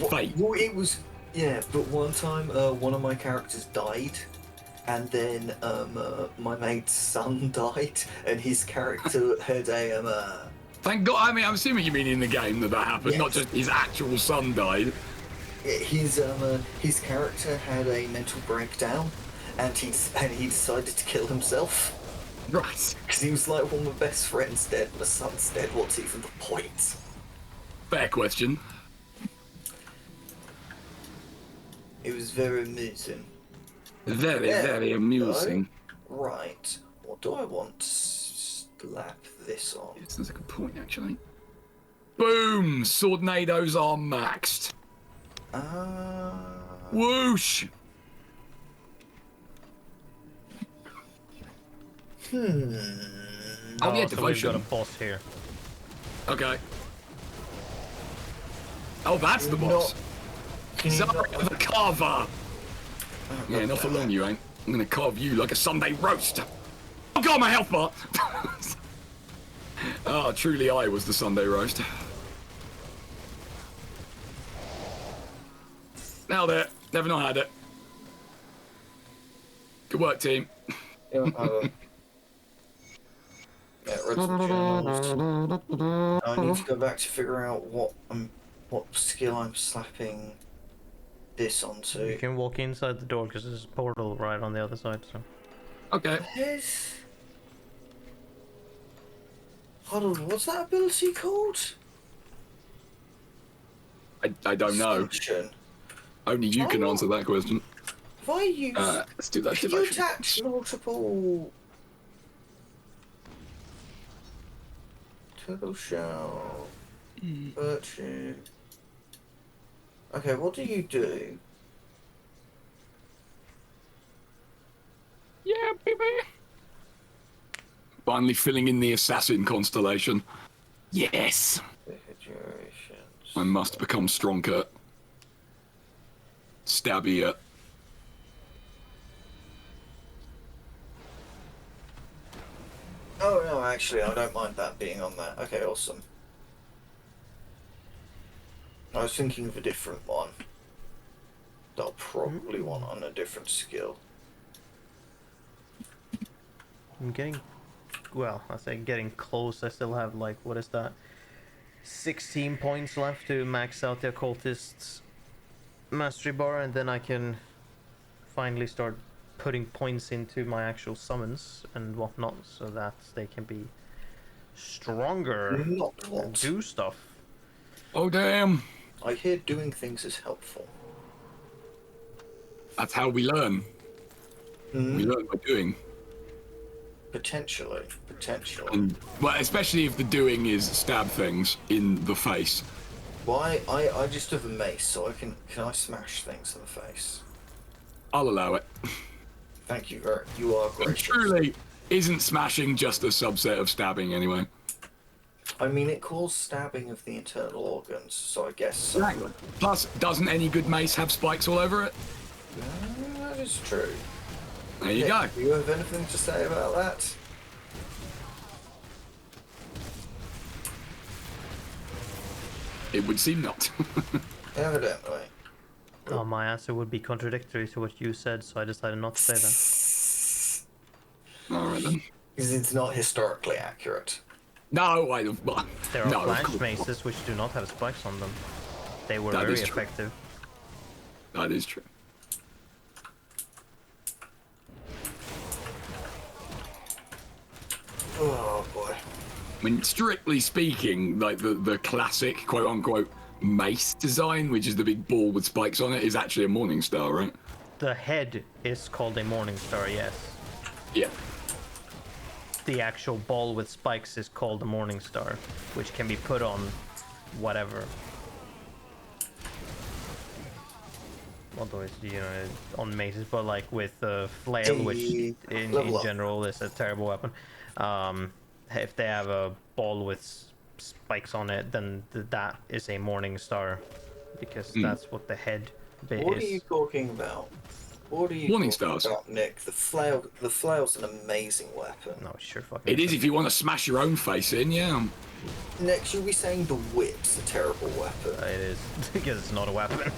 fate. Well, it was, yeah, but one time one of my characters died, and then my mate's son died, and his character had a Thank God. I mean, I'm assuming you mean in the game that happened, yes. Not just his actual son died. His character had a mental breakdown, and he decided to kill himself. Right. Because he was like, well, my best friend's dead, my son's dead. What's even the point? Fair question. It was very amusing. Very amusing. Right. What do I want to slap this on? Yes, that's a good point, actually. Boom! Swordnadoes are maxed. Whoosh! Oh, yeah, so devotion. we've got a boss here. Okay. Oh, that's the boss. Sorry, the carver. Yeah, not for long, you ain't. I'm gonna carve you like a Sunday roast. Oh God, my health bar. Ah, truly, I was the Sunday roast. Nailed it. Never not had it. Good work, team. Yeah, read some journals. I need to go back to figure out what skill I'm slapping this onto. You can walk inside the door because there's a portal right on the other side. So. Okay. Hold on, what's that ability called? I don't know. Ascension. Only you can answer that question. If I use... let's do that. Can you attach multiple... Turtle shell... Virtue... Okay, what do you do? Yeah, baby. Finally filling in the assassin constellation. Yes. I must become stronger. Stabbier. Oh no, actually, I don't mind that being on there. Okay, awesome. I was thinking of a different one that I'll probably want on a different skill. I'm getting, well, I say getting close. I still have like, what is that? 16 points left to max out the occultist's mastery bar, and then I can finally start putting points into my actual summons and whatnot, so that they can be stronger and do stuff. Oh damn! I hear doing things is helpful. That's how we learn. We learn by doing. Potentially. And, well, especially if the doing is stab things in the face. Well, I just have a mace, so can I smash things in the face? I'll allow it. Thank you, you are It gracious. truly isn't smashing just a subset of stabbing anyway. I mean, it calls stabbing of the internal organs, so I guess so. Exactly. Plus, doesn't any good mace have spikes all over it? That is true. There you go. Do you have anything to say about that? It would seem not. Evidently. Oh, my answer would be contradictory to what you said, so I decided not to say that. Alright then. Because it's not historically accurate. No, There are no, flash maces which do not have spikes on them. They were very effective. That is true. Oh boy. I mean, strictly speaking, like the classic quote-unquote mace design, which is the big ball with spikes on it, is actually a Morning Star, right? the head is called a morning star, yes. Yeah. The actual ball with spikes is called a morning star, which can be put on whatever. Although it's, you know, on mazes, but like with the flail, which in general is a terrible weapon. If they have a ball with spikes on it, then that is a morning star, because that's what the head bit is. What are you talking about? What are you Morning talking stars. about, Nick? The flail's an amazing weapon. No, sure fucking. It is if you want to smash your own face in, yeah. Next, you'll be saying the whip's a terrible weapon. It is, because it's not a weapon.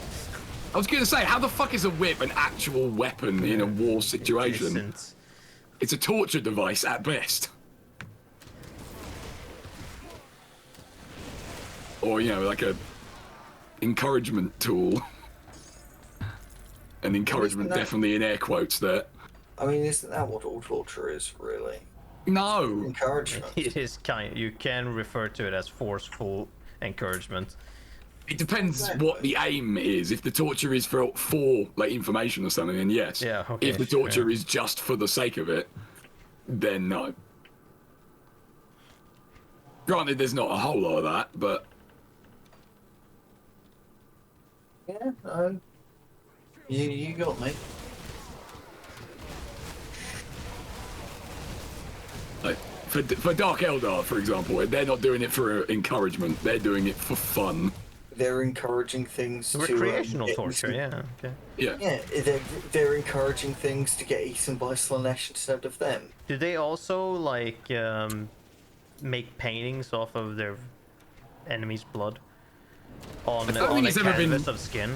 I was going to say, how the fuck is a whip an actual weapon in a war situation? It's a torture device at best. Or, you know, like a encouragement tool. And encouragement definitely in air quotes there. I mean, isn't that what all torture is, really? No. Encouragement. It is you can refer to it as forceful encouragement. It depends what the aim is. If the torture is for like information or something, then yes. Yeah, okay, if the torture is just for the sake of it, then no. Granted, there's not a whole lot of that, but Yeah, you got me. like for Dark Eldar, for example, they're not doing it for encouragement. They're doing it for fun. They're encouraging things to Recreational torture, yeah. Okay. Yeah. Yeah, they're encouraging things to get eaten by Slanesh instead of them. Do they also like make paintings off of their enemy's blood on a canvas of skin?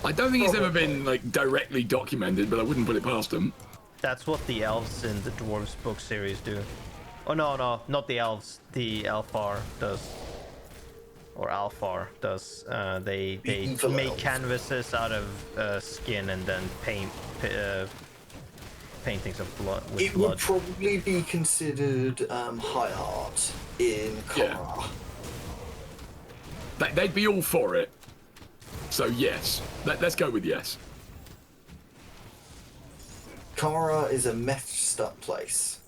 I don't think it's ever been like directly documented, but I wouldn't put it past them. That's what the elves in the dwarves book series do. Oh no, not the elves. The Alfar does, or Alfar does. They make canvases out of skin and then paint paintings of blood. It would probably be considered high art in Korra. Yeah. They'd be all for it. So yes, let's go with yes. Kara is a messed up place.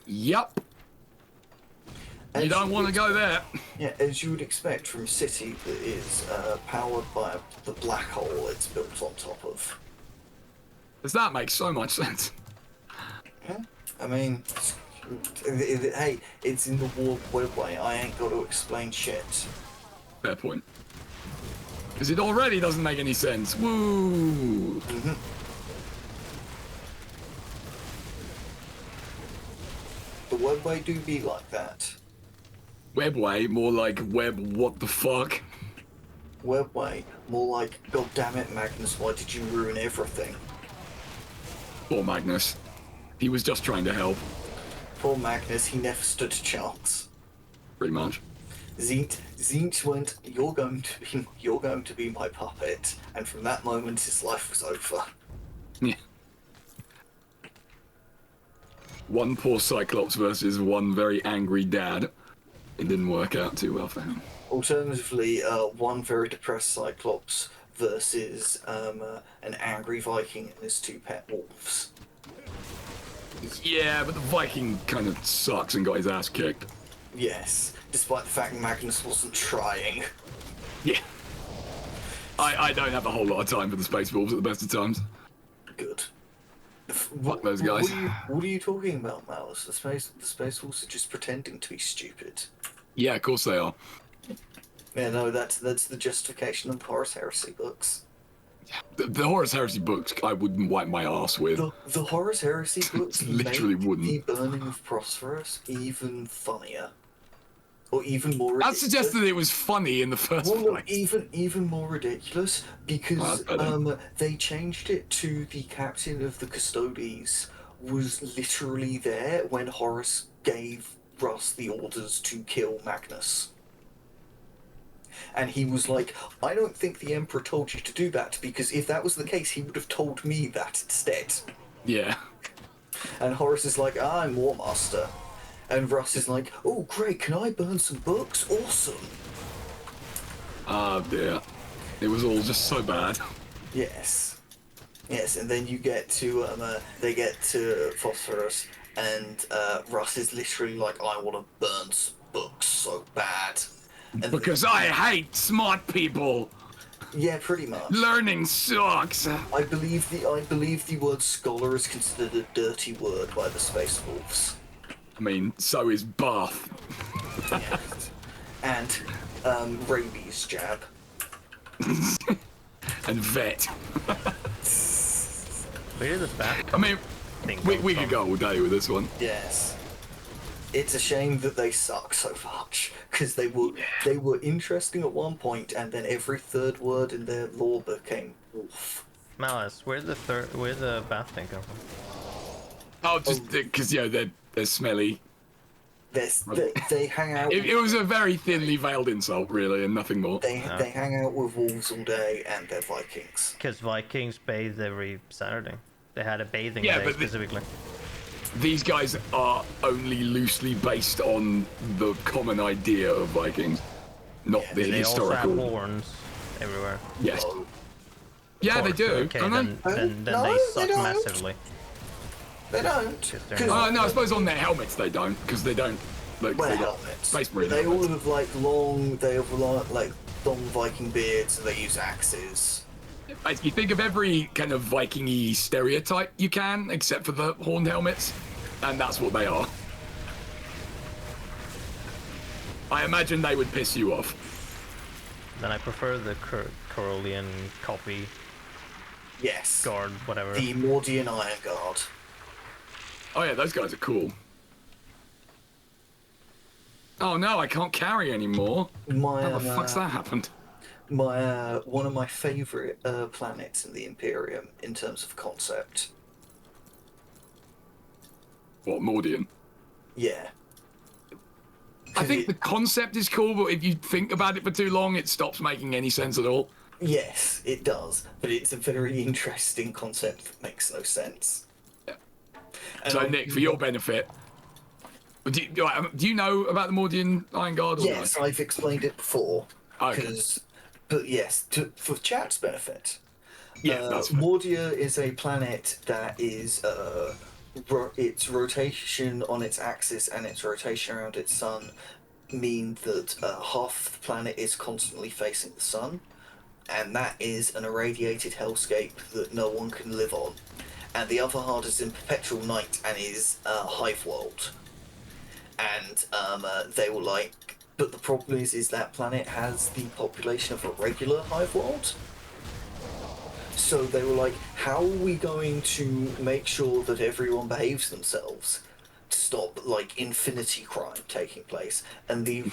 Yup. You don't want to go there. Yeah, as you would expect from a city that is powered by the black hole it's built on top of. Does that make so much sense? Yeah, I mean, hey, it's in the warp webway. I ain't got to explain shit. Fair point. Because it already doesn't make any sense. Woo! Mm-hmm. The webway do be like that. Webway, more like web what the fuck? Webway, more like, God damn it, Magnus, why did you ruin everything? Poor Magnus. He was just trying to help. Poor Magnus, he never stood a chance. Pretty much. Zinch went, you're going to be my puppet, and from that moment his life was over. Yeah. One poor Cyclops versus one very angry dad. It didn't work out too well for him. Alternatively, one very depressed Cyclops versus an angry Viking and his two pet wolves. Yeah, but the Viking kind of sucks and got his ass kicked. Yes, despite the fact Magnus wasn't trying. Yeah. I don't have a whole lot of time for the Space Wolves at the best of times. Good. Fuck those guys. What are you talking about, Malus? The Space Wolves are just pretending to be stupid. Yeah, of course they are. Yeah, no, that's the justification of Horus Heresy books. The Horus Heresy books, I wouldn't wipe my ass with. The Horus Heresy books literally make wouldn't. the burning of Prosperous even funnier. Or even more ridiculous. That suggested it was funny in the first place. Even more ridiculous, because they changed it to the captain of the Custodes was literally there when Horus gave Russ the orders to kill Magnus. And he was like, I don't think the Emperor told you to do that, because if that was the case, he would have told me that instead. Yeah. And Horus is like, I'm War Master. And Russ is like, oh great, can I burn some books? Awesome. Ah dear. It was all just so bad. Yes. Yes, and then you get to they get to Phosphorus, and Russ is literally like, I want to burn some books so bad. And because I hate smart people. Yeah, pretty much. Learning sucks. I believe the word scholar is considered a dirty word by the Space Wolves. I mean, so is bath. And rabies jab. And vet. Where did the bat? I mean, we could go all day with this one. Yes. It's a shame that they suck so much, because they were interesting at one point, and then every third word in their lore became wolf. Malus, where's the bat thing come from? Oh, just because they're smelly. They hang out. It was a very thinly veiled insult, really, and nothing more. They hang out with wolves all day, and they're Vikings. Because Vikings bathe every Saturday. They had a bathing day specifically. These guys are only loosely based on the common idea of Vikings, not the historical. They also have horns everywhere. Yes. Yeah, they do. Okay, then they suck massively. They don't. No, I suppose on their helmets they don't, because they don't. Like, well, helmets. Space Marine they helmets. all have long Viking beards, and they use axes. You think of every kind of Viking-y stereotype you can, except for the horned helmets, and that's what they are. I imagine they would piss you off. Then I prefer the Corollian copy. Yes. Guard, whatever. The Mordian Iron Guard. Oh yeah, those guys are cool. Oh no, I can't carry anymore. How the fuck's that happened? One of my favourite planets in the Imperium in terms of concept. What, Mordian? Yeah. I think the concept is cool, but if you think about it for too long, it stops making any sense at all. Yes, it does, but it's a very interesting concept that makes no sense. Yeah. So, Nick, for your benefit, do you know about the Mordian Iron Guard? Or yes, I've explained it before. Okay. But yes, for chat's benefit. Yeah, that's Mordia is a planet that is its rotation on its axis and its rotation around its sun mean that half the planet is constantly facing the sun, and that is an irradiated hellscape that no one can live on. And the other half is in perpetual night and is hive world. And they were like, but the problem is that planet has the population of a regular hive world. So they were like, how are we going to make sure that everyone behaves themselves to stop infinity crime taking place? And the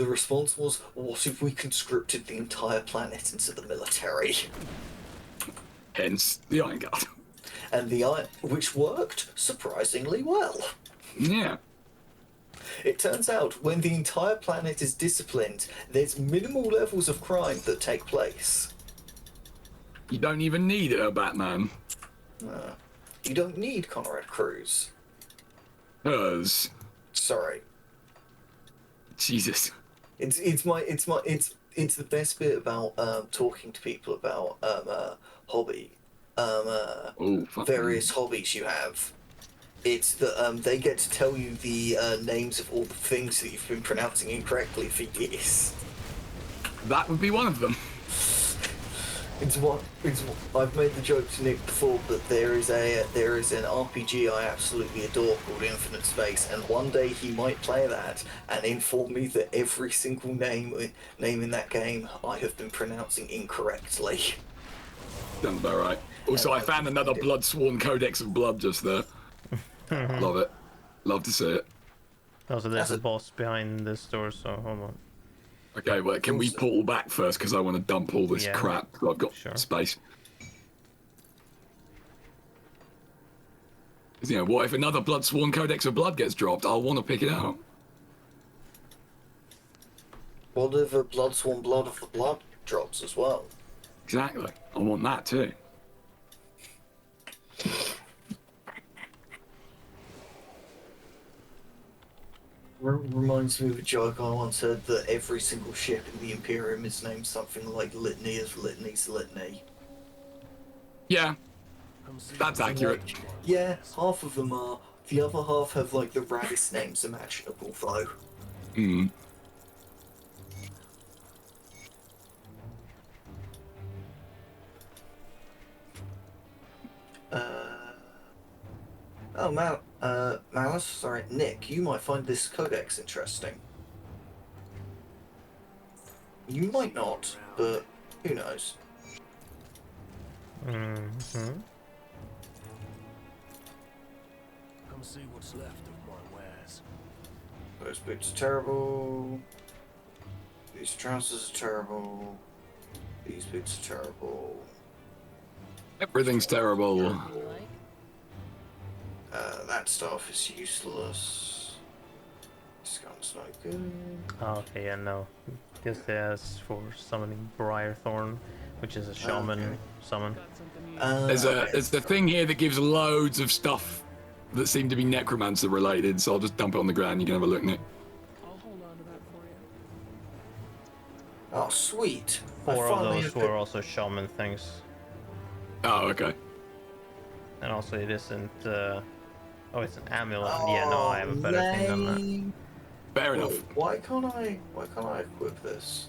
response was, what if we conscripted the entire planet into the military? Hence the Iron Guard. And which worked surprisingly well. Yeah. It turns out when the entire planet is disciplined, there's minimal levels of crime that take place. You don't even need a Batman. You don't need Conrad Cruz. Sorry. Jesus. It's the best bit about talking to people about various hobbies you have. It's that they get to tell you the names of all the things that you've been pronouncing incorrectly for years. That would be one of them. I've made the joke to Nick before, but there is an RPG I absolutely adore called Infinite Space, and one day he might play that and inform me that every single name in that game I have been pronouncing incorrectly. Sounds about right. Also, I found another Bloodsworn Codex of Blood just there. Love it. Love to see it. Also, there's a boss behind this door, so hold on. Okay, well, can we portal back first? Because I want to dump all this crap. I've got space. What if another Bloodsworn Codex of Blood gets dropped? I'll want to pick it out. What if a Bloodsworn Blood of the Blood drops as well? Exactly. I want that too. Reminds me of a joke I once heard that every single ship in the Imperium is named something like Litany of Litany's Litany. Yeah, that's accurate. Like, yeah, half of them are. The other half have like the raddest names imaginable, though. Hmm. Oh, Malus, sorry, Nick, you might find this codex interesting. You might not, but who knows? Mm-hmm. Come see what's left of my wares. Those boots are terrible. These trousers are terrible. These boots are terrible. Everything's terrible. You like? That stuff is useless. This gun's no good. Oh, okay, yeah, no. This is for summoning Briarthorn, which is a shaman Okay. summon. Got something you There's the thing here that gives loads of stuff that seem to be necromancer related, so I'll just dump it on the ground. You can have a look, Nick. I'll hold on to that for you. Oh, sweet. Four of those were also shaman things. Oh, okay. And also it isn't, oh, it's an amulet. Yeah, no, I have a better thing than that. Fair enough. Why can't I equip this?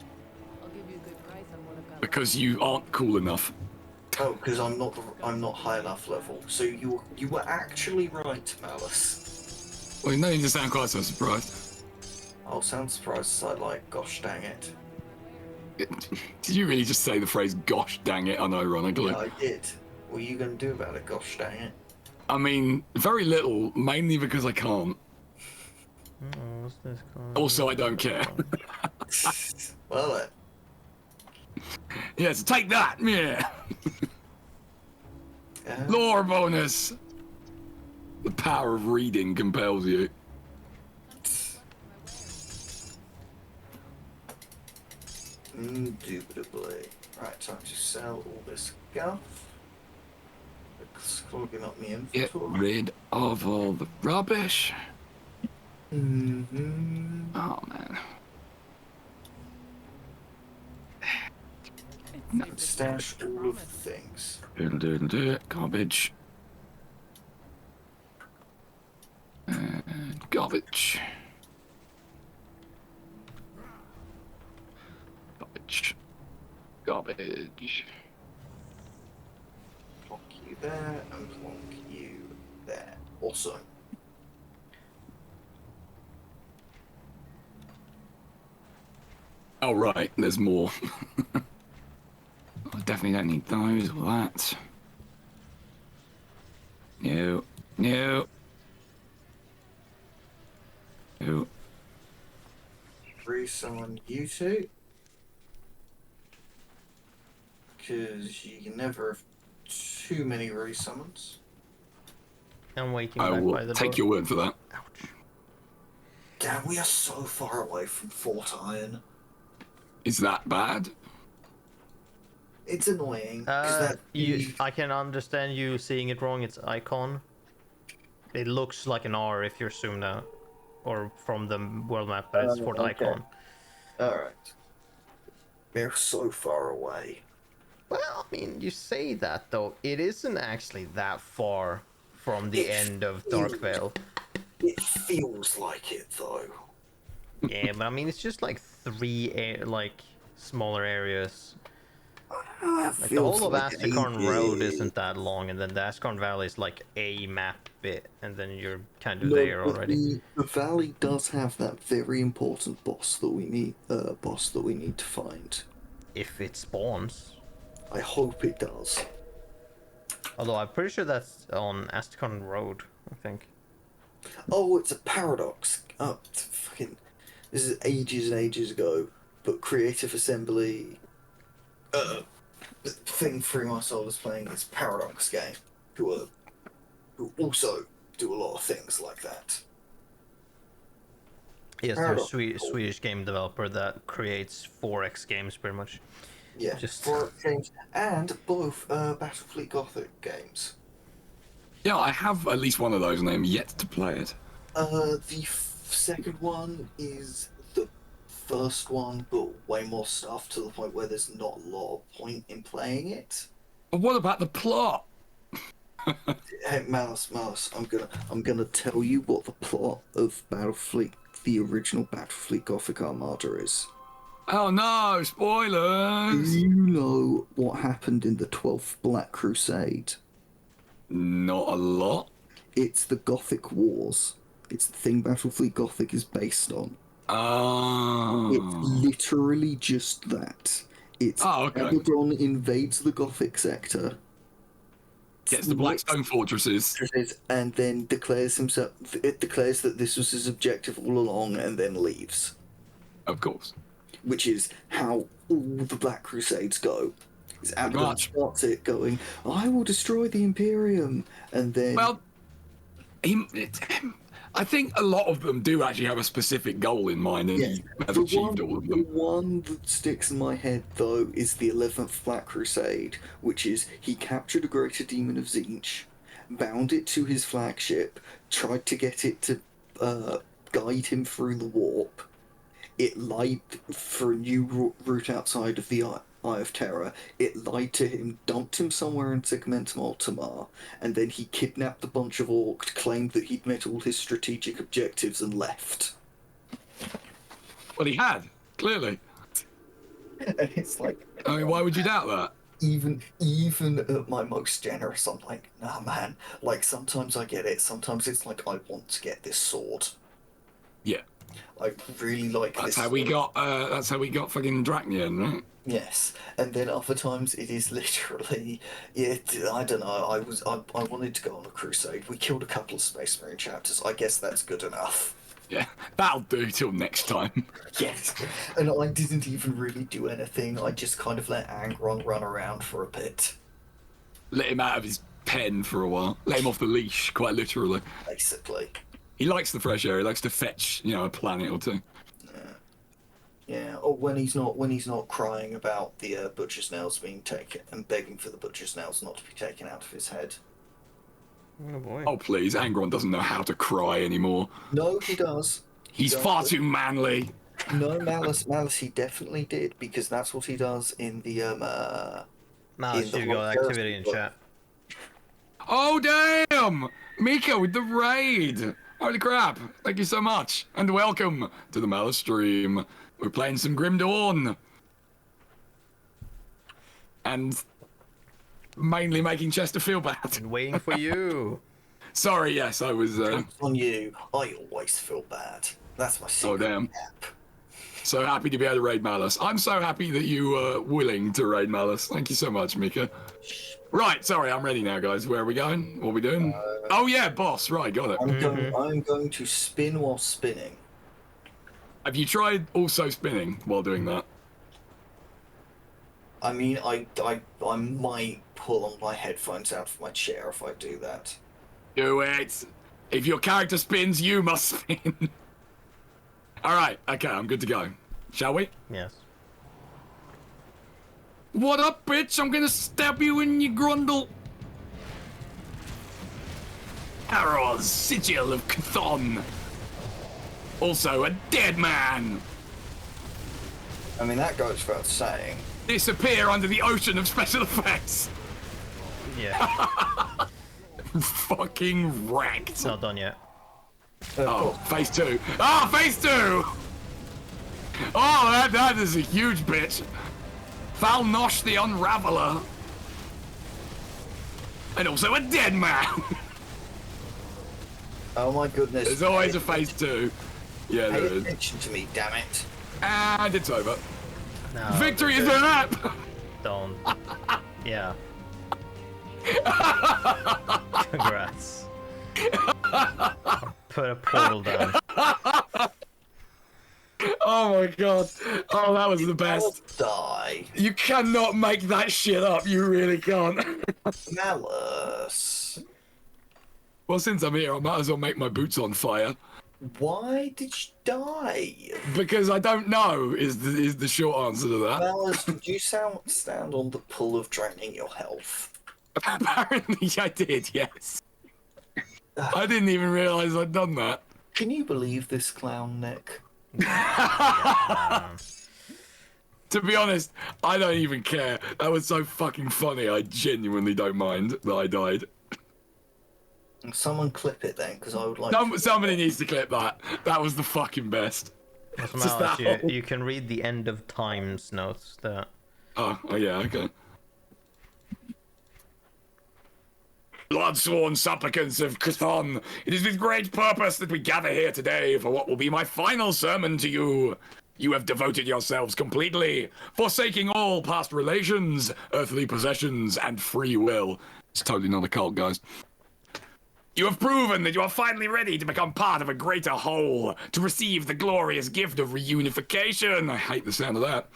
I'll give you a good price on what I've got. Because you aren't cool enough. Oh, because I'm not high enough level. So you were actually right, Malus. Well, no need to sound quite so surprised. I'll sound surprised as I like, gosh dang it. Did you really just say the phrase "gosh dang it" unironically? Yeah, I did. What are you gonna do about it, gosh dang it? I mean, very little, mainly because I can't. Oh, what's this called? Also, I don't care. Well, Yeah, so take that. Yeah. Lore bonus. The power of reading compels you. Indubitably. Right, time to sell all this guff. It's clogging up my Get inventory. rid of all the rubbish. Mm-hmm. Oh man. No, stash all of the things. Do it. Garbage. And garbage. Garbage. Garbage. Plonk you there and plonk you there. Awesome. Oh right, there's more. I definitely don't need those or that. No. No. No. Resummon you two. Because you can never have too many resummons. I'm waiting I back will by the take door. your word for that. Ouch. Damn, we are so far away from Fort Iron. Is that bad? It's annoying. 'Cause I can understand you seeing it wrong. It's icon. It looks like an R if you're zoomed out, or from the world map, but it's for the okay. icon. Alright. They're so far away. Well, I mean, you say that though. It isn't actually that far from the end of Darkvale. It feels like it though. Yeah, but I mean, it's just like three smaller areas. Like the whole of Asticorn Road isn't that long, and then the Asticorn Valley is like a map bit, and then you're kind of there already. The valley does have that very important boss that we need. To find. If it spawns. I hope it does. Although I'm pretty sure that's on Asticorn Road, I think. Oh, it's a paradox. Oh, fucking. This is ages and ages ago, but Creative Assembly. The thing Free My Soul is playing is Paradox game, who also do a lot of things like that. Yes, they're a Swedish game developer that creates 4X games, pretty much. Yeah, Just 4X games and both Battlefleet Gothic games. Yeah, I have at least one of those, and I'm yet to play it. The second one is the first one, but way more stuff to the point where there's not a lot of point in playing it. But what about the plot? Hey, Malus, I'm gonna tell you what the plot of Battlefleet, the original Battlefleet Gothic Armada is. Oh no, Do spoilers! you know what happened in the 12th Black Crusade? Not a lot. It's the Gothic Wars. It's the thing Battlefleet Gothic is based on. It's Oh. literally just that. It's Okay. Abaddon invades the Gothic sector, Gets the Blackstone fortresses. and then declares himself. It declares that this was his objective all along, and then leaves. Of course. Which is how all the Black Crusades go. Is Abaddon starts it going, I will destroy the Imperium, and then... Well, I think a lot of them do actually have a specific goal in mind, and he has achieved all of them. The one that sticks in my head, though, is the 11th Black Crusade, which is he captured a greater demon of Tzeentch, bound it to his flagship, tried to get it to guide him through the warp. It lied for a new route outside of the Eye of Terror. It lied to him, dumped him somewhere in Segmentum Ultima, and then he kidnapped a bunch of orcs, claimed that he'd met all his strategic objectives, and left. Well, he had, clearly. And it's like... I mean, why would you doubt that? Even at my most generous, I'm like, nah, man. Like, sometimes I get it. Sometimes it's like, I want to get this sword. Yeah. I really like that's this. That's how we got fucking Drachnian, right? Yes, and then other times it is literally, I don't know. I wanted to go on a crusade. We killed a couple of Space Marine chapters. I guess that's good enough. Yeah, that'll do till next time. Yes, and I didn't even really do anything. I just kind of let Angron run around for a bit. Let him out of his pen for a while. Let him off the leash, quite literally. Basically. He likes the fresh air. He likes to fetch, a planet or two. Yeah, or when he's not crying about the butcher's nails being taken and begging for the butcher's nails not to be taken out of his head. Oh boy. Oh please, Angron doesn't know how to cry anymore. No, he does. He's far too manly. No, Malus, he definitely did, because that's what he does in the Malus, you got activity in chat. Oh damn! Mika with the raid. Holy crap! Thank you so much, and welcome to the Malus stream. We're playing some Grim Dawn. And mainly making Chester feel bad. And waiting for you. Sorry, yes, I was... On you, I always feel bad. That's my secret. Oh, damn. So happy to be able to raid Malus. I'm so happy that you were willing to raid Malus. Thank you so much, Mika. Right, sorry, I'm ready now, guys. Where are we going? What are we doing? Oh, yeah, boss. Right, got it. I'm going to spin while spinning. Have you tried also spinning while doing that? I mean, I might pull on my headphones out of my chair if I do that. Do it. If your character spins, you must spin. All right, okay, I'm good to go. Shall we? Yes. What up, bitch? I'm gonna stab you in your grundle. Arrows, sigil of Chthon. Also a dead man. I mean, that goes without saying. Disappear under the ocean of special effects. Yeah. Fucking wrecked. It's not done yet. Oh, phase 2. Ah, phase 2! Oh, that is a huge bitch. Falnosh the Unraveler. And also a dead man. Oh my goodness. There's always a phase 2. Yeah, there Pay is. attention to me, damn it. And it's over. No, Victory is an app! Don't. Yeah. Congrats. Put a portal down. Oh my god. Oh, that was the best. Die. You cannot make that shit up. You really can't. Malus. Well, since I'm here, I might as well make my boots on fire. Why did you die? Because I don't know is the short answer to that. Malus, did you stand on the pull of draining your health? Apparently I did, yes. I didn't even realise I'd done that. Can you believe this clown, Nick? To be honest, I don't even care. That was so fucking funny. I genuinely don't mind that I died. Someone clip it then, because I would like. Somebody needs to clip that. That was the fucking best. Just that you can read the end of times notes there. Oh yeah, okay. Blood-sworn supplicants of Chthon, it is with great purpose that we gather here today for what will be my final sermon to you. You have devoted yourselves completely, forsaking all past relations, earthly possessions, and free will. It's totally not a cult, guys. You have proven that you are finally ready to become part of a greater whole, to receive the glorious gift of reunification. I hate the sound of that.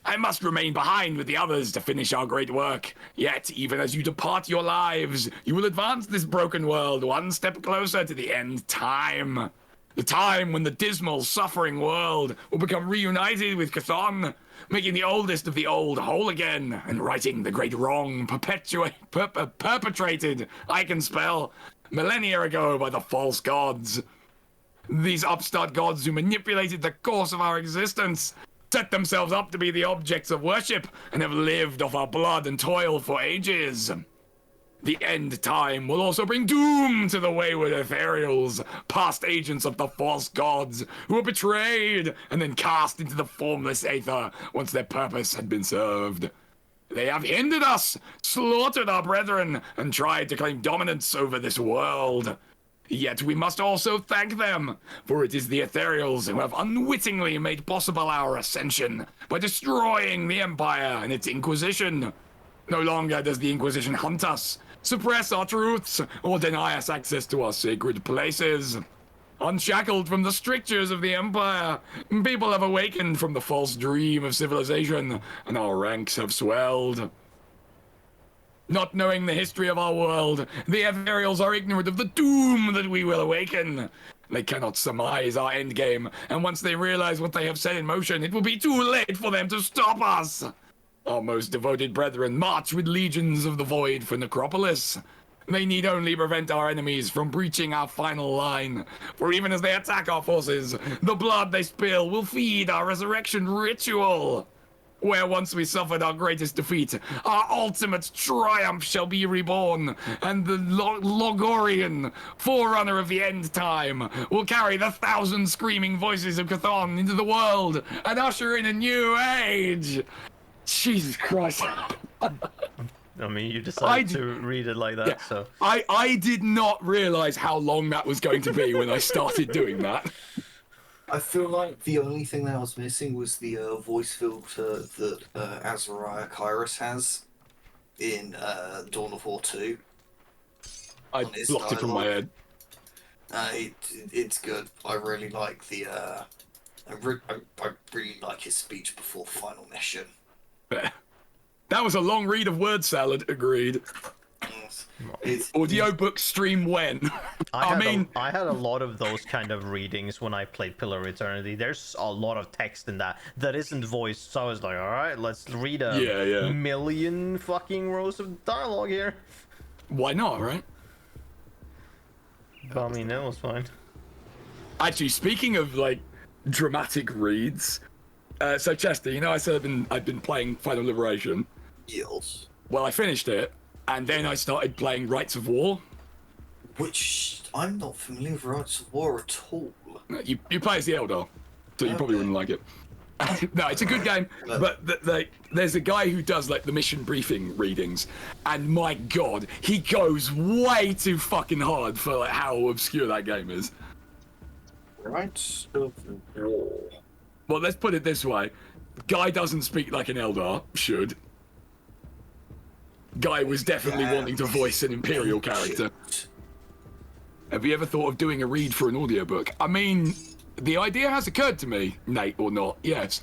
I must remain behind with the others to finish our great work. Yet, even as you depart your lives, you will advance this broken world one step closer to the end time. The time when the dismal, suffering world will become reunited with Chthon, making the oldest of the old whole again, and righting the great wrong perpetrated, I can spell, millennia ago by the false gods. These upstart gods who manipulated the course of our existence, set themselves up to be the objects of worship, and have lived off our blood and toil for ages. The end time will also bring doom to the wayward ethereals, past agents of the false gods, who were betrayed and then cast into the formless aether once their purpose had been served. They have hindered us, slaughtered our brethren, and tried to claim dominance over this world. Yet we must also thank them, for it is the ethereals who have unwittingly made possible our ascension by destroying the Empire and its Inquisition. No longer does the Inquisition hunt us, suppress our truths, or deny us access to our sacred places. Unshackled from the strictures of the Empire, people have awakened from the false dream of civilization, and our ranks have swelled. Not knowing the history of our world, the ethereals are ignorant of the doom that we will awaken. They cannot surmise our endgame, and once they realize what they have set in motion, it will be too late for them to stop us. Our most devoted brethren march with legions of the void for Necropolis. They need only prevent our enemies from breaching our final line, for even as they attack our forces, the blood they spill will feed our resurrection ritual. Where once we suffered our greatest defeat, our ultimate triumph shall be reborn, and the Logorian, forerunner of the end time, will carry the 1,000 screaming voices of Chthon into the world and usher in a new age. Jesus Christ. I mean, you decided to read it like that, yeah, so... I did not realize how long that was going to be when I started doing that. I feel like the only thing that I was missing was the voice filter that Azariah Kairos has in Dawn of War 2. I blocked it from my head. It's good. I really like the... I really like his speech before the final mission. That was a long read of word salad, agreed. Audiobook stream when? I had a lot of those kind of readings when I played Pillar of Eternity. There's a lot of text in that isn't voiced, so I was like, alright, let's read a million fucking rows of dialogue here. Why not, right? But, I mean, that was fine. Actually, speaking of, like, dramatic reads, so Chester, you know I said I've been playing Final Liberation? Yes. Well, I finished it, and then I started playing Rights of War. Which, I'm not familiar with Rights of War at all. You play as the Eldar, so you probably wouldn't like it. No, it's a good game, but there's a guy who does, like, the mission briefing readings, and my god, he goes way too fucking hard for, like, how obscure that game is. Rights of War. Well, let's put it this way. Guy doesn't speak like an Eldar should. Guy was definitely wanting to voice an Imperial character. Have you ever thought of doing a read for an audiobook? I mean, the idea has occurred to me, Nate or not, yes.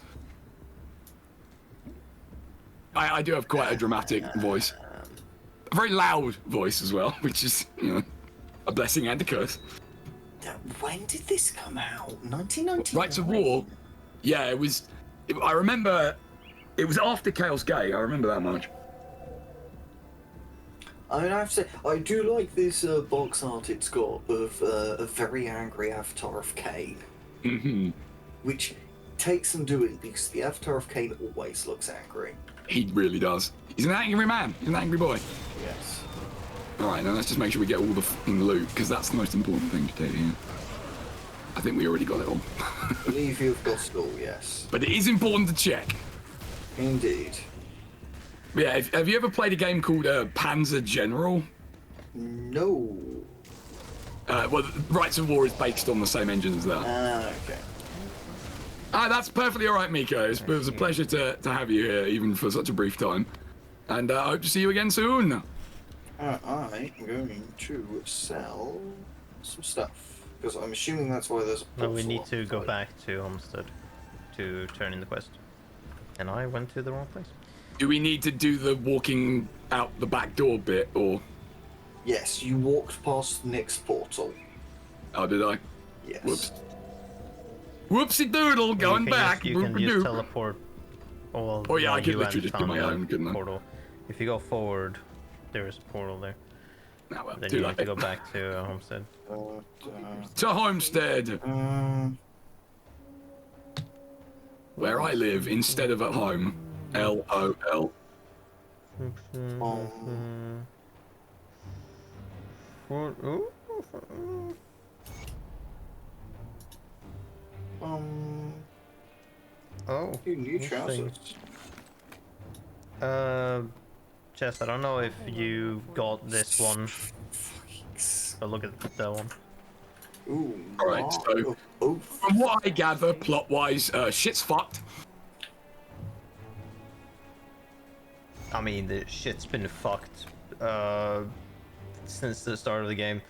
I do have quite a dramatic voice. A very loud voice as well, which is, you know, a blessing and a curse. When did this come out? 1999? Rights of War? Yeah, it was... I remember... It was after Chaos Gate, I remember that much. I mean, I have to say, I do like this box art it's got of a very angry avatar of Cain. Mm-hmm. Which takes some doing because the Avatar of Cain always looks angry. He really does. He's an angry man. He's an angry boy. Yes. Alright, now let's just make sure we get all the fucking loot, because that's the most important thing to do here. I think we already got it all. I believe you've got it all, yes. But it is important to check. Indeed. Yeah, have you ever played a game called Panzer General? No. Well, Rights of War is based on the same engine as that. Okay. That's perfectly alright, Miko. It was a pleasure to have you here, even for such a brief time. And I hope to see you again soon. I'm going to sell some stuff. Because I'm assuming that's why there's a No, we need to go back to Homestead to turn in the quest. And I went to the wrong place. Do we need to do the walking out the back door bit, or...? Yes, you walked past Nick's portal. Oh, did I? Yes. Whoops. Whoopsie doodle, going back. You can just teleport. Well, oh yeah, I could you literally and just do my own, couldn't I? portal. If you go forward, there is a portal there. No, well, Then you have to go back to Homestead. To Homestead, where I live instead of at home. LOL. Oh, new trousers. Jess, I don't know if you got this one, but look at that one. Ooh. Alright, so from what I gather, plot-wise, shit's fucked. I mean, the shit's been fucked since the start of the game.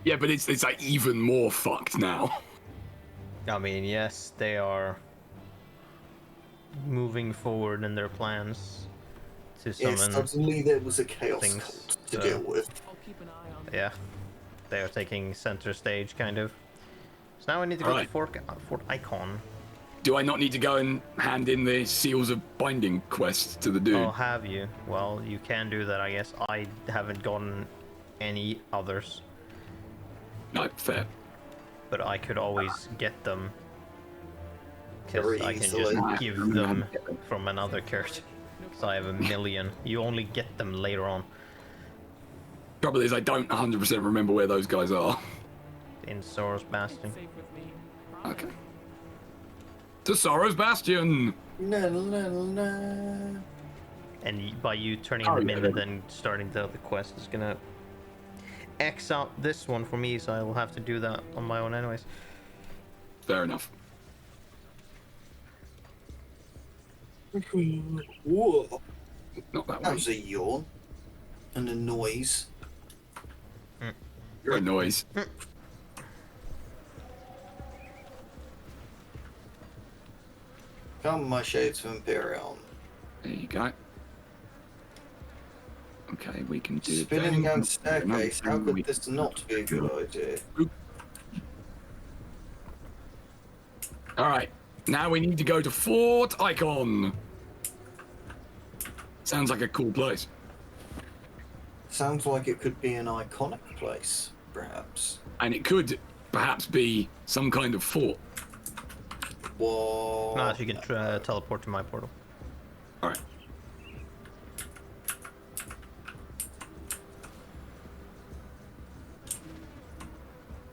Yeah, but it's like even more fucked now. I mean, yes, they are moving forward in their plans to summon. Yes, suddenly there was a chaos things, cult to deal with. I'll keep an eye on Yeah, they are taking center stage, kind of. So now I need to go to Fort Icon. Do I not need to go and hand in the Seals of Binding quest to the dude? Oh, have you? Well, you can do that, I guess. I haven't gotten any others. No, fair. But I could always get them. Very Because I can easily. just give them from another character. So I have 1,000,000. You only get them later on. Trouble is, I don't 100% remember where those guys are. In Soros Bastion. safe with me. Okay. To Sorrow's Bastion! Na, na, na. And by you turning Oh, them yeah, in yeah. and then starting the other quest is gonna X out this one for me, so I will have to do that on my own anyways. Fair enough. Whoa. Not that That way. was a yawn. And a noise. You're a noise. Come, my shades of Imperium. There you go. Okay, we can do Spinning down that. staircase. How We- could this not be a good idea? Alright, now we need to go to Fort Icon. Sounds like a cool place. Sounds like it could be an iconic place, perhaps. And it could perhaps be some kind of fort. Whoa. No, if you can teleport to my portal. Alright.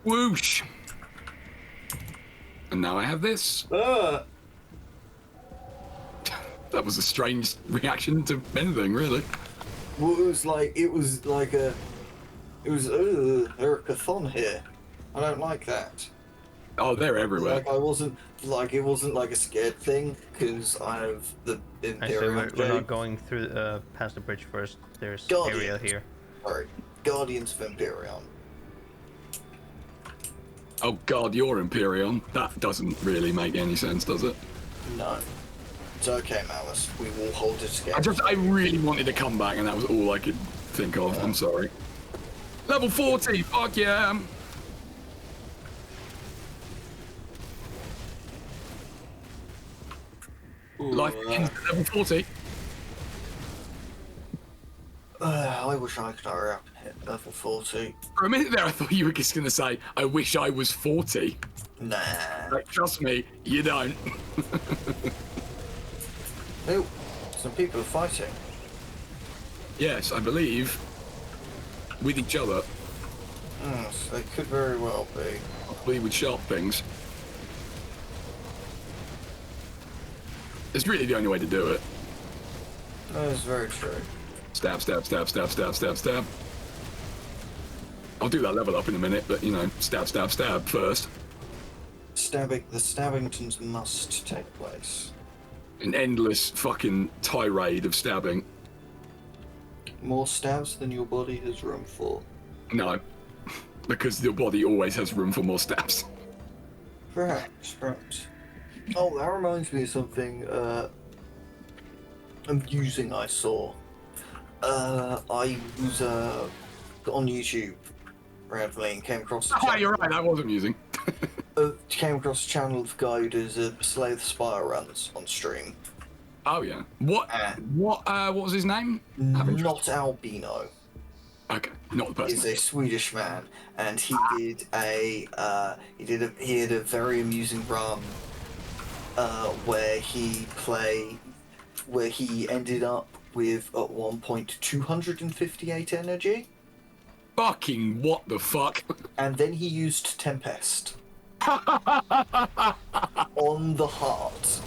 Whoosh! And now I have this. Ah! That was a strange reaction to anything, really. Well, it was like a. It was Ericathon here. I don't like that. Oh, they're everywhere. Like it wasn't like a scared thing because I have the Actually, Imperium. we're not going through past the bridge first. There's Guardians. area here. Sorry, Guardians of Imperium. Oh god, you're Imperion. That doesn't really make any sense, does it? No, it's okay, Malus. We will hold it together. I really wanted to come back and that was all I could think of. I'm sorry. Level 40, fuck yeah! Life begins at level 40. I wish I could hurry up and hit level 40. For a minute there, I thought you were just going to say, I wish I was 40. Nah. Like, trust me, you don't. Oh, some people are fighting. Yes, I believe. With each other. So they could very well be. Possibly with sharp things. It's really the only way to do it. That is very true. Stab, stab, stab, stab, stab, stab, stab. I'll do that level up in a minute, but, you know, stab, stab, stab first. The stabbingtons must take place. An endless fucking tirade of stabbing. More stabs than your body has room for. No. Because your body always has room for more stabs. Perhaps. Oh, that reminds me of something amusing I saw. I was on YouTube randomly and came across a Oh, you're right, that was amusing. came across a channel of a guy who does Slay the Spire runs on stream. Oh yeah. What was his name? Not Albino. Okay, not the person. Is a Swedish man, and he did he had a very amusing run where he ended up with at one point 258 energy. Fucking what the fuck? And then he used Tempest on the heart.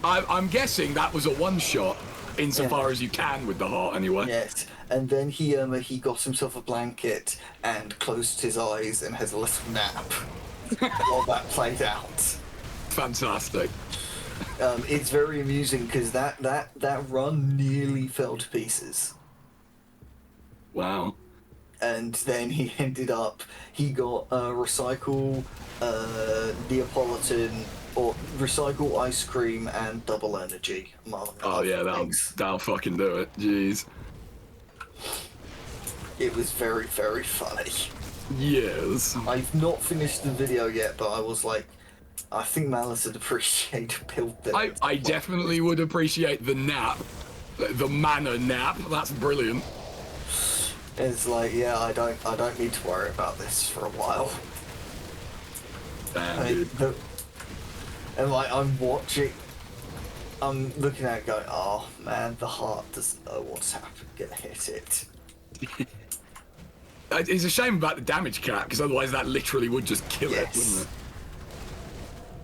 I'm guessing that was a one shot, insofar as you can with the heart, anyway. Yes, and then he got himself a blanket and closed his eyes and has a little nap while that played out. Fantastic. It's very amusing because that run nearly fell to pieces. Wow. And then he got recycle Neapolitan, or recycle ice cream and double energy. Oh yeah, that'll fucking do it. Jeez. It was very, very funny. Yes. I've not finished the video yet, but I was like, I think Malus would appreciate a build that. I definitely would appreciate the nap. The mana nap. That's brilliant. It's like, yeah, I don't need to worry about this for a while. Damn, dude. And like, I'm looking at it going, oh man, the heart doesn't know what's happened, gonna hit it. It's a shame about the damage cap, because otherwise that literally would just kill it, wouldn't it?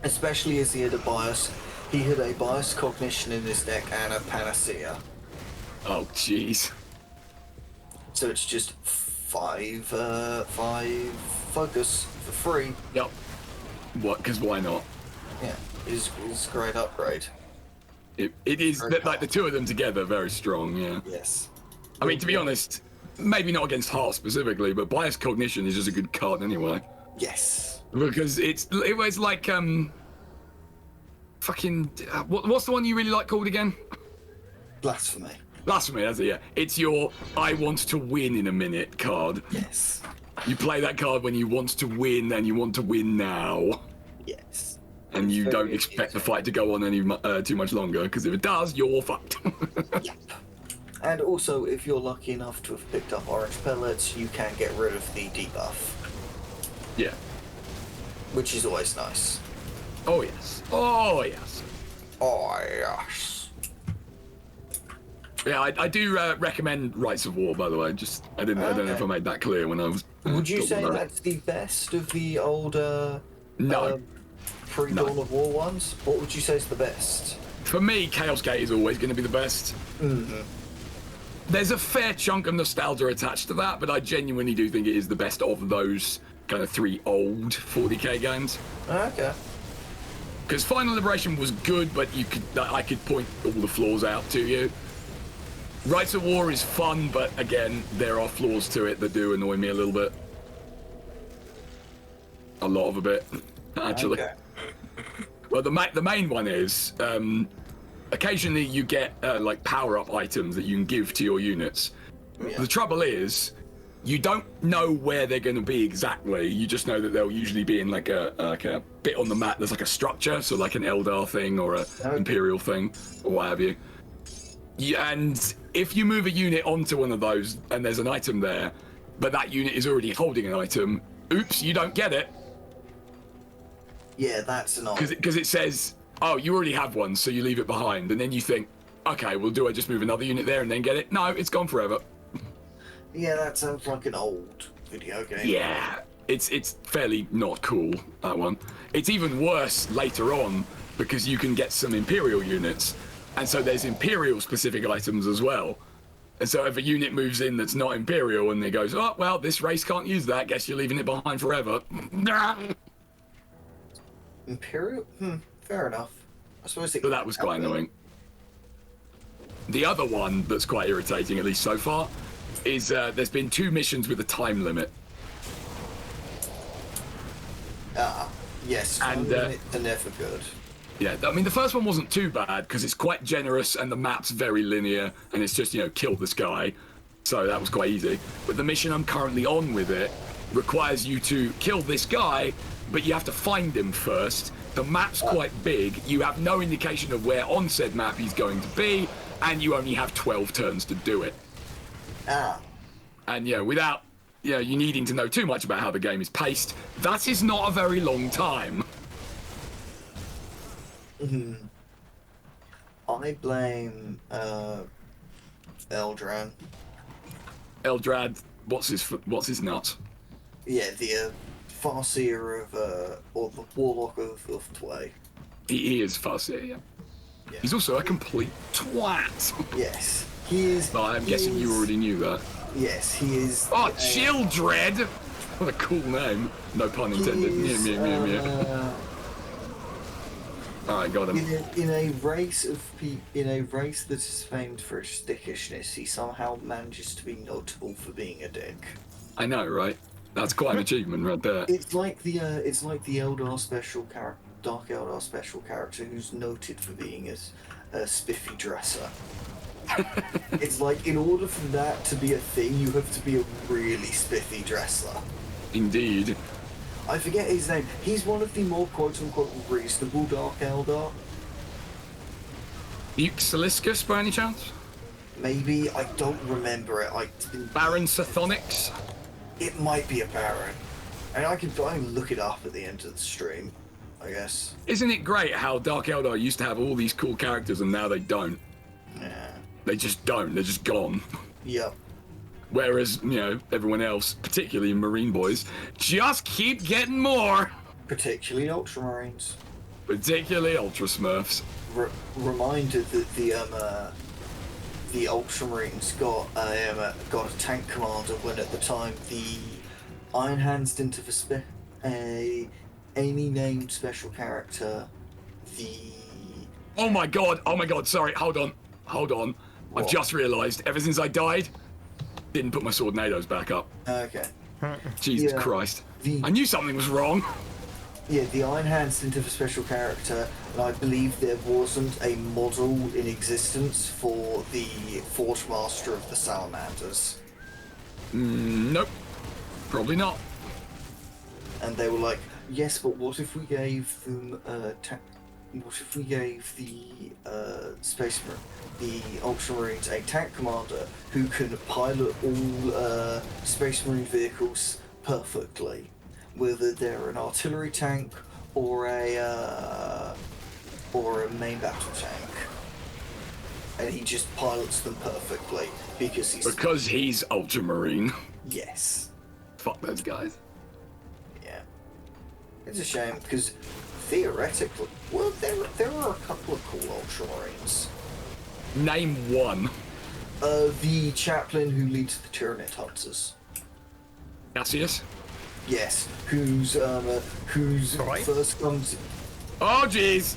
Especially as he had a bias cognition in his deck and a panacea. Oh, jeez. So it's just 5 focus for free. Yep. What? Because why not? Yeah, it's a great upgrade. It is, like, the two of them together, very strong, yeah. Yes. I mean, to be honest, maybe not against heart specifically, but bias cognition is just a good card anyway. Yes. Because it was like, fucking, what's the one you really like called again? Blasphemy. Blasphemy, that's it, yeah. It's your I want to win in a minute card. Yes. You play that card when you want to win and you want to win now. Yes. And you don't expect the fight to go on any too much longer, because if it does, you're fucked. Yep. And also, if you're lucky enough to have picked up orange pellets, you can get rid of the debuff. Yeah. Which is always nice. Oh yes. Oh yes. Oh yes. Yeah, I do recommend Rights of War, by the way. Just I don't know if I made that clear when I was. Would you say that's the best of the older pre-Dawn of War ones? What would you say is the best? For me, Chaos Gate is always going to be the best. Mm-hmm. There's a fair chunk of nostalgia attached to that, but I genuinely do think it is the best of those kind of 3 old 40k games. Okay. Because Final Liberation was good, but I could point all the flaws out to you. Rights of War is fun, but again, there are flaws to it that do annoy me a little bit. A lot of a bit, actually. Okay. Well, the main one is, occasionally you get like power-up items that you can give to your units. Yeah. The trouble is, you don't know where they're going to be exactly. You just know that they'll usually be in like a bit on the map. There's like a structure, so like an Eldar thing or a Imperial thing or what have you. Yeah, and if you move a unit onto one of those and there's an item there, but that unit is already holding an item, oops, you don't get it. Yeah, that's an because it says, oh, you already have one, so you leave it behind, and then you think, okay, well, do I just move another unit there and then get it? No, it's gone forever. Yeah, that sounds like an old video game. Yeah, it's fairly not cool, that one. It's even worse later on because you can get some Imperial units, and so there's Imperial specific items as well. And so if a unit moves in that's not Imperial and it goes, oh, well, this race can't use that, guess you're leaving it behind forever. Imperial? Fair enough. I suppose it. So that was quite annoying. The other one that's quite irritating, at least so far, is there's been 2 missions with a time limit. Yes, and they're never good. Yeah, I mean, the first one wasn't too bad because it's quite generous and the map's very linear and it's just, kill this guy. So that was quite easy. But the mission I'm currently on with it requires you to kill this guy, but you have to find him first. The map's quite big. You have no indication of where on said map he's going to be, and you only have 12 turns to do it. And without you needing to know too much about how the game is paced, that is not a very long time. I blame Eldrad. Eldrad, what's his nut? Yeah, the Farseer of or the Warlock of Tway. He is Farseer, yeah. He's also a complete twat. Yes, he is. Well, I'm guessing you already knew that. Yes, he is. Oh, Childred! What a cool name. No pun intended. Alright, got him. In a race that is famed for its dickishness, he somehow manages to be notable for being a dick. I know, right? That's quite an achievement right there. It's like the Eldar special character, Dark Eldar special character, who's noted for being a spiffy dresser. It's like, in order for that to be a thing, you have to be a really spiffy dresser. Indeed. I forget his name. He's one of the more quote-unquote reasonable Dark Eldar. Euxaliscus, by any chance? Maybe, I don't remember it. Baron Sathonix? It might be a Baron. And I can look it up at the end of the stream, I guess. Isn't it great how Dark Eldar used to have all these cool characters and now they don't? Yeah. They just don't. They're just gone. Yep. Whereas, everyone else, particularly Marine boys, just keep getting more. Particularly Ultramarines. Particularly Ultra Smurfs. Reminded that the Ultramarines got a tank commander when at the time the Iron Hands didn't have any named special character. Oh my god, sorry, hold on. What? I've just realised, ever since I died, didn't put my Swordnadoes back up. Okay. Jesus Christ. I knew something was wrong. Yeah, the Iron Hands didn't have a special character, and I believe there wasn't a model in existence for the Forge Master of the Salamanders. Nope. Probably not. And they were like, yes, but what if we gave them what if we gave the the Ultramarines a tank commander who can pilot all Space Marine vehicles perfectly, whether they're an artillery tank or a main battle tank, and he just pilots them perfectly because he's Ultramarine. Yes. Fuck those guys. Yeah. It's a shame because theoretically, well, there are a couple of cool Ultramarines. Name one. The chaplain who leads the Tyranid Hunters. Cassius? Yes, who's first comes. Oh jeez.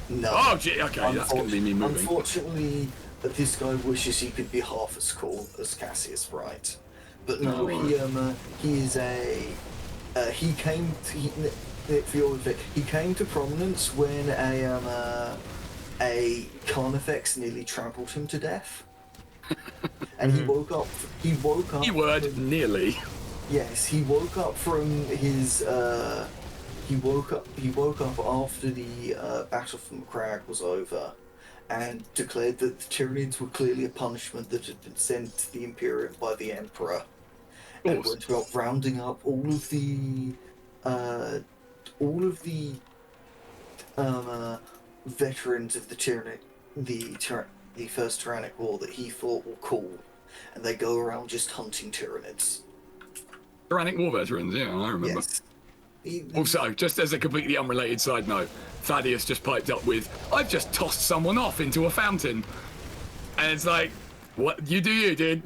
No. Oh gee. Okay, that's gonna be me moving. Unfortunately, this guy wishes he could be half as cool as Cassius, right? But no, he is a. He came to prominence when a Carnifex nearly trampled him to death, and he woke up. Keyword nearly. Yes, he woke up from his. He woke up after the battle from Crag was over, and declared that the Tyranids were clearly a punishment that had been sent to the Imperium by the Emperor, and went about rounding up all of the veterans of the first Tyrannic War that he thought were cool, and they go around just hunting Tyranids. Tyrannic War veterans, yeah, I remember. Yes. Also, just as a completely unrelated side note, Thaddeus just piped up with, "I've just tossed someone off into a fountain," and it's like, "What you do, you dude."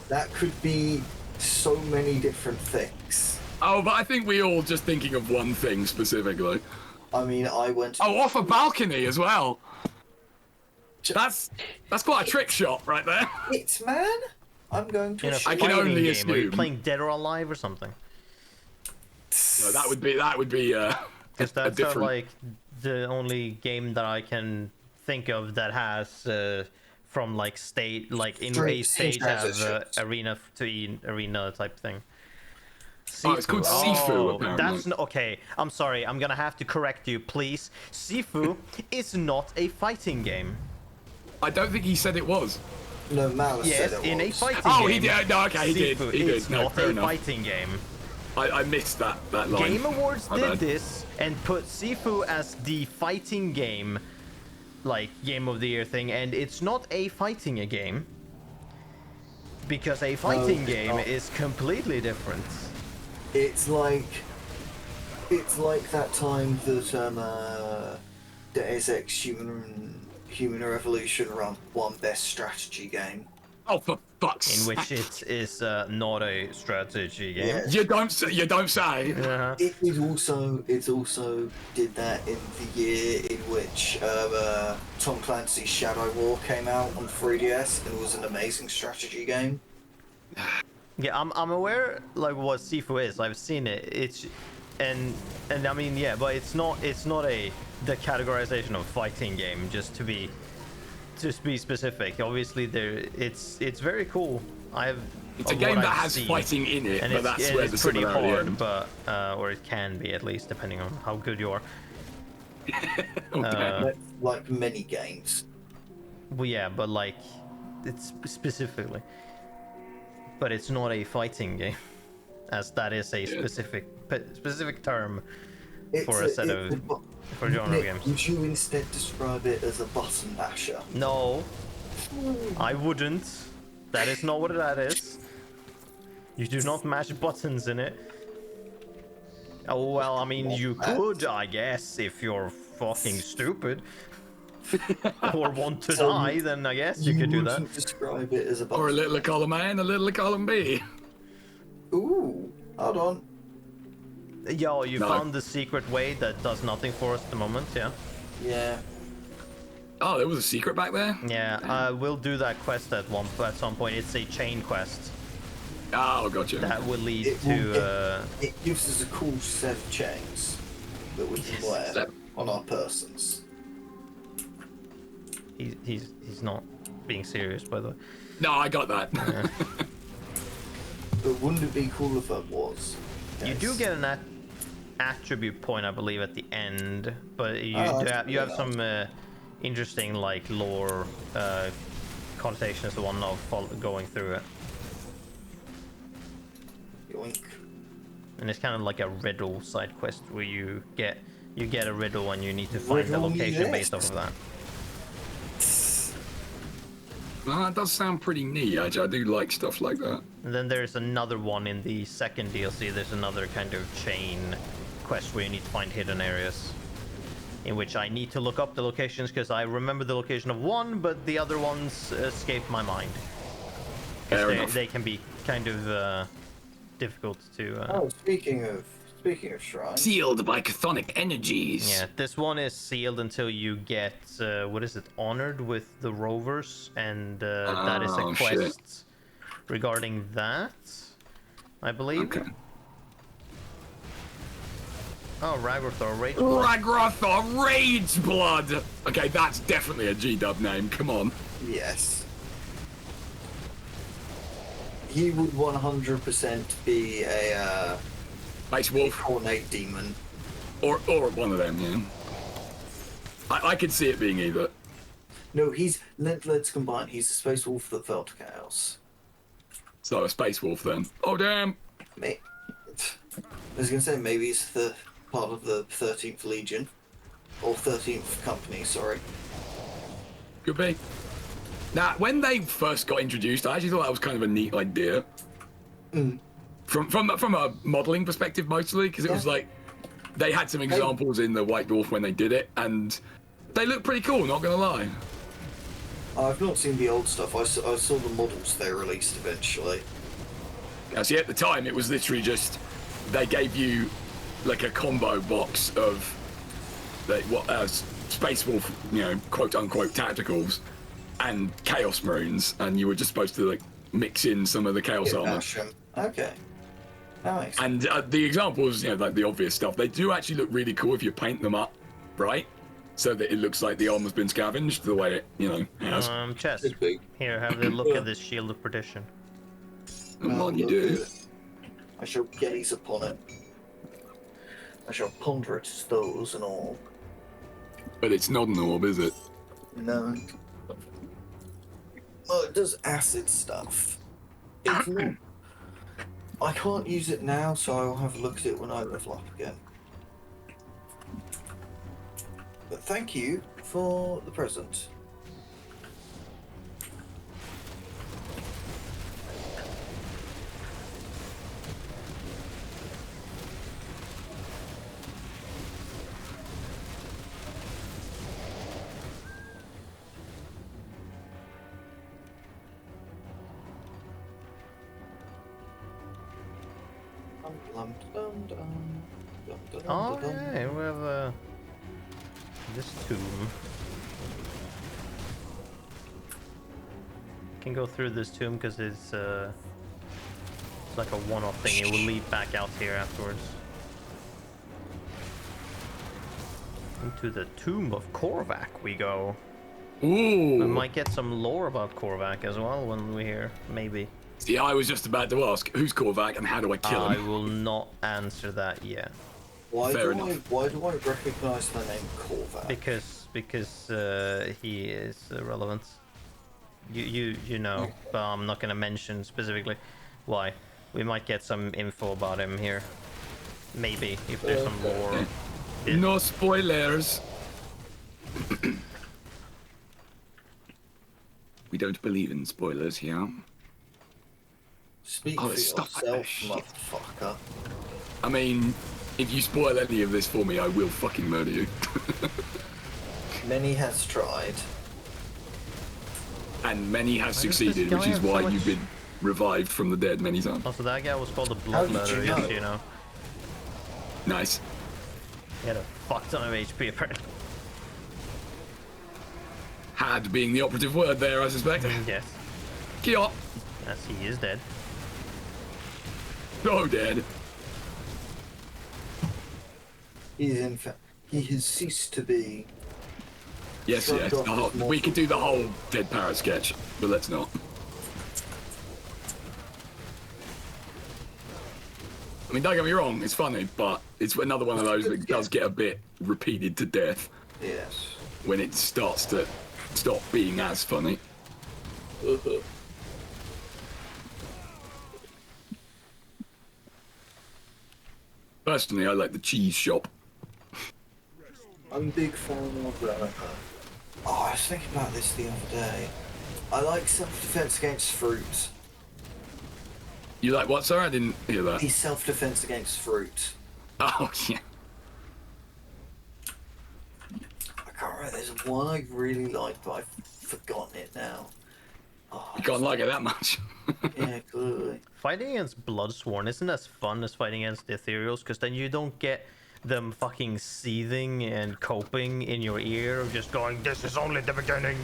That could be so many different things. Oh, but I think we all just thinking of one thing specifically. I mean, I went. Oh, off a balcony as well. That's quite a trick shot right there. It's man. I'm going to. I can only game. assume. Are you playing Dead or Alive or something? No, that would be Because that's different... like the only game that I can think of that has from like state, like in a stage have arena to arena type thing. Sifu. Oh, it's called Sifu, apparently. That's okay. I'm sorry. I'm gonna have to correct you, please. Sifu is not a fighting game. I don't think he said it was. No, Malus said it in was. a fighting game. Oh, game. he did. No, okay, he Sifu did. He did. is No, not fair a enough. fighting game. I missed that line. Game Awards My did bad. this and put Sifu as the fighting game, like Game of the Year thing, and it's not a fighting game. Because a fighting game is completely different. It's like that time that Deus Ex Human Revolution won Best Strategy Game. Oh, for fuck's sake. In which it is not a strategy game. Yeah. You don't say. Uh-huh. It also did that in the year in which Tom Clancy's Shadow War came out on 3DS and was an amazing strategy game. Yeah, I'm aware like what Sifu is. I've seen it. It's and I mean yeah, but it's not the categorization of fighting game. Just to be specific. Obviously, it's very cool. It's a game that has fighting in it, but that's where the pretty similarity hard, but or it can be at least depending on how good you are. Okay. Like many games. Well, yeah, but like it's specifically. But it's not a fighting game, as that is a specific term for a set of genre games. Would you instead describe it as a button masher? No, I wouldn't. That is not what that is. You do not mash buttons in it. Oh well, I mean you could, I guess, if you're fucking stupid. Or want to die, then I guess you could do that. Describe it as a button. Or a little column A and a little column B. Ooh, hold on. Yo, you found the secret way that does nothing for us at the moment, yeah? Yeah. Oh, there was a secret back there? Yeah, we'll do that quest at some point. It's a chain quest. Oh, gotcha. That will lead to... It gives us a cool set of chains that we can wear on our persons. He's not being serious, by the way. No, I got that. Yeah. But wouldn't it be cool if it was? You do get an attribute point, I believe, at the end, but you have some interesting like lore connotations to one of going through it. Yoink. And it's kind of like a riddle side quest where you get a riddle and you need to find the location based off of that. That does sound pretty neat, actually. I do like stuff like that. And then there's another one in the second DLC. There's another kind of chain quest where you need to find hidden areas, in which I need to look up the locations because I remember the location of one, but the other ones escape my mind. Because they can be kind of difficult to... Oh, speaking of shrines. Sealed by chthonic energies. Yeah, this one is sealed until you get, what is it, honored with the rovers, and that is a quest regarding that, I believe. Okay. Oh, Ragrothor Rage Blood. Ragrothor Rage Blood! Okay, that's definitely a G-dub name, come on. Yes. He would 100% be a Space Wolf. ornate demon. Or one of them, yeah. I could see it being either. No, let's combine. He's a space wolf that fell to chaos. So a Space Wolf then. Oh, damn! I was gonna say maybe it's the part of the 13th Legion. Or 13th Company, sorry. Could be. Now, when they first got introduced, I actually thought that was kind of a neat idea. From a modelling perspective, mostly, because it was like they had some examples in the White Dwarf when they did it, and they look pretty cool. Not gonna lie. I've not seen the old stuff. I saw the models they released eventually. Now, see, at the time, it was literally just they gave you like a combo box of like Space Wolf, quote unquote tacticals, and Chaos Marines, and you were just supposed to like mix in some of the Chaos armor. Okay. Nice. And the examples, like the obvious stuff, they do actually look really cool if you paint them up right, so that it looks like the armor's been scavenged the way it, has. Chess. Here, have a look at this shield of perdition. Come on, you do. I shall gaze upon it. I shall ponder its those and all. But it's not an orb, is it? No. Well, it does acid stuff. It's not. I can't use it now, so I'll have a look at it when I level up again. But thank you for the present. Oh, yeah, we have this tomb. Can go through this tomb because it's like a one-off thing. It will lead back out here afterwards. Into the tomb of Korvac we go. Ooh. We might get some lore about Korvac as well when we're here, maybe. See, I was just about to ask, who's Korvac and how do I kill him? I will not answer that yet. Why do I recognize the name Korvac? Because he is relevant. You know, but I'm not gonna mention specifically why. We might get some info about him here. Maybe, if there's some lore. No spoilers. We don't believe in spoilers here. Speak for yourself, motherfucker. I mean, if you spoil any of this for me, I will fucking murder you. Many has tried. And many has succeeded, which is why you've been revived from the dead many times. Also, that guy was called the Bloodletter, yes, you know. Nice. He had a fuck ton of HP, apparently. Had being the operative word there, I suspect. Yes. Kiot. Yes, he is dead. Oh, dead. He is in fact. He has ceased to be. Yes, yes. We could do the whole dead parrot sketch, but let's not. I mean, don't get me wrong, it's funny, but it's another one of those that does get a bit repeated to death. Yes. When it starts to stop being as funny. Personally, I like the cheese shop. I'm a big fan of Oh, I was thinking about this the other day. I like self-defense against fruit. You like what, sir? I didn't hear that. The self-defense against fruit. Oh, yeah. I can't remember. There's one I really like, but I've forgotten it now. Oh, You can't like it that much. yeah, clearly. Fighting against Bloodsworn isn't as fun as fighting against the Ethereals, because then you don't get them fucking seething and coping in your ear, just going, "This is only the beginning,"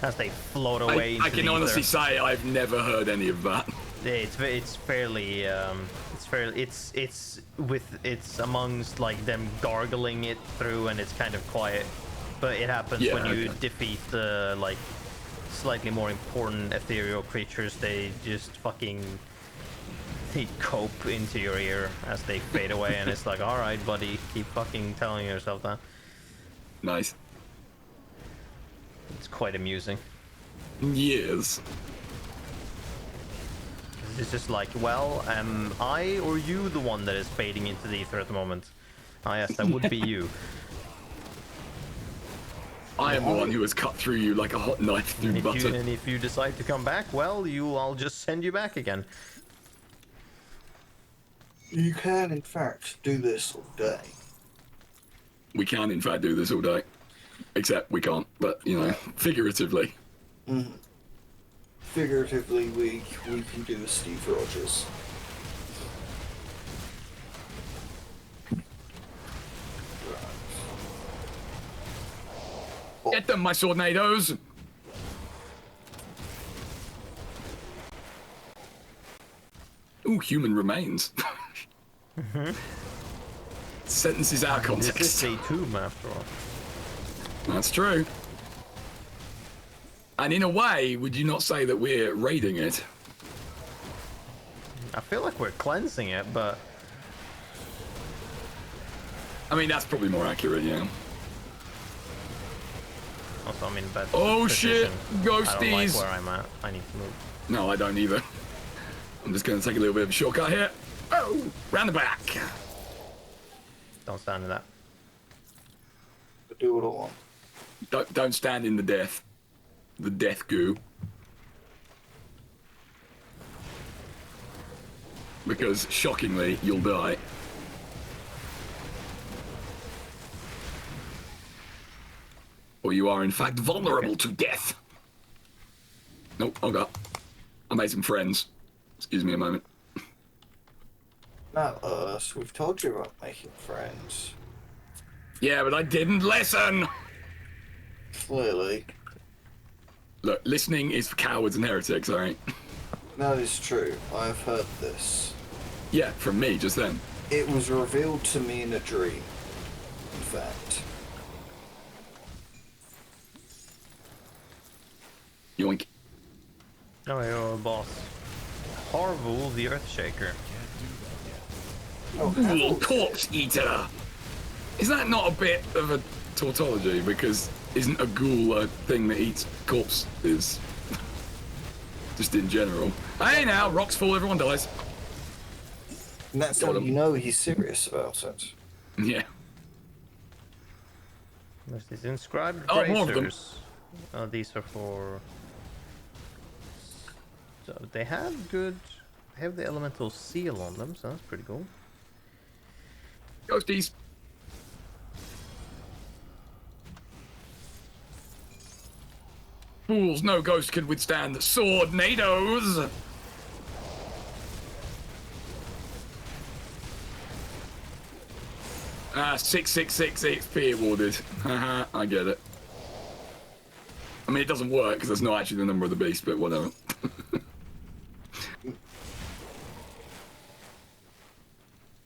as they float away. I can honestly say I've never heard any of that. It's fairly it's amongst like them gargling it through, and it's kind of quiet, but it happens when you defeat the like slightly more important ethereal creatures. They just fucking cope into your ear as they fade away, and it's like, all right, buddy, keep fucking telling yourself that. Nice. It's quite amusing. Yes. It's just like, well, am I or you the one that is fading into the ether at the moment? Ah, yes, that would be you. I am the one who has cut through you like a hot knife through butter. And if you decide to come back, well, I'll just send you back again. You can, in fact, do this all day. We can, in fact, do this all day. Except we can't, but, you know, figuratively. Mm-hmm. Figuratively, we can do a Steve Rogers. Get them, my swordnadoes! Ooh, human remains. Sentences out of context. This is a tomb, after all. That's true. And in a way, would you not say that we're raiding it? I feel like we're cleansing it, but... I mean, that's probably more accurate, yeah. Also, I'm in bad Oh position. shit, I don't like ghosties! where I'm at. I need to move. No, I don't either. I'm just going to take a little bit of a shortcut here. Oh, round the back. Don't stand in that. Do what I want. Don't stand in the death. The death goo. Because, shockingly, you'll die. Or you are, in fact, vulnerable to death. Nope, hold up. I made some friends. Excuse me a moment. Not us. We've told you about making friends. Yeah, but I didn't listen! Clearly. Look, listening is for cowards and heretics, alright? That is true. I've heard this. Yeah, from me just then. It was revealed to me in a dream. In fact. Yoink. Oh, your boss. Harvul the Earthshaker. Oh, Ooh, corpse eater! Is that not a bit of a tautology? Because isn't a ghoul a thing that eats corpses? Just in general. Hey now, rocks fall, everyone dies. and that's how you know he's serious about it. Yeah. There's these inscribed Oh, more of them. bracers. These are for... So they have good... They have the elemental seal on them, so that's pretty cool. Ghosties. Fools, no ghost can withstand the sword-nados! Ah, 666 XP awarded. Haha, I get it. I mean, it doesn't work because that's not actually the number of the beast, but whatever.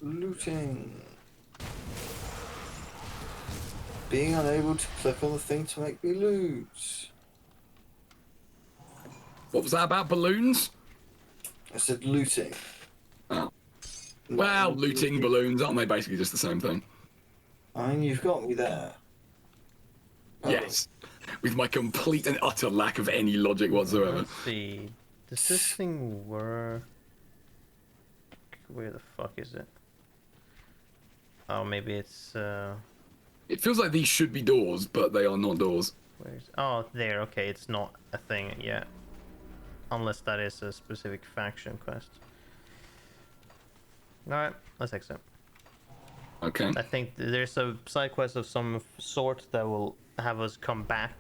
Looting. Being unable to click on the thing to make me lose. What was that about balloons? I said looting. Oh. Well, looting, balloons, aren't they basically just the same thing? I mean, you've got me there. Oh. Yes. With my complete and utter lack of any logic whatsoever. Let's see. Does this thing work? Where the fuck is it? Oh, maybe it's... It feels like these should be doors, but they are not doors. Where's... Oh, there, okay, it's not a thing yet. Unless that is a specific faction quest. Alright, let's exit. Okay. I think there's a side quest of some sort that will have us come back,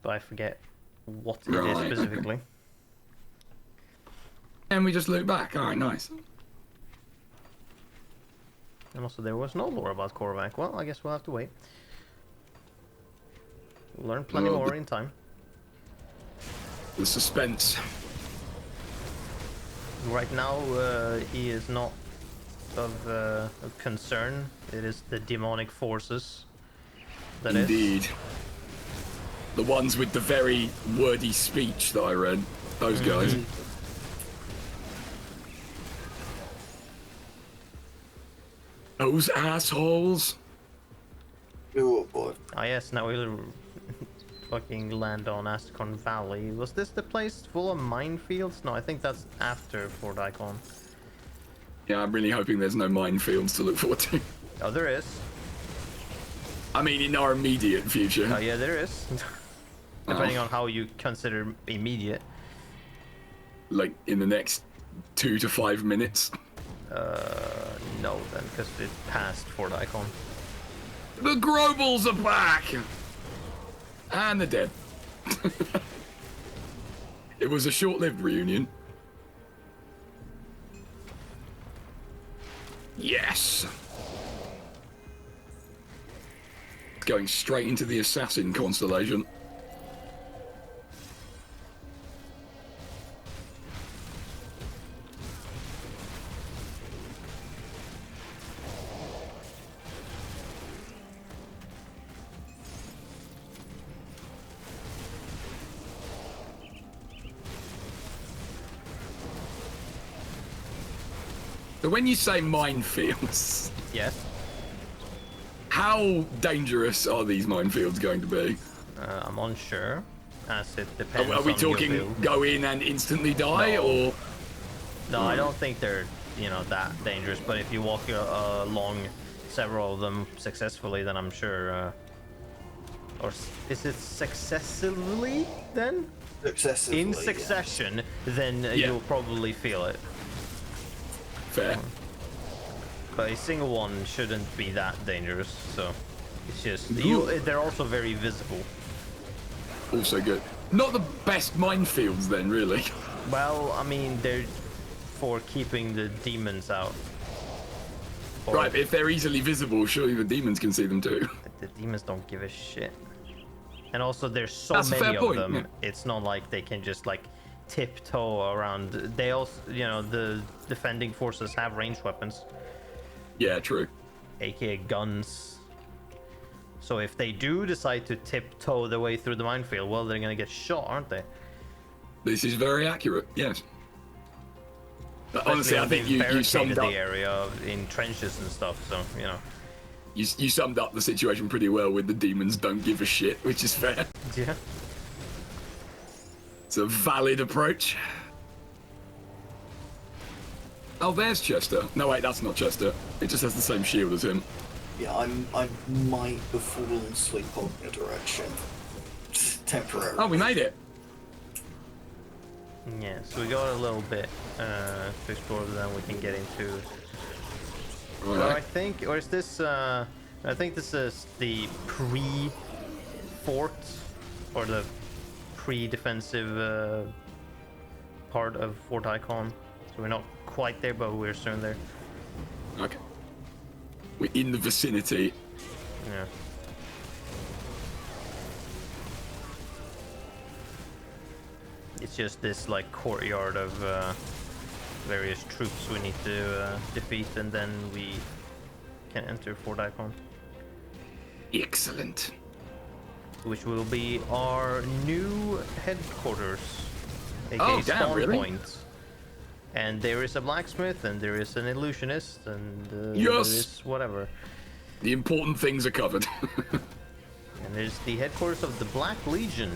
but I forget what it is Right. specifically. And we just look back. Alright, nice. And also there was no lore about Korvac. Well, I guess we'll have to wait. We'll learn plenty Well, more in time. The suspense. Right now, he is not of concern. It is the demonic forces that is. Indeed. The ones with the very wordy speech that I read. Those guys. Those assholes. Oh boy. Ah yes, now we'll fucking land on Ascon Valley. Was this the place full of minefields? No, I think that's after Fort Icon. Yeah, I'm really hoping there's no minefields to look forward to. Oh, there is. I mean, in our immediate future. Oh, yeah, there is. Depending on how you consider immediate. Like, in the next 2 to 5 minutes. No, then, because it passed Fort Icon. The Grobels are back! And they're dead. It was a short-lived reunion. Yes! Going straight into the assassin constellation. So when you say minefields, Yes. how dangerous are these minefields going to be? I'm unsure, as it depends Are we on your talking build. go in and instantly die, or? No, I don't think they're, you know, that dangerous, but if you walk along several of them successfully, then I'm sure... is it successively, then? Successively, In succession, then you'll probably feel it. Fair. But a single one shouldn't be that dangerous, so... It's just... Ooh. they're also very visible. Also good. Not the best minefields then, really. Well, I mean, they're for keeping the demons out. Or Right, but if they're easily visible, surely the demons can see them too. the demons don't give a shit. And also, there's so That's a many fair of point, them. yeah. It's not like they can just like tiptoe around. They also, you know, the defending forces have ranged weapons, Yeah, true. aka guns. So if they do decide to tiptoe their way through the minefield, well, they're gonna get shot, aren't they? This is very accurate, yes. But honestly, Especially I when think they've you barricaded summed up the area in trenches and stuff. So you know. you summed up the situation pretty well with the demons don't give a shit, which is fair. Yeah. It's a valid approach. Oh, there's Chester. No, wait, that's not Chester. It just has the same shield as him. Yeah, I might have fallen asleep on your direction. Temporarily. Oh, we made it. Yeah, so we got a little bit to explore, but then we can get into. All Well, I right. think, or is this? I think this is the pre-fort or the pre-defensive part of Fort Icon. So we're not quite there, but we're soon there. Okay. We're in the vicinity. Yeah. It's just this like courtyard of various troops we need to defeat, and then we can enter Fort Icon, Excellent. which will be our new headquarters, aka Oh, damn, spawn really? point. And there is a blacksmith, and there is an illusionist, and there Yes! is whatever. The important things are covered. And there's the headquarters of the Black Legion,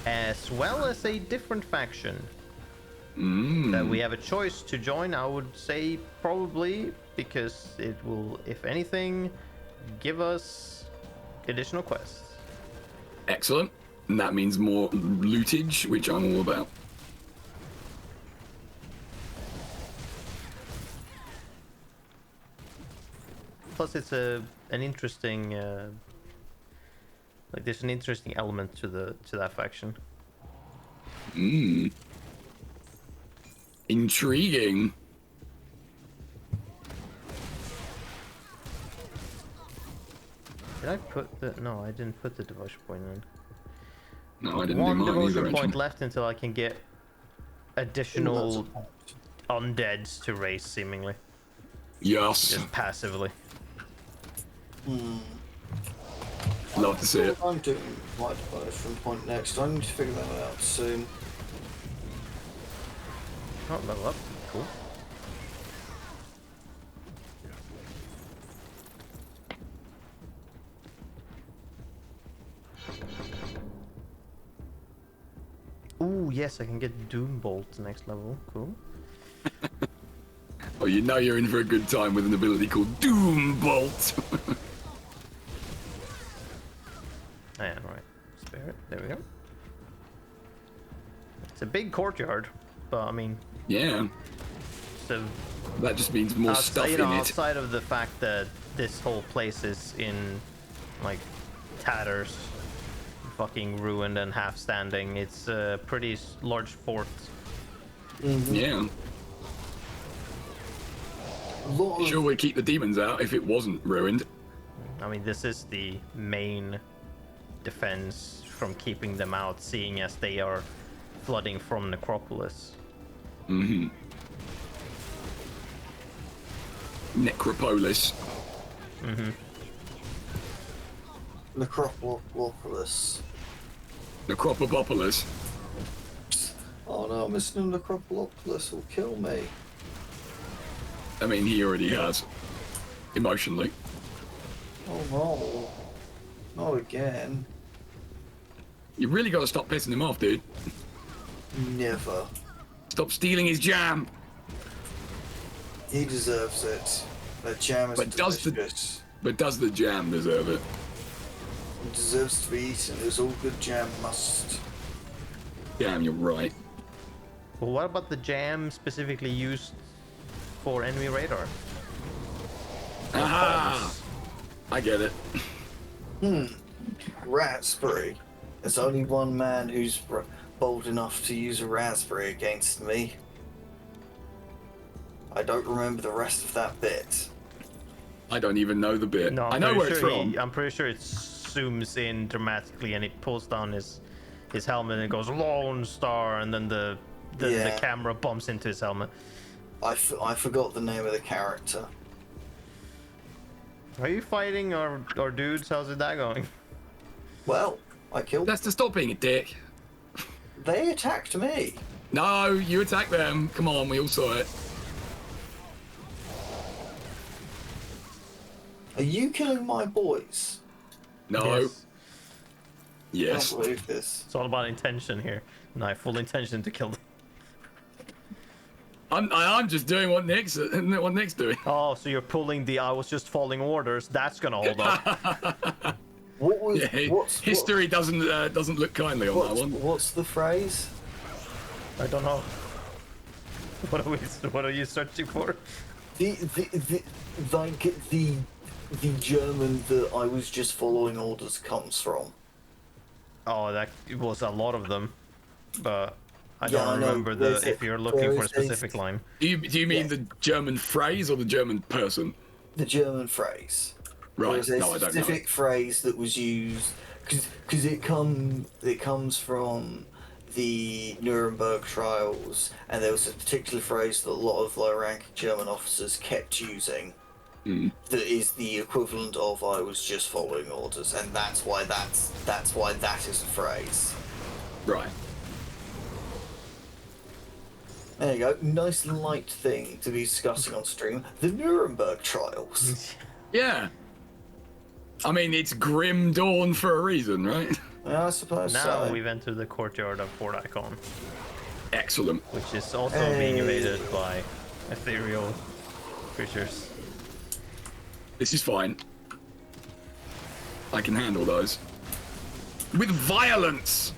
as well as a different faction that we have a choice to join. I would say probably because it will, if anything, give us additional quests. Excellent. And that means more lootage, which I'm all about. Plus, it's an interesting, like there's an interesting element to that faction. Intriguing. Did I put the? No, I didn't put the devotion point in. No, I didn't One do mine devotion either, point actually. left until I can get additional undeads to race, seemingly, Yes. just passively. Love to see it. I'm doing my devotion point next. I need to figure that out soon. Oh, level up. Cool. Ooh, yes, I can get Doombolt next level. Cool. Oh, you know you're in for a good time with an ability called Doom Bolt. And right, spirit. There we go. It's a big courtyard, but I mean, Yeah. so That just means more stuff in it. outside of the fact that this whole place is in like tatters, fucking ruined and half standing, it's a pretty large fort. Yeah. Sure would keep the demons out if it wasn't ruined. I mean, this is the main defense from keeping them out, seeing as they are flooding from Necropolis. Mm-hmm. Necropolis. Mm-hmm. Necropolis. Necropopolis. Oh no, Mr. Necropolis will kill me. I mean, he already has. Emotionally. Oh no. Not again. You really got to stop pissing him off, dude. Never. Stop stealing his jam. He deserves it. That jam is delicious. But does the jam deserve it? It deserves to be eaten, as all good jam must. Damn, you're right. Well, what about the jam specifically used for enemy radar? Aha! I get it. Raspberry. There's only one man who's bold enough to use a raspberry against me. I don't remember the rest of that bit. I don't even know the bit. No, I know where it's from. I'm pretty sure it zooms in dramatically and it pulls down his helmet and it goes Lone Star, and then the camera bumps into his helmet. I forgot the name of the character. Are you fighting our dudes? How's that going? Well, I killed them. That's to stop being a dick. They attacked me. No, you attack them. Come on, we all saw it. Are you killing my boys? No. I Yes. can't believe this. It's all about intention here. And I have full intention to kill them. I'm just doing what Nick's doing. Oh, so you're pulling the I was just following orders. That's gonna hold up. History doesn't look kindly on that one. What's the phrase? I don't know. What are you searching for? The German that I was just following orders comes from. Oh, that was a lot of them, but I Yeah, don't I know. remember if you're looking for a specific line. Do you mean the German phrase or the German person? The German phrase. Right. There's a No, I don't know. specific phrase that was used because it comes from the Nuremberg trials, and there was a particular phrase that a lot of low-ranking German officers kept using. That is the equivalent of "I was just following orders," and that's why that is a phrase. Right. There you go. Nice light thing to be discussing on stream. The Nuremberg trials. Yeah. I mean, it's grim dawn for a reason, right? Yeah, I suppose Now so. we've entered the courtyard of Fort Icon, Excellent. which is also being invaded by ethereal creatures. This is fine. I can handle those. With violence!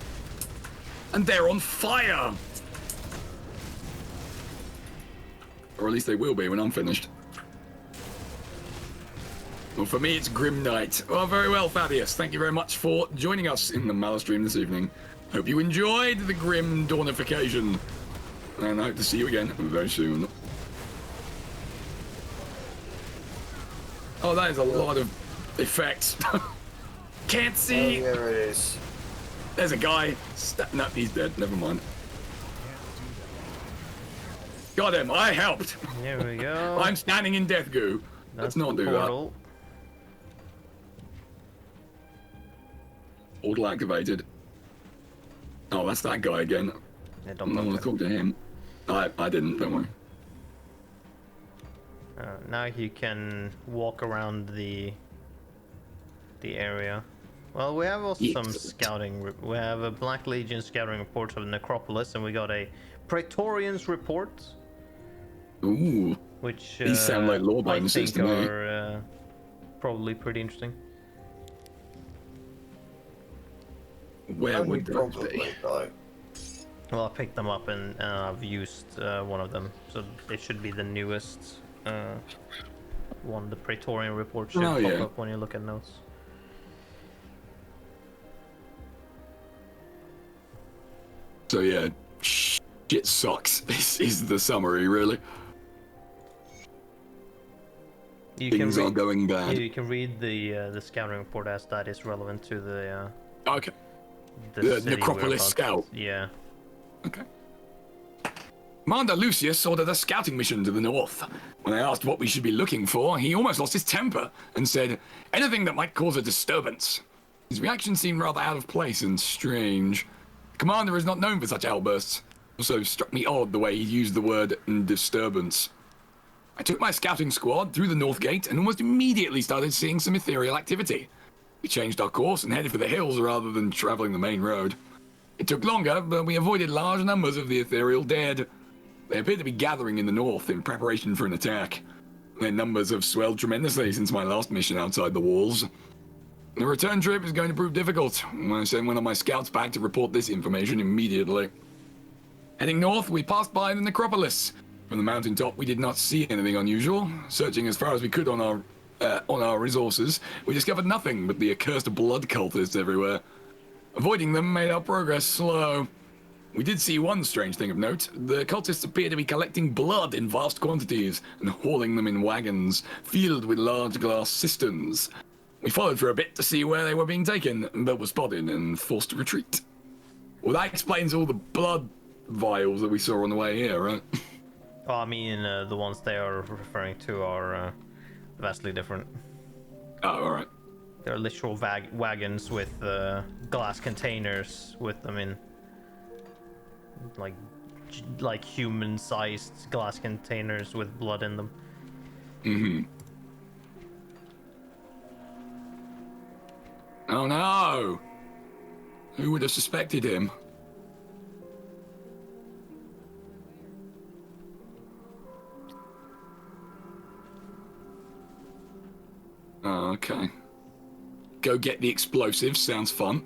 And they're on fire! Or at least they will be when I'm finished. Well, for me, it's Grim Night. Well, very well, Fabius. Thank you very much for joining us in the Malus stream this evening. Hope you enjoyed the Grim Dawnification. And I hope to see you again very soon. Oh, that is a lot of effects. Can't see! Oh, there it is. There's a guy. No, he's dead. Never mind. Got him. I helped. Here we go. I'm standing in death goo. Let's not do that. Portal. Portal activated. Oh, that's that guy again. Yeah, I don't don't want to talk to him. I didn't, don't worry. Now you can walk around the area. Well, we have also some scouting. We have a Black Legion scouting report of Necropolis, and we got a Praetorians report, Ooh. which These sound like law I bonuses think to me. are probably pretty interesting. Where Only would those probably, be? though. Well, I picked them up and I've used one of them, so it should be the newest one. The Praetorian report should pop up when you look at notes. So yeah, shit sucks. This is the summary, really. Things are going bad. You can read the scouting report as that is relevant to the Okay. the Necropolis Scout. Yeah. Okay. Commander Lucius ordered a scouting mission to the north. When I asked what we should be looking for, he almost lost his temper and said, anything that might cause a disturbance. His reaction seemed rather out of place and strange. The commander is not known for such outbursts. Also struck me odd the way he used the word disturbance. I took my scouting squad through the north gate and almost immediately started seeing some ethereal activity. We changed our course and headed for the hills rather than traveling the main road. It took longer, but we avoided large numbers of the ethereal dead. They appeared to be gathering in the north in preparation for an attack. Their numbers have swelled tremendously since my last mission outside the walls. The return trip is going to prove difficult. I sent one of my scouts back to report this information immediately. Heading north, we passed by the necropolis. From the mountaintop, we did not see anything unusual. Searching as far as we could on our resources, we discovered nothing but the accursed blood cultists everywhere. Avoiding them made our progress slow. We did see one strange thing of note. The cultists appear to be collecting blood in vast quantities and hauling them in wagons, filled with large glass cisterns. We followed for a bit to see where they were being taken, but were spotted and forced to retreat. Well, that explains all the blood vials that we saw on the way here, right? Oh, I mean, the ones they are referring to are vastly different. Oh, alright. They're literal wagons with glass containers with them in, like human-sized glass containers with blood in them. Mm-hmm. Oh no! Who would have suspected him? Oh, okay. Go get the explosives, sounds fun.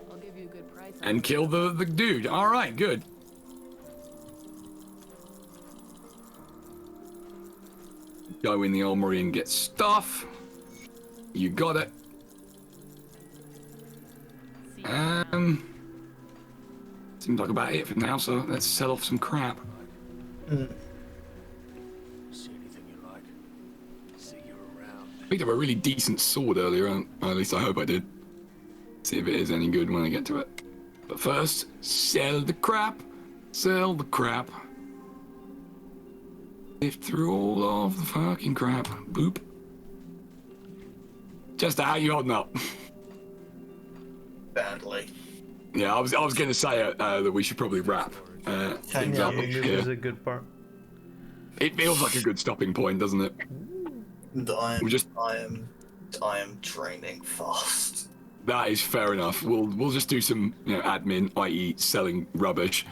I'll give you a good price. And kill the dude. Alright, good. Go in the armory and get stuff. You got it. Seems like about it for now, so let's sell off some crap. See anything you like? See you around. Picked up a really decent sword earlier on. At least I hope I did. See if it is any good when I get to it. But first, sell the crap. Sell the crap. Sift through all of the fucking crap. Boop. Chester, how you holding up? Badly. Yeah, I was going to say that we should probably wrap things up This here. is a good part. It feels like a good stopping point, doesn't it? I am training fast. That is fair enough. We'll just do some admin, i.e. selling rubbish,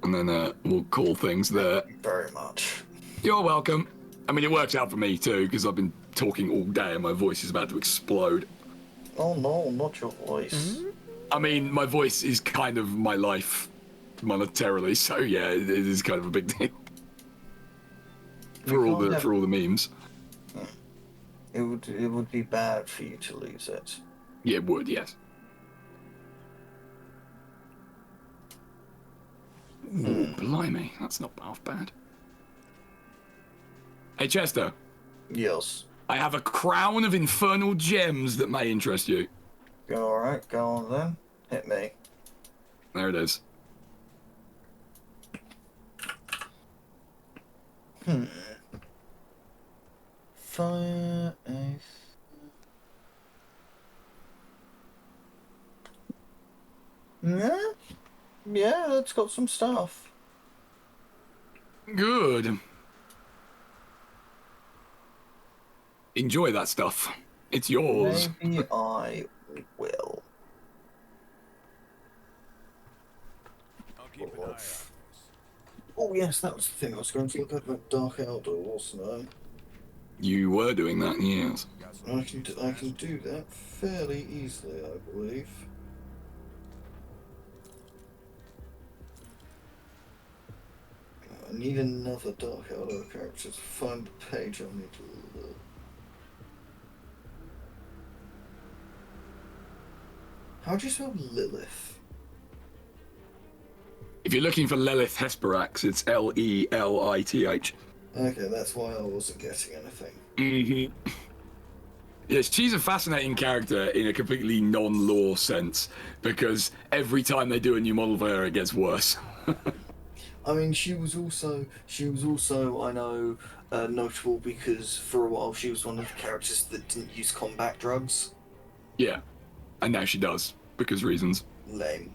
and then we'll call things there. Thank you very much. You're welcome. I mean, it works out for me too, because I've been talking all day and my voice is about to explode. Oh no, not your voice. I mean, my voice is kind of my life monetarily, so yeah, it is kind of a big deal. For all the memes. It would be bad for you to lose it. Yeah, it would, yes. Ooh, blimey, that's not half bad. Hey, Chester. Yes. I have a crown of infernal gems that may interest you. Alright, go on then. Hit me. There it is. Fire ace. Yeah, it's got some stuff. Good. Enjoy that stuff. It's yours. Maybe I will. I'll keep an eye out. Oh yes, that was the thing. I was going to look at that Dark Elder, wasn't I? You were doing that, yes. I can do that fairly easily, I believe. I need another Dark Elder character to find the page I need to look. How do you spell Lilith? If you're looking for Lilith Hesperax, it's Lelith. Okay, that's why I wasn't getting anything. Mm-hmm. Yes, she's a fascinating character in a completely non-lore sense, because every time they do a new model for her, it gets worse. I mean, she was also, I know, notable because for a while she was one of the characters that didn't use combat drugs. Yeah, and now she does, because reasons. Lame.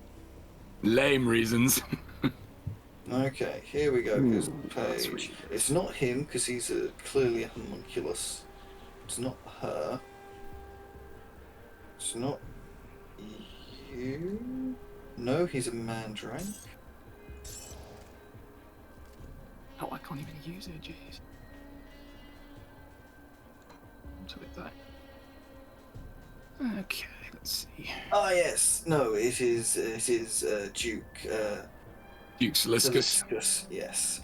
Lame reasons. Okay, here we go. Here's the page. It's not him because he's clearly a homunculus. It's not her. It's not you. No, he's a mandrake. Oh, I can't even use it, jeez. What's with that? Okay, let's see. Ah, yes. No, it is Duke. Duke Siliscus. Siliscus, yes.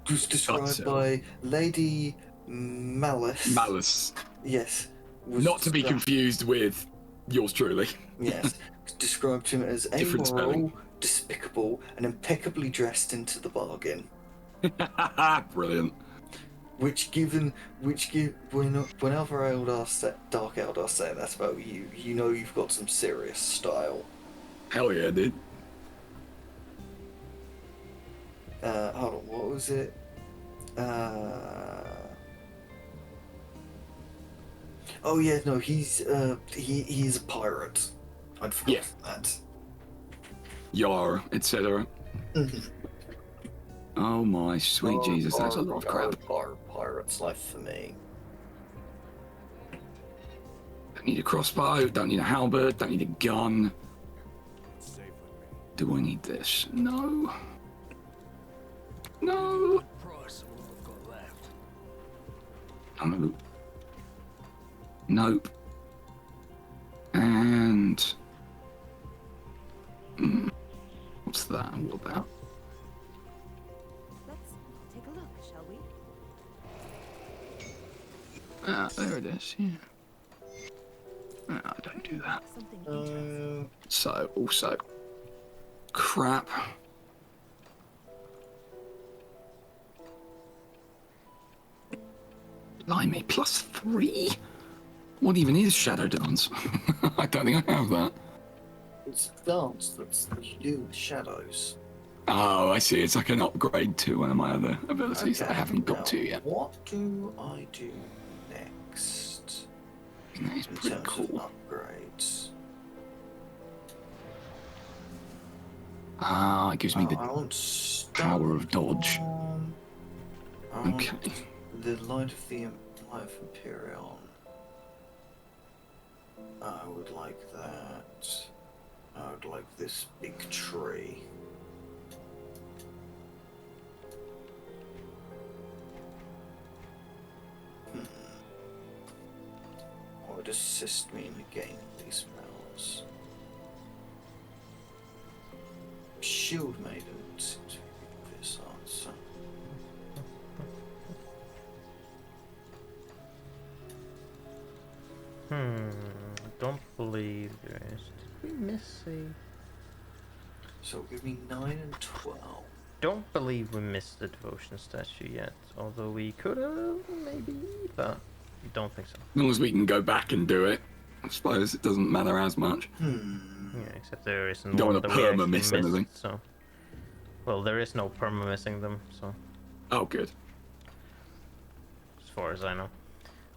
Was described by Lady Malice. Malice. Yes. Not to be confused with yours truly. Yes. Described him as Different amoral, spelling. despicable, and impeccably dressed into the bargain. Brilliant. Whenever Dark Eldar say that about you, you know you've got some serious style. Hell yeah, dude. Hold on, what was it? Oh yeah, no, he's a pirate. I'd forgotten that. Yar, etc. Oh my sweet Jesus, that's a lot of crap. Pirate's life for me. Don't need a crossbow, don't need a halberd, don't need a gun. Do I need this? No. No. No. Nope. And what's that? What about? Let's take a look, shall we? Ah, there it is. Yeah. Ah, don't do that. Something interesting. So also, crap. Blimey, +3? What even is Shadow Dance? I don't think I have that. It's dance that's you do with shadows. Oh, I see. It's like an upgrade to one of my other abilities that I haven't got to yet. What do I do next? That is pretty cool. Of upgrades. Ah, it gives me the I want power of dodge. I want Okay. the light of Imperion. I would like that. I would like this big tree. What would assist me in gaining these spells? Shield Maiden seems to be this answer. Don't believe there is. Did we miss a... So give me 9 and 12. Don't believe we missed the devotion statue yet, although we could have, maybe, but don't think so. As long as we can go back and do it, I suppose it doesn't matter as much. Yeah, except there isn't Don't one want to that we actually perma-miss missed, anything. so... Well, there is no perma missing them, so... Oh, good. As far as I know.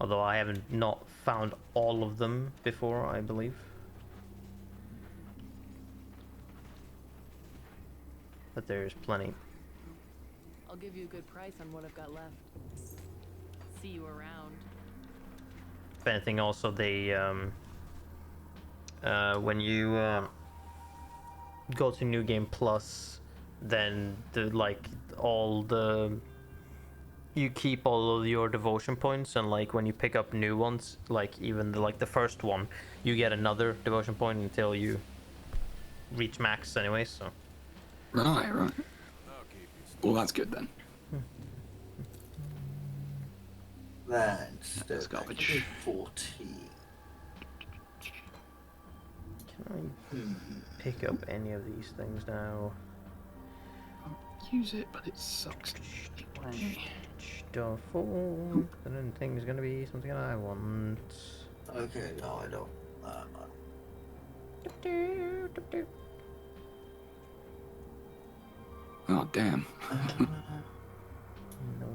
Although I haven't not found all of them before, I believe. But there is plenty. I'll give you a good price on what I've got left. See you around. If anything, also they when you go to New Game Plus, then the all the... You keep all of your devotion points, and like when you pick up new ones, like even the first one, you get another devotion point until you reach max anyway, so... Right. Well, that's good then. That's garbage. 14. Can I pick up any of these things now? Use it, but it sucks. Stuff. Oh, I don't think it's gonna be something I want. Okay, no, I don't. Oh, damn. No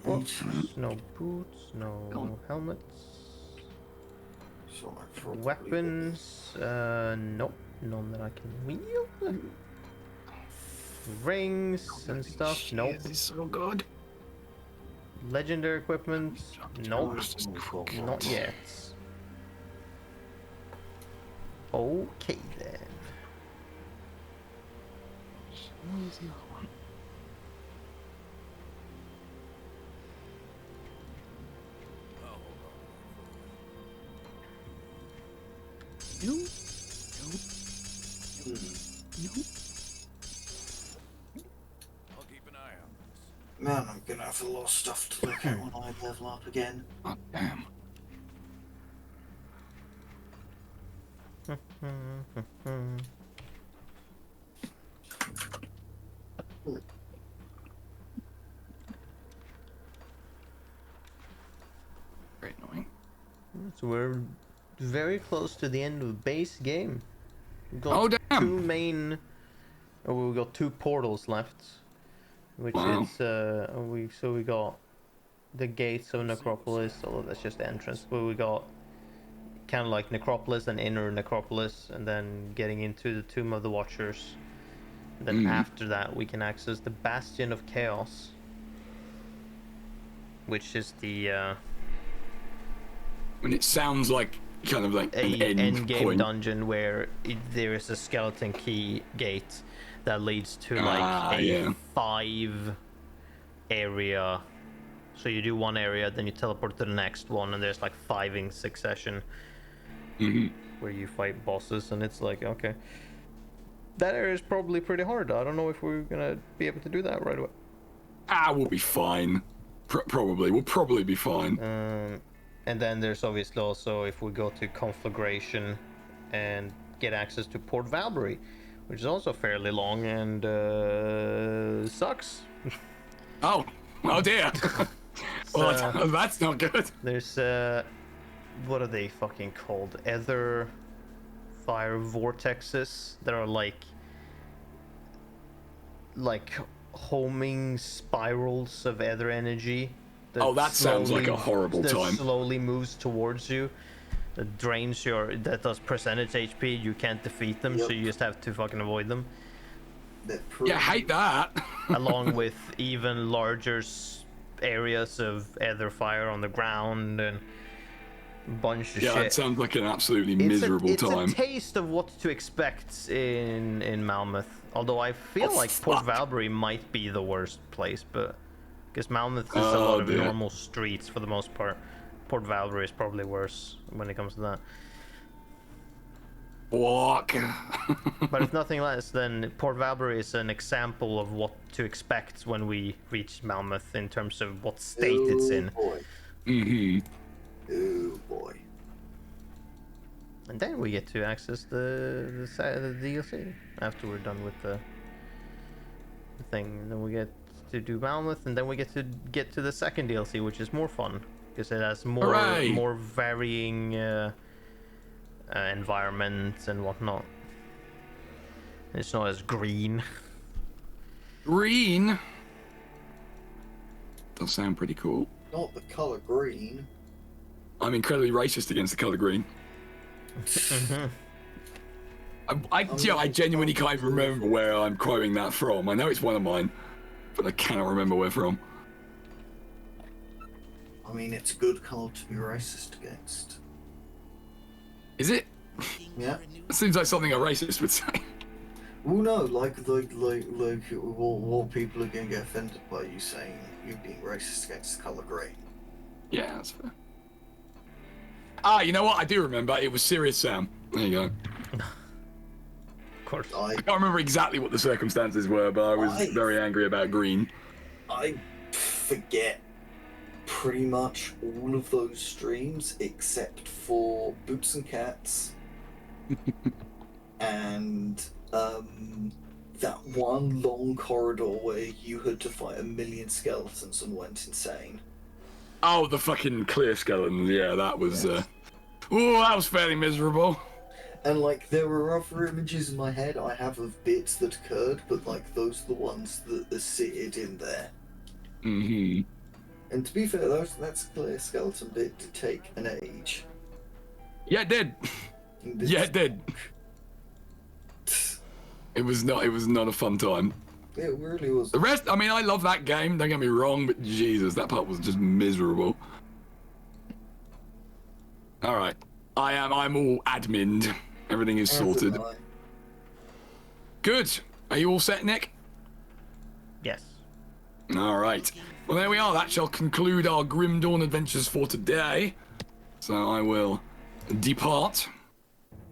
books, no boots, no helmets. Weapons, nope, none that I can wield. Rings and stuff, nope. This is so good. Legendary equipment, nope, not yet. Okay then. Where's the other one? Nope. I'll keep an eye on this. Man, I'm gonna have a lot of stuff to look at when I level up again. Oh, damn. Very annoying. So we're very close to the end of the base game. We've got Oh, damn. two main... Oh, we've got two portals left. Which Wow. is, we got the gates of Necropolis, although that's just the entrance. But we got kind of like Necropolis and Inner Necropolis, and then getting into the Tomb of the Watchers. And then after that, we can access the Bastion of Chaos, which is the When it sounds like kind of like an end game point. dungeon where there is a skeleton key gate that leads to like a 5 area. So you do one area, then you teleport to the next one, and there's like 5 in succession where you fight bosses, and it's like, okay, that area is probably pretty hard. I don't know if we're gonna be able to do that right away. We'll be fine. Probably. We'll probably be fine. And then there's obviously also, if we go to Conflagration and get access to Port Valbury, which is also fairly long and sucks. Oh dear. Well, that's not good. There's what are they fucking called? Ether fire vortexes that are like homing spirals of ether energy. That sounds like a horrible time. Slowly moves towards you. That drains that does percentage HP. You can't defeat them, so you just have to fucking avoid them. Yeah, I hate that. Along with even larger areas of ether fire on the ground and a bunch of shit. Yeah, it sounds like an absolutely miserable time. It's a taste of what to expect in Malmöth. Although I feel like Port Valbury might be the worst place, but because Malmöth is a lot of normal streets for the most part. Port Valbury is probably worse when it comes to that. Walk. But if nothing less, then Port Valbury is an example of what to expect when we reach Malmöth in terms of what state it's in. Boy. Oh boy. And then we get to access the DLC after we're done with the thing. And then we get to do Malmöth, and then we get to the second DLC, which is more fun because it has more varying environments and whatnot. It's not as green. Green? Does sound pretty cool. Not the color green. I'm incredibly racist against the color green. I genuinely can't even remember where I'm quoting that from. I know it's one of mine, but I cannot remember where from. I mean, it's a good color to be racist against. Is it? Yeah. It seems like something a racist would say. Well, no, like what people are gonna get offended by you saying you being racist against the color green. Yeah, that's fair. Ah, you know what? I do remember. It was Serious Sam. There you go. Of course. I can't remember exactly what the circumstances were, but I was very angry about green. I forget pretty much all of those streams except for Boots and Cats and that one long corridor where you had to fight 1,000,000 skeletons and went insane. Oh, the fucking clear skeletons. Yeah, that was. That was fairly miserable. And like, there were other images in my head I have of bits that occurred, but like, those are the ones that are seated in there. Mm-hmm. And to be fair, that's clear skeleton bit to take an age. Yeah, it did. Yeah, it did. It was not a fun time. It really was. The rest, I mean, I love that game, don't get me wrong, but Jesus, that part was just miserable. Alright. I'm all admined. Everything is sorted. Good. Are you all set, Nick? Yes. Alright. Well, there we are. That shall conclude our Grim Dawn adventures for today. So I will depart.